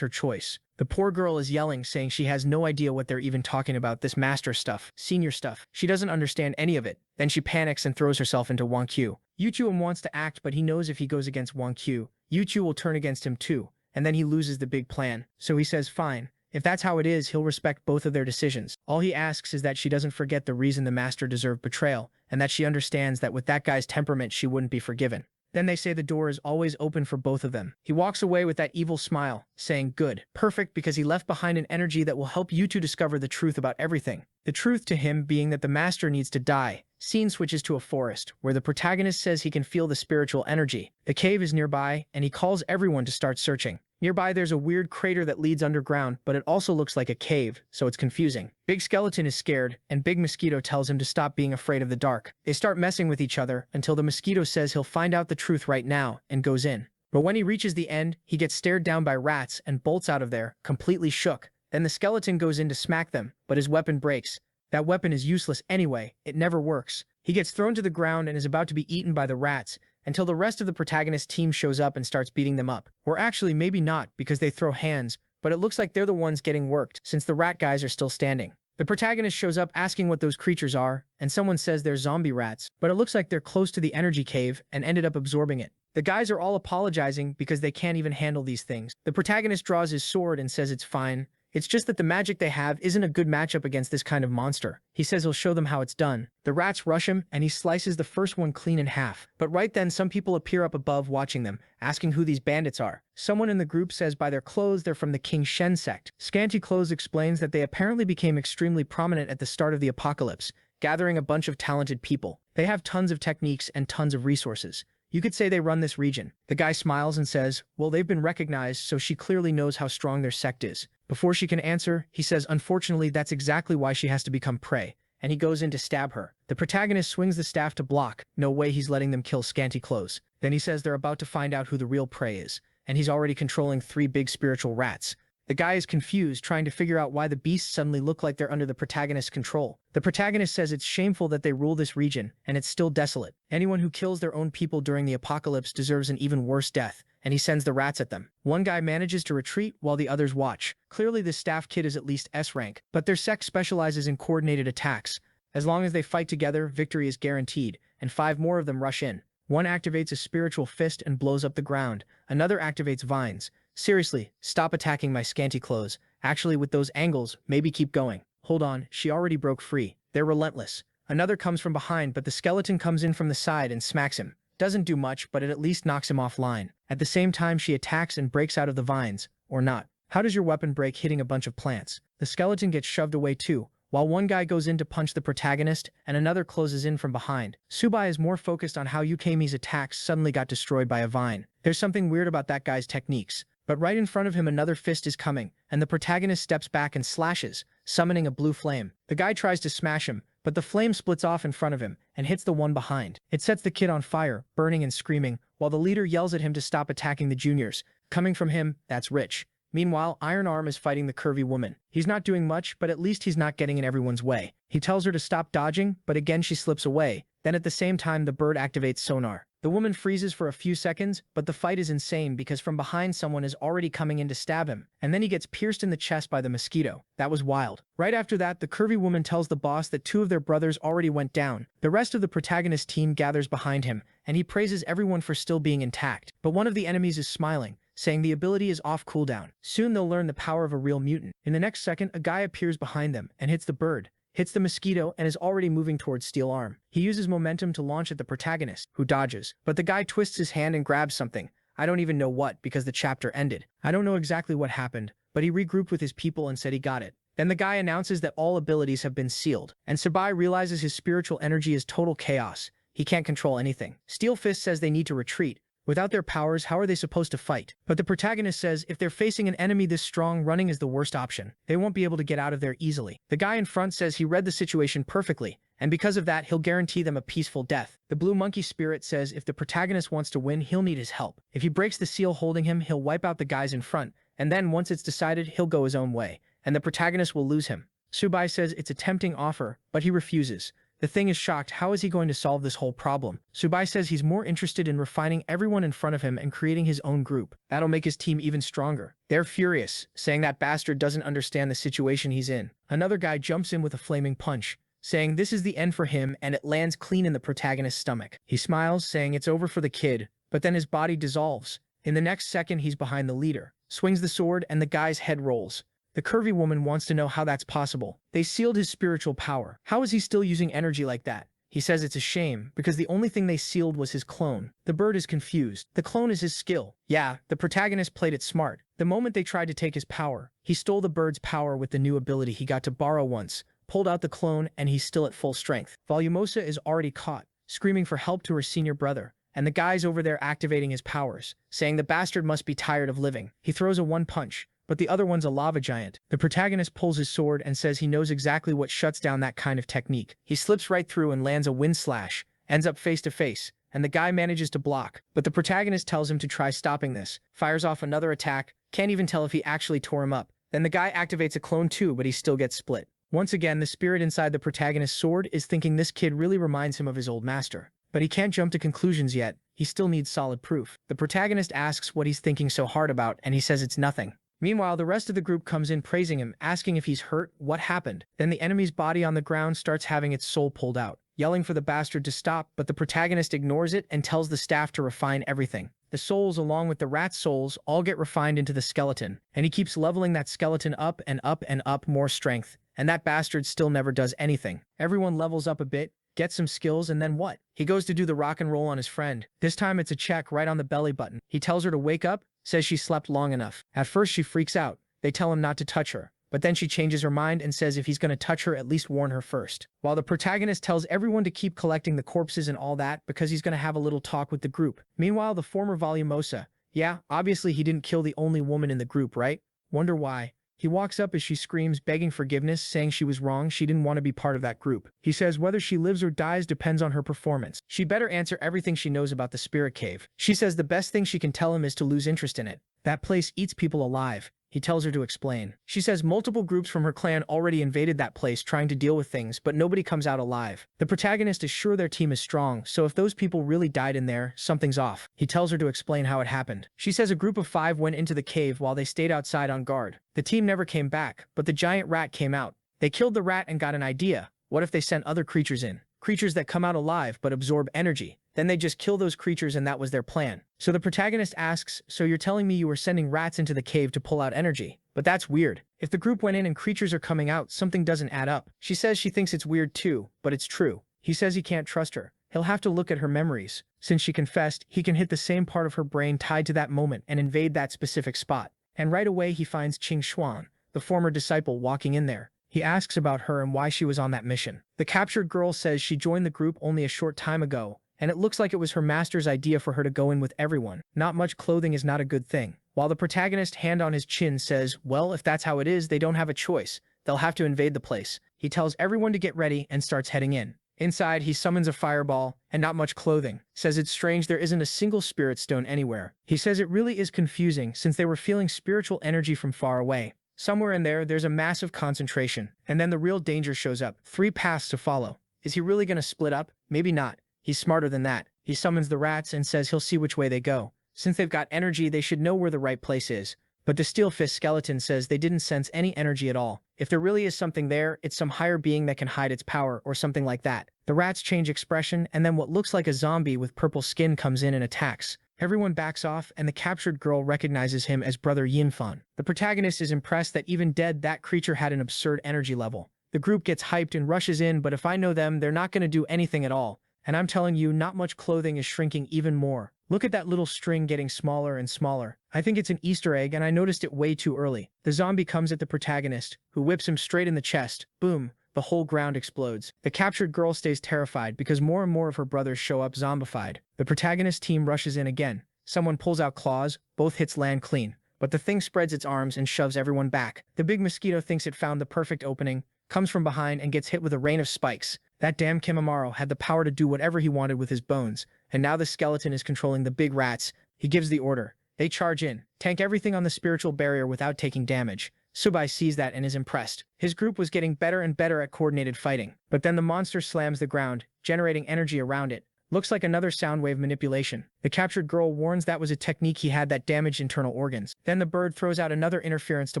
her choice. The poor girl is yelling, saying she has no idea what they're even talking about, this master stuff, senior stuff. She doesn't understand any of it. Then she panics and throws herself into Wangqiu. Yuqiu wants to act, but he knows if he goes against Wangqiu, Yuqiu will turn against him too, and then he loses the big plan. So he says fine. If that's how it is, he'll respect both of their decisions. All he asks is that she doesn't forget the reason the master deserved betrayal, and that she understands that with that guy's temperament she wouldn't be forgiven. Then they say the door is always open for both of them. He walks away with that evil smile, saying good, perfect, because he left behind an energy that will help you to discover the truth about everything. The truth to him being that the master needs to die. Scene switches to a forest, where the protagonist says he can feel the spiritual energy. The cave is nearby, and he calls everyone to start searching. Nearby there's a weird crater that leads underground, but it also looks like a cave, so it's confusing. Big Skeleton is scared, and Big Mosquito tells him to stop being afraid of the dark. They start messing with each other, until the mosquito says he'll find out the truth right now, and goes in. But when he reaches the end, he gets stared down by rats and bolts out of there, completely shook. Then the skeleton goes in to smack them, but his weapon breaks. That weapon is useless anyway, it never works. He gets thrown to the ground and is about to be eaten by the rats until the rest of the protagonist team shows up and starts beating them up. Or actually, maybe not, because they throw hands, but it looks like they're the ones getting worked since the rat guys are still standing. The protagonist shows up asking what those creatures are, and someone says they're zombie rats, but it looks like they're close to the energy cave and ended up absorbing it. The guys are all apologizing because they can't even handle these things. The protagonist draws his sword and says it's fine. It's just that the magic they have isn't a good matchup against this kind of monster. He says he'll show them how it's done. The rats rush him, and he slices the first one clean in half. But right then, some people appear up above watching them, asking who these bandits are. Someone in the group says by their clothes they're from the King Shen sect. Scanty Clothes explains that they apparently became extremely prominent at the start of the apocalypse, gathering a bunch of talented people. They have tons of techniques and tons of resources. You could say they run this region. The guy smiles and says, well, they've been recognized, so she clearly knows how strong their sect is. Before she can answer, he says, unfortunately, that's exactly why she has to become prey, and he goes in to stab her. The protagonist swings the staff to block. No way he's letting them kill Scanty Clothes. Then he says they're about to find out who the real prey is, and he's already controlling 3 big spiritual rats. The guy is confused, trying to figure out why the beasts suddenly look like they're under the protagonist's control. The protagonist says it's shameful that they rule this region, and it's still desolate. Anyone who kills their own people during the apocalypse deserves an even worse death, and he sends the rats at them. One guy manages to retreat while the others watch. Clearly the staff kid is at least S rank, but their sect specializes in coordinated attacks. As long as they fight together, victory is guaranteed, and 5 more of them rush in. One activates a spiritual fist and blows up the ground. Another activates vines. Seriously, stop attacking my Scanty Clothes. Actually, with those angles, maybe keep going. Hold on, she already broke free. They're relentless. Another comes from behind, but the skeleton comes in from the side and smacks him. Doesn't do much, but it at least knocks him offline. At the same time, she attacks and breaks out of the vines. Or not. How does your weapon break hitting a bunch of plants? The skeleton gets shoved away too, while one guy goes in to punch the protagonist and another closes in from behind. Subai is more focused on how Yukemi's attacks suddenly got destroyed by a vine. There's something weird about that guy's techniques. But right in front of him another fist is coming, and the protagonist steps back and slashes, summoning a blue flame. The guy tries to smash him, but the flame splits off in front of him and hits the one behind. It sets the kid on fire, burning and screaming, while the leader yells at him to stop attacking the juniors. Coming from him, that's rich. Meanwhile, Iron Arm is fighting the curvy woman. He's not doing much, but at least he's not getting in everyone's way. He tells her to stop dodging, but again she slips away. Then at the same time, the bird activates sonar. The woman freezes for a few seconds, but the fight is insane because from behind someone is already coming in to stab him, and then he gets pierced in the chest by the mosquito. That was wild. Right after that, the curvy woman tells the boss that 2 of their brothers already went down. The rest of the protagonist team gathers behind him, and he praises everyone for still being intact. But one of the enemies is smiling, saying the ability is off cooldown. Soon they'll learn the power of a real mutant. In the next second, a guy appears behind them and hits the bird, hits the mosquito, and is already moving towards Steel Arm. He uses momentum to launch at the protagonist, who dodges. But the guy twists his hand and grabs something. I don't even know what, because the chapter ended. I don't know exactly what happened, but he regrouped with his people and said he got it. Then the guy announces that all abilities have been sealed, and Sabai realizes his spiritual energy is total chaos. He can't control anything. Steel Fist says they need to retreat. Without their powers, how are they supposed to fight? But the protagonist says if they're facing an enemy this strong, running is the worst option. They won't be able to get out of there easily. The guy in front says he read the situation perfectly, and because of that, he'll guarantee them a peaceful death. The blue monkey spirit says if the protagonist wants to win, he'll need his help. If he breaks the seal holding him, he'll wipe out the guys in front, and then once it's decided, he'll go his own way, and the protagonist will lose him. Subai says it's a tempting offer, but he refuses. The thing is shocked, how is he going to solve this whole problem? Subai says he's more interested in refining everyone in front of him and creating his own group. That'll make his team even stronger. They're furious, saying that bastard doesn't understand the situation he's in. Another guy jumps in with a flaming punch, saying this is the end for him, and it lands clean in the protagonist's stomach. He smiles, saying it's over for the kid, but then his body dissolves. In the next second, he's behind the leader, swings the sword, and the guy's head rolls. The curvy woman wants to know how that's possible. They sealed his spiritual power. How is he still using energy like that? He says it's a shame, because the only thing they sealed was his clone. The bird is confused. The clone is his skill. Yeah, the protagonist played it smart. The moment they tried to take his power, he stole the bird's power with the new ability he got to borrow once, pulled out the clone, and he's still at full strength. Volumosa is already caught, screaming for help to her senior brother, and the guy's over there activating his powers, saying the bastard must be tired of living. He throws a one punch, but the other one's a lava giant. The protagonist pulls his sword and says he knows exactly what shuts down that kind of technique. He slips right through and lands a wind slash, ends up face to face, and the guy manages to block. But the protagonist tells him to try stopping this, fires off another attack, can't even tell if he actually tore him up. Then the guy activates a clone too, but he still gets split. Once again, the spirit inside the protagonist's sword is thinking this kid really reminds him of his old master. But he can't jump to conclusions yet, he still needs solid proof. The protagonist asks what he's thinking so hard about, and he says it's nothing. Meanwhile, the rest of the group comes in praising him, asking if he's hurt, what happened. Then the enemy's body on the ground starts having its soul pulled out, yelling for the bastard to stop, but the protagonist ignores it and tells the staff to refine everything. The souls, along with the rat's souls, all get refined into the skeleton, and he keeps leveling that skeleton up and up and up, more strength, and that bastard still never does anything. Everyone levels up a bit, gets some skills, and then what? He goes to do the rock and roll on his friend. This time it's a check right on the belly button. He tells her to wake up, says she slept long enough. At first she freaks out. They tell him not to touch her. But then she changes her mind and says if he's going to touch her, at least warn her first. While the protagonist tells everyone to keep collecting the corpses and all that because he's going to have a little talk with the group. Meanwhile, the former Volumosa. Yeah, obviously he didn't kill the only woman in the group, right? Wonder why. He walks up as she screams, begging forgiveness, saying she was wrong, she didn't want to be part of that group. He says whether she lives or dies depends on her performance. She better answer everything she knows about the spirit cave. She says the best thing she can tell him is to lose interest in it. That place eats people alive. He tells her to explain. She says multiple groups from her clan already invaded that place trying to deal with things, but nobody comes out alive. The protagonist is sure their team is strong, so if those people really died in there, something's off. He tells her to explain how it happened. She says a group of 5 went into the cave while they stayed outside on guard. The team never came back, but the giant rat came out. They killed the rat and got an idea. What if they sent other creatures in? Creatures that come out alive but absorb energy. Then they just kill those creatures, and that was their plan. So the protagonist asks, so you're telling me you were sending rats into the cave to pull out energy? But that's weird. If the group went in and creatures are coming out, something doesn't add up. She says she thinks it's weird too, but it's true. He says he can't trust her. He'll have to look at her memories. Since she confessed, he can hit the same part of her brain tied to that moment and invade that specific spot. And right away he finds Qing Xuan, the former disciple, walking in there. He asks about her and why she was on that mission. The captured girl says she joined the group only a short time ago, and it looks like it was her master's idea for her to go in with everyone. Not much clothing is not a good thing. While the protagonist, hand on his chin, says, well, if that's how it is, they don't have a choice. They'll have to invade the place. He tells everyone to get ready and starts heading in. Inside, he summons a fireball, and not much clothing. Says it's strange there isn't a single spirit stone anywhere. He says it really is confusing since they were feeling spiritual energy from far away. Somewhere in there, there's a massive concentration. And then the real danger shows up. 3 paths to follow. Is he really going to split up? Maybe not. He's smarter than that. He summons the rats and says he'll see which way they go. Since they've got energy, they should know where the right place is. But the Steel Fist skeleton says they didn't sense any energy at all. If there really is something there, it's some higher being that can hide its power or something like that. The rats change expression, and then what looks like a zombie with purple skin comes in and attacks. Everyone backs off, and the captured girl recognizes him as Brother Yinfan. The protagonist is impressed that even dead, that creature had an absurd energy level. The group gets hyped and rushes in, but if I know them, they're not going to do anything at all. And I'm telling you, not much clothing is shrinking even more. Look at that little string getting smaller and smaller. I think it's an Easter egg, and I noticed it way too early. The zombie comes at the protagonist, who whips him straight in the chest. Boom. The whole ground explodes. The captured girl stays terrified because more and more of her brothers show up zombified. The protagonist team rushes in again. Someone pulls out claws, both hits land clean. But the thing spreads its arms and shoves everyone back. The big mosquito thinks it found the perfect opening, comes from behind and gets hit with a rain of spikes. That damn Kimimaro had the power to do whatever he wanted with his bones, and now the skeleton is controlling the big rats. He gives the order. They charge in, tank everything on the spiritual barrier without taking damage. Subai sees that and is impressed. His group was getting better and better at coordinated fighting. But then the monster slams the ground, generating energy around it. Looks like another sound wave manipulation. The captured girl warns that was a technique he had that damaged internal organs. Then the bird throws out another interference to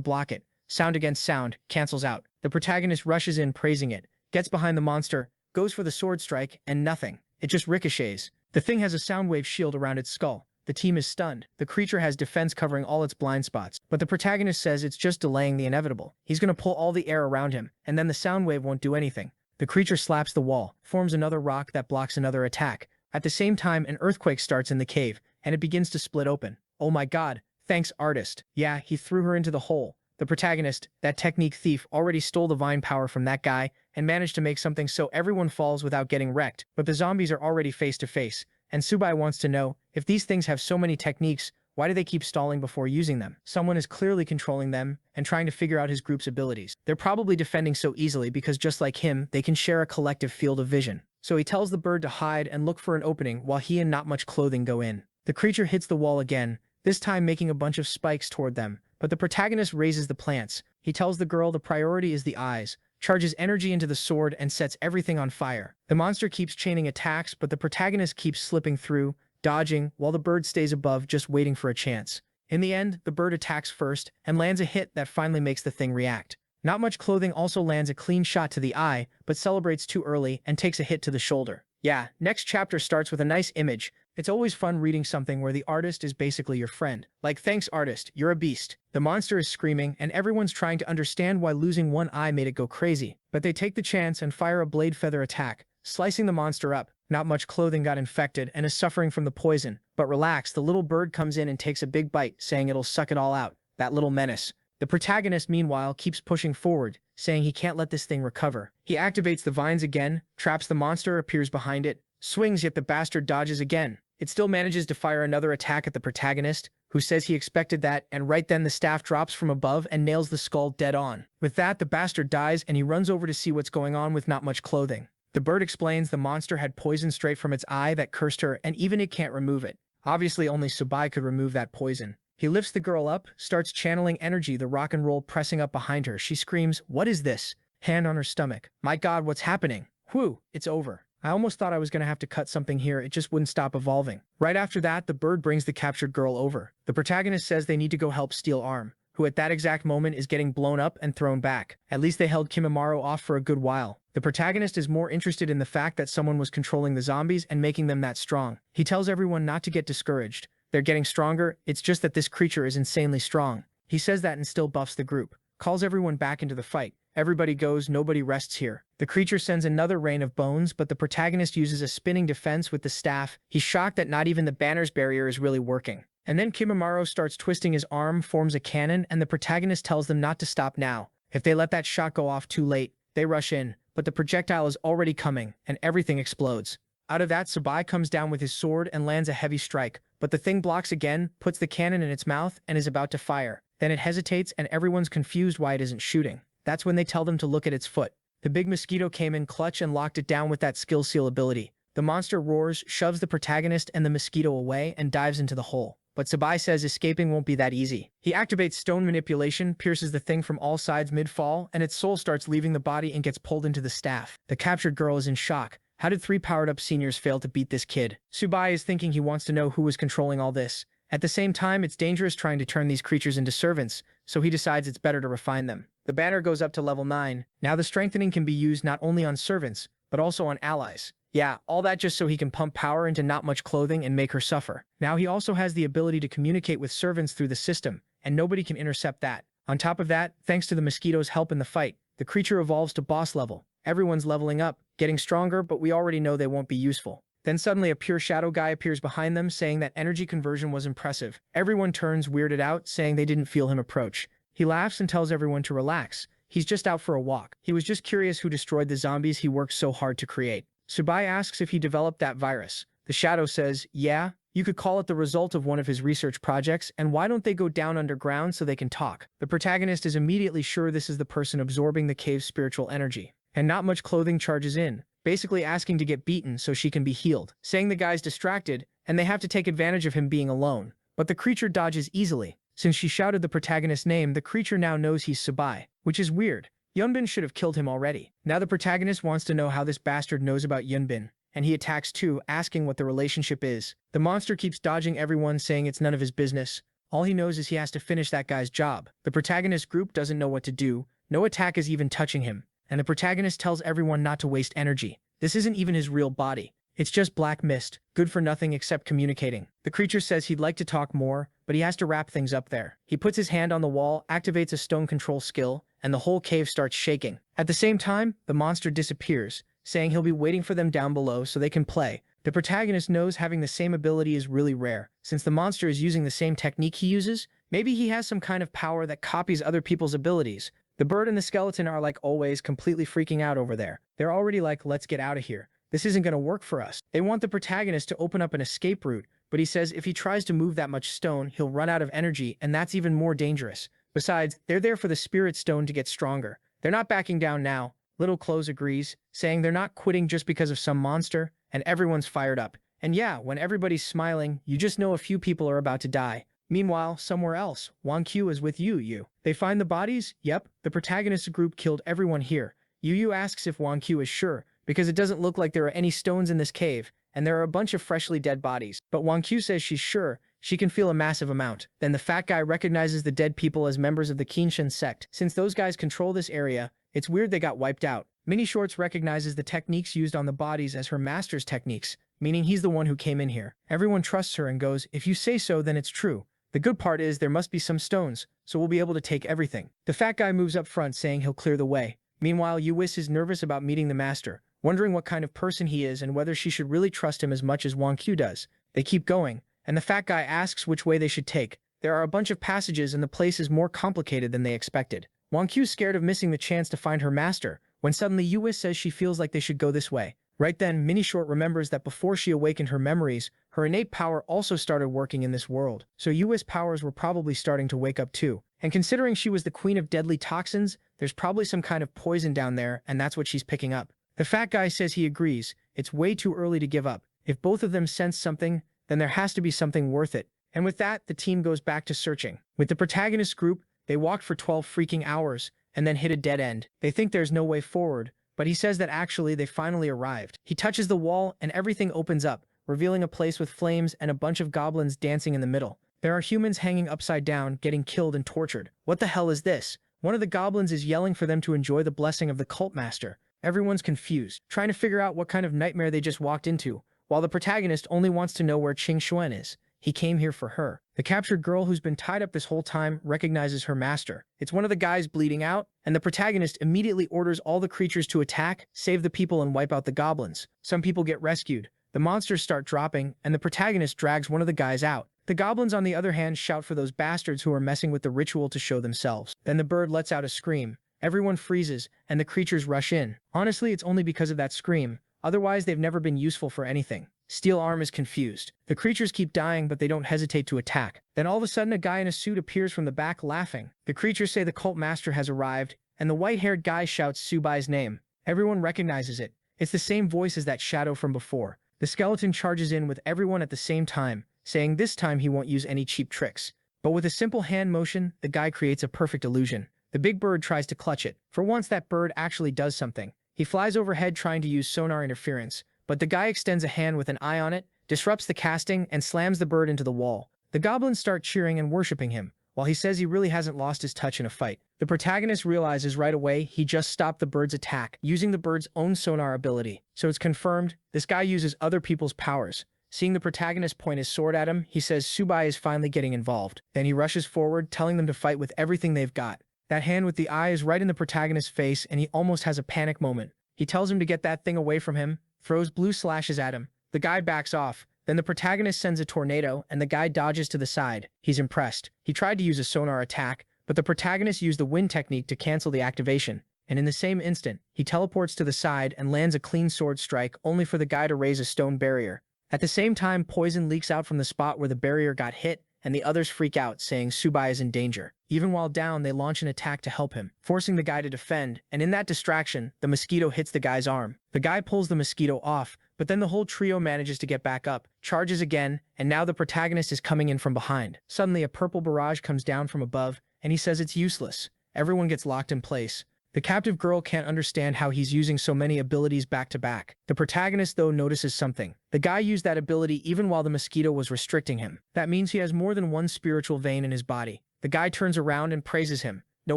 block it. Sound against sound, cancels out. The protagonist rushes in praising it, gets behind the monster, goes for the sword strike, and nothing. It just ricochets. The thing has a sound wave shield around its skull. The team is stunned. The creature has defense covering all its blind spots, but the protagonist says it's just delaying the inevitable. He's going to pull all the air around him, and then the sound wave won't do anything. The creature slaps the wall, forms another rock that blocks another attack. At the same time, an earthquake starts in the cave, and it begins to split open. Oh my god, thanks artist. Yeah, he threw her into the hole. The protagonist, that technique thief, already stole the vine power from that guy and managed to make something so everyone falls without getting wrecked. But the zombies are already face to face, and Subai wants to know, if these things have so many techniques, why do they keep stalling before using them? Someone is clearly controlling them and trying to figure out his group's abilities. They're probably defending so easily because just like him, they can share a collective field of vision. So he tells the bird to hide and look for an opening while he and not much clothing go in. The creature hits the wall again, this time making a bunch of spikes toward them, but the protagonist raises the plants. He tells the girl the priority is the eyes, charges energy into the sword and sets everything on fire. The monster keeps chaining attacks, but the protagonist keeps slipping through, dodging, while the bird stays above just waiting for a chance. In the end, the bird attacks first and lands a hit that finally makes the thing react. Not Much Clothing also lands a clean shot to the eye, but celebrates too early and takes a hit to the shoulder. Yeah, next chapter starts with a nice image. It's always fun reading something where the artist is basically your friend. Like, thanks artist, you're a beast. The monster is screaming, and everyone's trying to understand why losing one eye made it go crazy. But they take the chance and fire a blade feather attack, slicing the monster up. Not Much Clothing got infected and is suffering from the poison. But relax, the little bird comes in and takes a big bite, saying it'll suck it all out. That little menace. The protagonist, meanwhile, keeps pushing forward, saying he can't let this thing recover. He activates the vines again, traps the monster, appears behind it, swings, yet the bastard dodges again. It still manages to fire another attack at the protagonist, who says he expected that, and right then the staff drops from above and nails the skull dead on. With that, the bastard dies and he runs over to see what's going on with Not Much Clothing. The bird explains the monster had poison straight from its eye that cursed her, and even it can't remove it. Obviously, only Subai could remove that poison. He lifts the girl up, starts channeling energy, the rock and roll pressing up behind her. She screams, "What is this?" Hand on her stomach. My god, what's happening? Whew, it's over. I almost thought I was going to have to cut something here, it just wouldn't stop evolving. Right after that, the bird brings the captured girl over. The protagonist says they need to go help Steel Arm, who at that exact moment is getting blown up and thrown back. At least they held Kimimaro off for a good while. The protagonist is more interested in the fact that someone was controlling the zombies and making them that strong. He tells everyone not to get discouraged. They're getting stronger, it's just that this creature is insanely strong. He says that and still buffs the group. Calls everyone back into the fight. Everybody goes, nobody rests here. The creature sends another rain of bones, but the protagonist uses a spinning defense with the staff. He's shocked that not even the banner's barrier is really working. And then Kimimaro starts twisting his arm, forms a cannon, and the protagonist tells them not to stop now. If they let that shot go off too late, they rush in, but the projectile is already coming, and everything explodes. Out of that, Subai comes down with his sword and lands a heavy strike, but the thing blocks again, puts the cannon in its mouth, and is about to fire. Then it hesitates, and everyone's confused why it isn't shooting. That's when they tell them to look at its foot. The big mosquito came in clutch and locked it down with that skill seal ability. The monster roars, shoves the protagonist and the mosquito away, and dives into the hole. But Subai says escaping won't be that easy. He activates stone manipulation, pierces the thing from all sides mid-fall, and its soul starts leaving the body and gets pulled into the staff. The captured girl is in shock. How did 3 powered-up seniors fail to beat this kid? Subai is thinking he wants to know who was controlling all this. At the same time, it's dangerous trying to turn these creatures into servants, so he decides it's better to refine them. The banner goes up to level 9. Now the strengthening can be used not only on servants, but also on allies. Yeah, all that just so he can pump power into Not Much Clothing and make her suffer. Now he also has the ability to communicate with servants through the system, and nobody can intercept that. On top of that, thanks to the mosquito's help in the fight, the creature evolves to boss level. Everyone's leveling up, getting stronger, but we already know they won't be useful. Then suddenly a pure shadow guy appears behind them, saying that energy conversion was impressive. Everyone turns weirded out, saying they didn't feel him approach. He laughs and tells everyone to relax. He's just out for a walk. He was just curious who destroyed the zombies he worked so hard to create. Subai asks if he developed that virus. The shadow says, yeah, you could call it the result of one of his research projects, and why don't they go down underground so they can talk? The protagonist is immediately sure this is the person absorbing the cave's spiritual energy. And Not Much Clothing charges in, basically asking to get beaten so she can be healed, saying the guy's distracted, and they have to take advantage of him being alone. But the creature dodges easily. Since she shouted the protagonist's name, the creature now knows he's Subai, which is weird. Yunbin should have killed him already. Now the protagonist wants to know how this bastard knows about Yunbin, and he attacks too, asking what the relationship is. The monster keeps dodging everyone, saying it's none of his business. All he knows is he has to finish that guy's job. The protagonist group doesn't know what to do. No attack is even touching him, and the protagonist tells everyone not to waste energy. This isn't even his real body. It's just black mist, good for nothing except communicating. The creature says he'd like to talk more, but he has to wrap things up there. He puts his hand on the wall, activates a stone control skill, and the whole cave starts shaking. At the same time, the monster disappears, saying he'll be waiting for them down below so they can play. The protagonist knows having the same ability is really rare. Since the monster is using the same technique he uses, maybe he has some kind of power that copies other people's abilities. The bird and the skeleton are, like always, completely freaking out over there. They're already like, let's get out of here. This isn't going to work for us. They want the protagonist to open up an escape route, but he says if he tries to move that much stone, he'll run out of energy, and that's even more dangerous. Besides, they're there for the spirit stone to get stronger. They're not backing down now. Little Clothes agrees, saying they're not quitting just because of some monster, and everyone's fired up. And yeah, when everybody's smiling, you just know a few people are about to die. Meanwhile, somewhere else, Wang Q is with Yu. They find the bodies? Yep, the protagonist group killed everyone here. Yu asks if Wang Q is sure, because it doesn't look like there are any stones in this cave, and there are a bunch of freshly dead bodies. But Wang Q says she's sure, she can feel a massive amount. Then the fat guy recognizes the dead people as members of the Qinshan sect. Since those guys control this area, it's weird they got wiped out. Mini Shorts recognizes the techniques used on the bodies as her master's techniques, meaning he's the one who came in here. Everyone trusts her and goes, if you say so, then it's true. The good part is there must be some stones, so we'll be able to take everything. The fat guy moves up front saying he'll clear the way. Meanwhile, Yuis is nervous about meeting the master, wondering what kind of person he is and whether she should really trust him as much as Wang Q does. They keep going, and the fat guy asks which way they should take. There are a bunch of passages and the place is more complicated than they expected. Wang Q's scared of missing the chance to find her master, when suddenly Yuis says she feels like they should go this way. Right then, Mini Short remembers that before she awakened her memories, her innate power also started working in this world. So Yuis' powers were probably starting to wake up too. And considering she was the queen of deadly toxins, there's probably some kind of poison down there, and that's what she's picking up. The fat guy says he agrees. It's way too early to give up. If both of them sense something, then there has to be something worth it. And with that, the team goes back to searching. With the protagonist group, they walked for 12 freaking hours, and then hit a dead end. They think there's no way forward, but he says that actually they finally arrived. He touches the wall, and everything opens up, revealing a place with flames and a bunch of goblins dancing in the middle. There are humans hanging upside down, getting killed and tortured. What the hell is this? One of the goblins is yelling for them to enjoy the blessing of the cult master. Everyone's confused, trying to figure out what kind of nightmare they just walked into, while the protagonist only wants to know where Qing Xuan is. He came here for her. The captured girl who's been tied up this whole time recognizes her master. It's one of the guys bleeding out, and the protagonist immediately orders all the creatures to attack, save the people, and wipe out the goblins. Some people get rescued. The monsters start dropping, and the protagonist drags one of the guys out. The goblins, on the other hand, shout for those bastards who are messing with the ritual to show themselves. Then the bird lets out a scream. Everyone freezes, and the creatures rush in. Honestly, it's only because of that scream. Otherwise, they've never been useful for anything. Steel Arm is confused. The creatures keep dying, but they don't hesitate to attack. Then all of a sudden, a guy in a suit appears from the back laughing. The creatures say the cult master has arrived, and the white-haired guy shouts Subai's name. Everyone recognizes it. It's the same voice as that shadow from before. The skeleton charges in with everyone at the same time, saying this time he won't use any cheap tricks. But with a simple hand motion, the guy creates a perfect illusion. The big bird tries to clutch it. For once, that bird actually does something. He flies overhead trying to use sonar interference, but the guy extends a hand with an eye on it, disrupts the casting, and slams the bird into the wall. The goblins start cheering and worshipping him, while he says he really hasn't lost his touch in a fight. The protagonist realizes right away he just stopped the bird's attack, using the bird's own sonar ability. So it's confirmed, this guy uses other people's powers. Seeing the protagonist point his sword at him, he says Subai is finally getting involved. Then he rushes forward, telling them to fight with everything they've got. That hand with the eye is right in the protagonist's face, and he almost has a panic moment. He tells him to get that thing away from him, throws blue slashes at him. The guy backs off. Then the protagonist sends a tornado, and the guy dodges to the side. He's impressed. He tried to use a sonar attack, but the protagonist used the wind technique to cancel the activation. And in the same instant, he teleports to the side and lands a clean sword strike, only for the guy to raise a stone barrier. At the same time, poison leaks out from the spot where the barrier got hit, and the others freak out, saying Subai is in danger. Even while down, they launch an attack to help him, forcing the guy to defend, and in that distraction, the mosquito hits the guy's arm. The guy pulls the mosquito off, but then the whole trio manages to get back up, charges again, and now the protagonist is coming in from behind. Suddenly, a purple barrage comes down from above, and he says it's useless. Everyone gets locked in place. The captive girl can't understand how he's using so many abilities back to back. The protagonist, though, notices something. The guy used that ability even while the mosquito was restricting him. That means he has more than one spiritual vein in his body. The guy turns around and praises him. No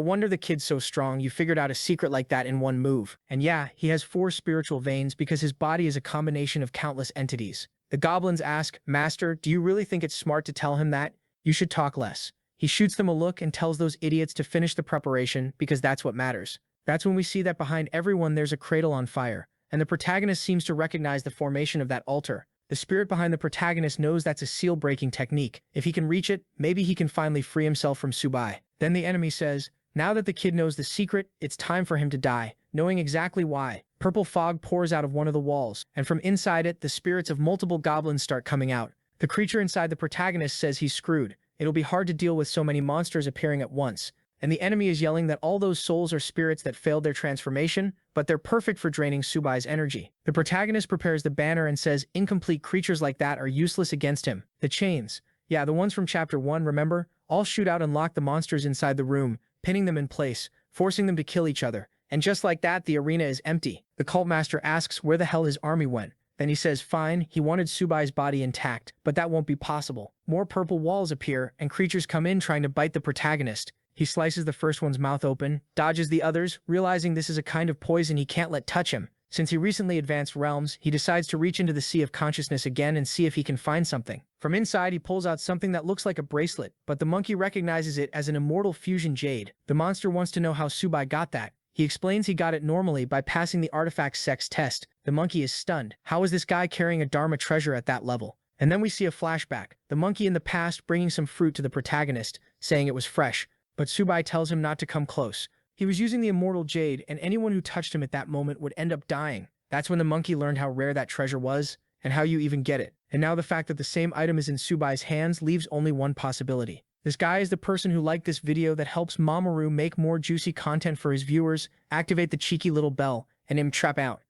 wonder the kid's so strong, you figured out a secret like that in one move. And yeah, he has 4 spiritual veins because his body is a combination of countless entities. The goblins ask, Master, do you really think it's smart to tell him that? You should talk less. He shoots them a look and tells those idiots to finish the preparation because that's what matters. That's when we see that behind everyone there's a cradle on fire, and the protagonist seems to recognize the formation of that altar. The spirit behind the protagonist knows that's a seal-breaking technique. If he can reach it, maybe he can finally free himself from Subai. Then the enemy says, now that the kid knows the secret, it's time for him to die, knowing exactly why. Purple fog pours out of one of the walls, and from inside it, the spirits of multiple goblins start coming out. The creature inside the protagonist says he's screwed. It'll be hard to deal with so many monsters appearing at once. And the enemy is yelling that all those souls are spirits that failed their transformation, but they're perfect for draining Subai's energy. The protagonist prepares the banner and says incomplete creatures like that are useless against him. The chains. Yeah, the ones from Chapter 1, remember? All shoot out and lock the monsters inside the room, pinning them in place, forcing them to kill each other. And just like that, the arena is empty. The cult master asks where the hell his army went. Then he says fine, he wanted Subai's body intact, but that won't be possible. More purple walls appear, and creatures come in trying to bite the protagonist. He slices the first one's mouth open, dodges the others, realizing this is a kind of poison he can't let touch him. Since he recently advanced realms, he decides to reach into the sea of consciousness again and see if he can find something. From inside, he pulls out something that looks like a bracelet, but the monkey recognizes it as an immortal fusion jade. The monster wants to know how Subai got that. He explains he got it normally by passing the artifact's sex test. The monkey is stunned. How is this guy carrying a Dharma treasure at that level? And then we see a flashback. The monkey in the past bringing some fruit to the protagonist, saying it was fresh. But Subai tells him not to come close. He was using the immortal jade, and anyone who touched him at that moment would end up dying. That's when the monkey learned how rare that treasure was, and how you even get it. And now the fact that the same item is in Subai's hands leaves only one possibility. This guy is the person who liked this video that helps Mamoru make more juicy content for his viewers, activate the cheeky little bell, and trap out.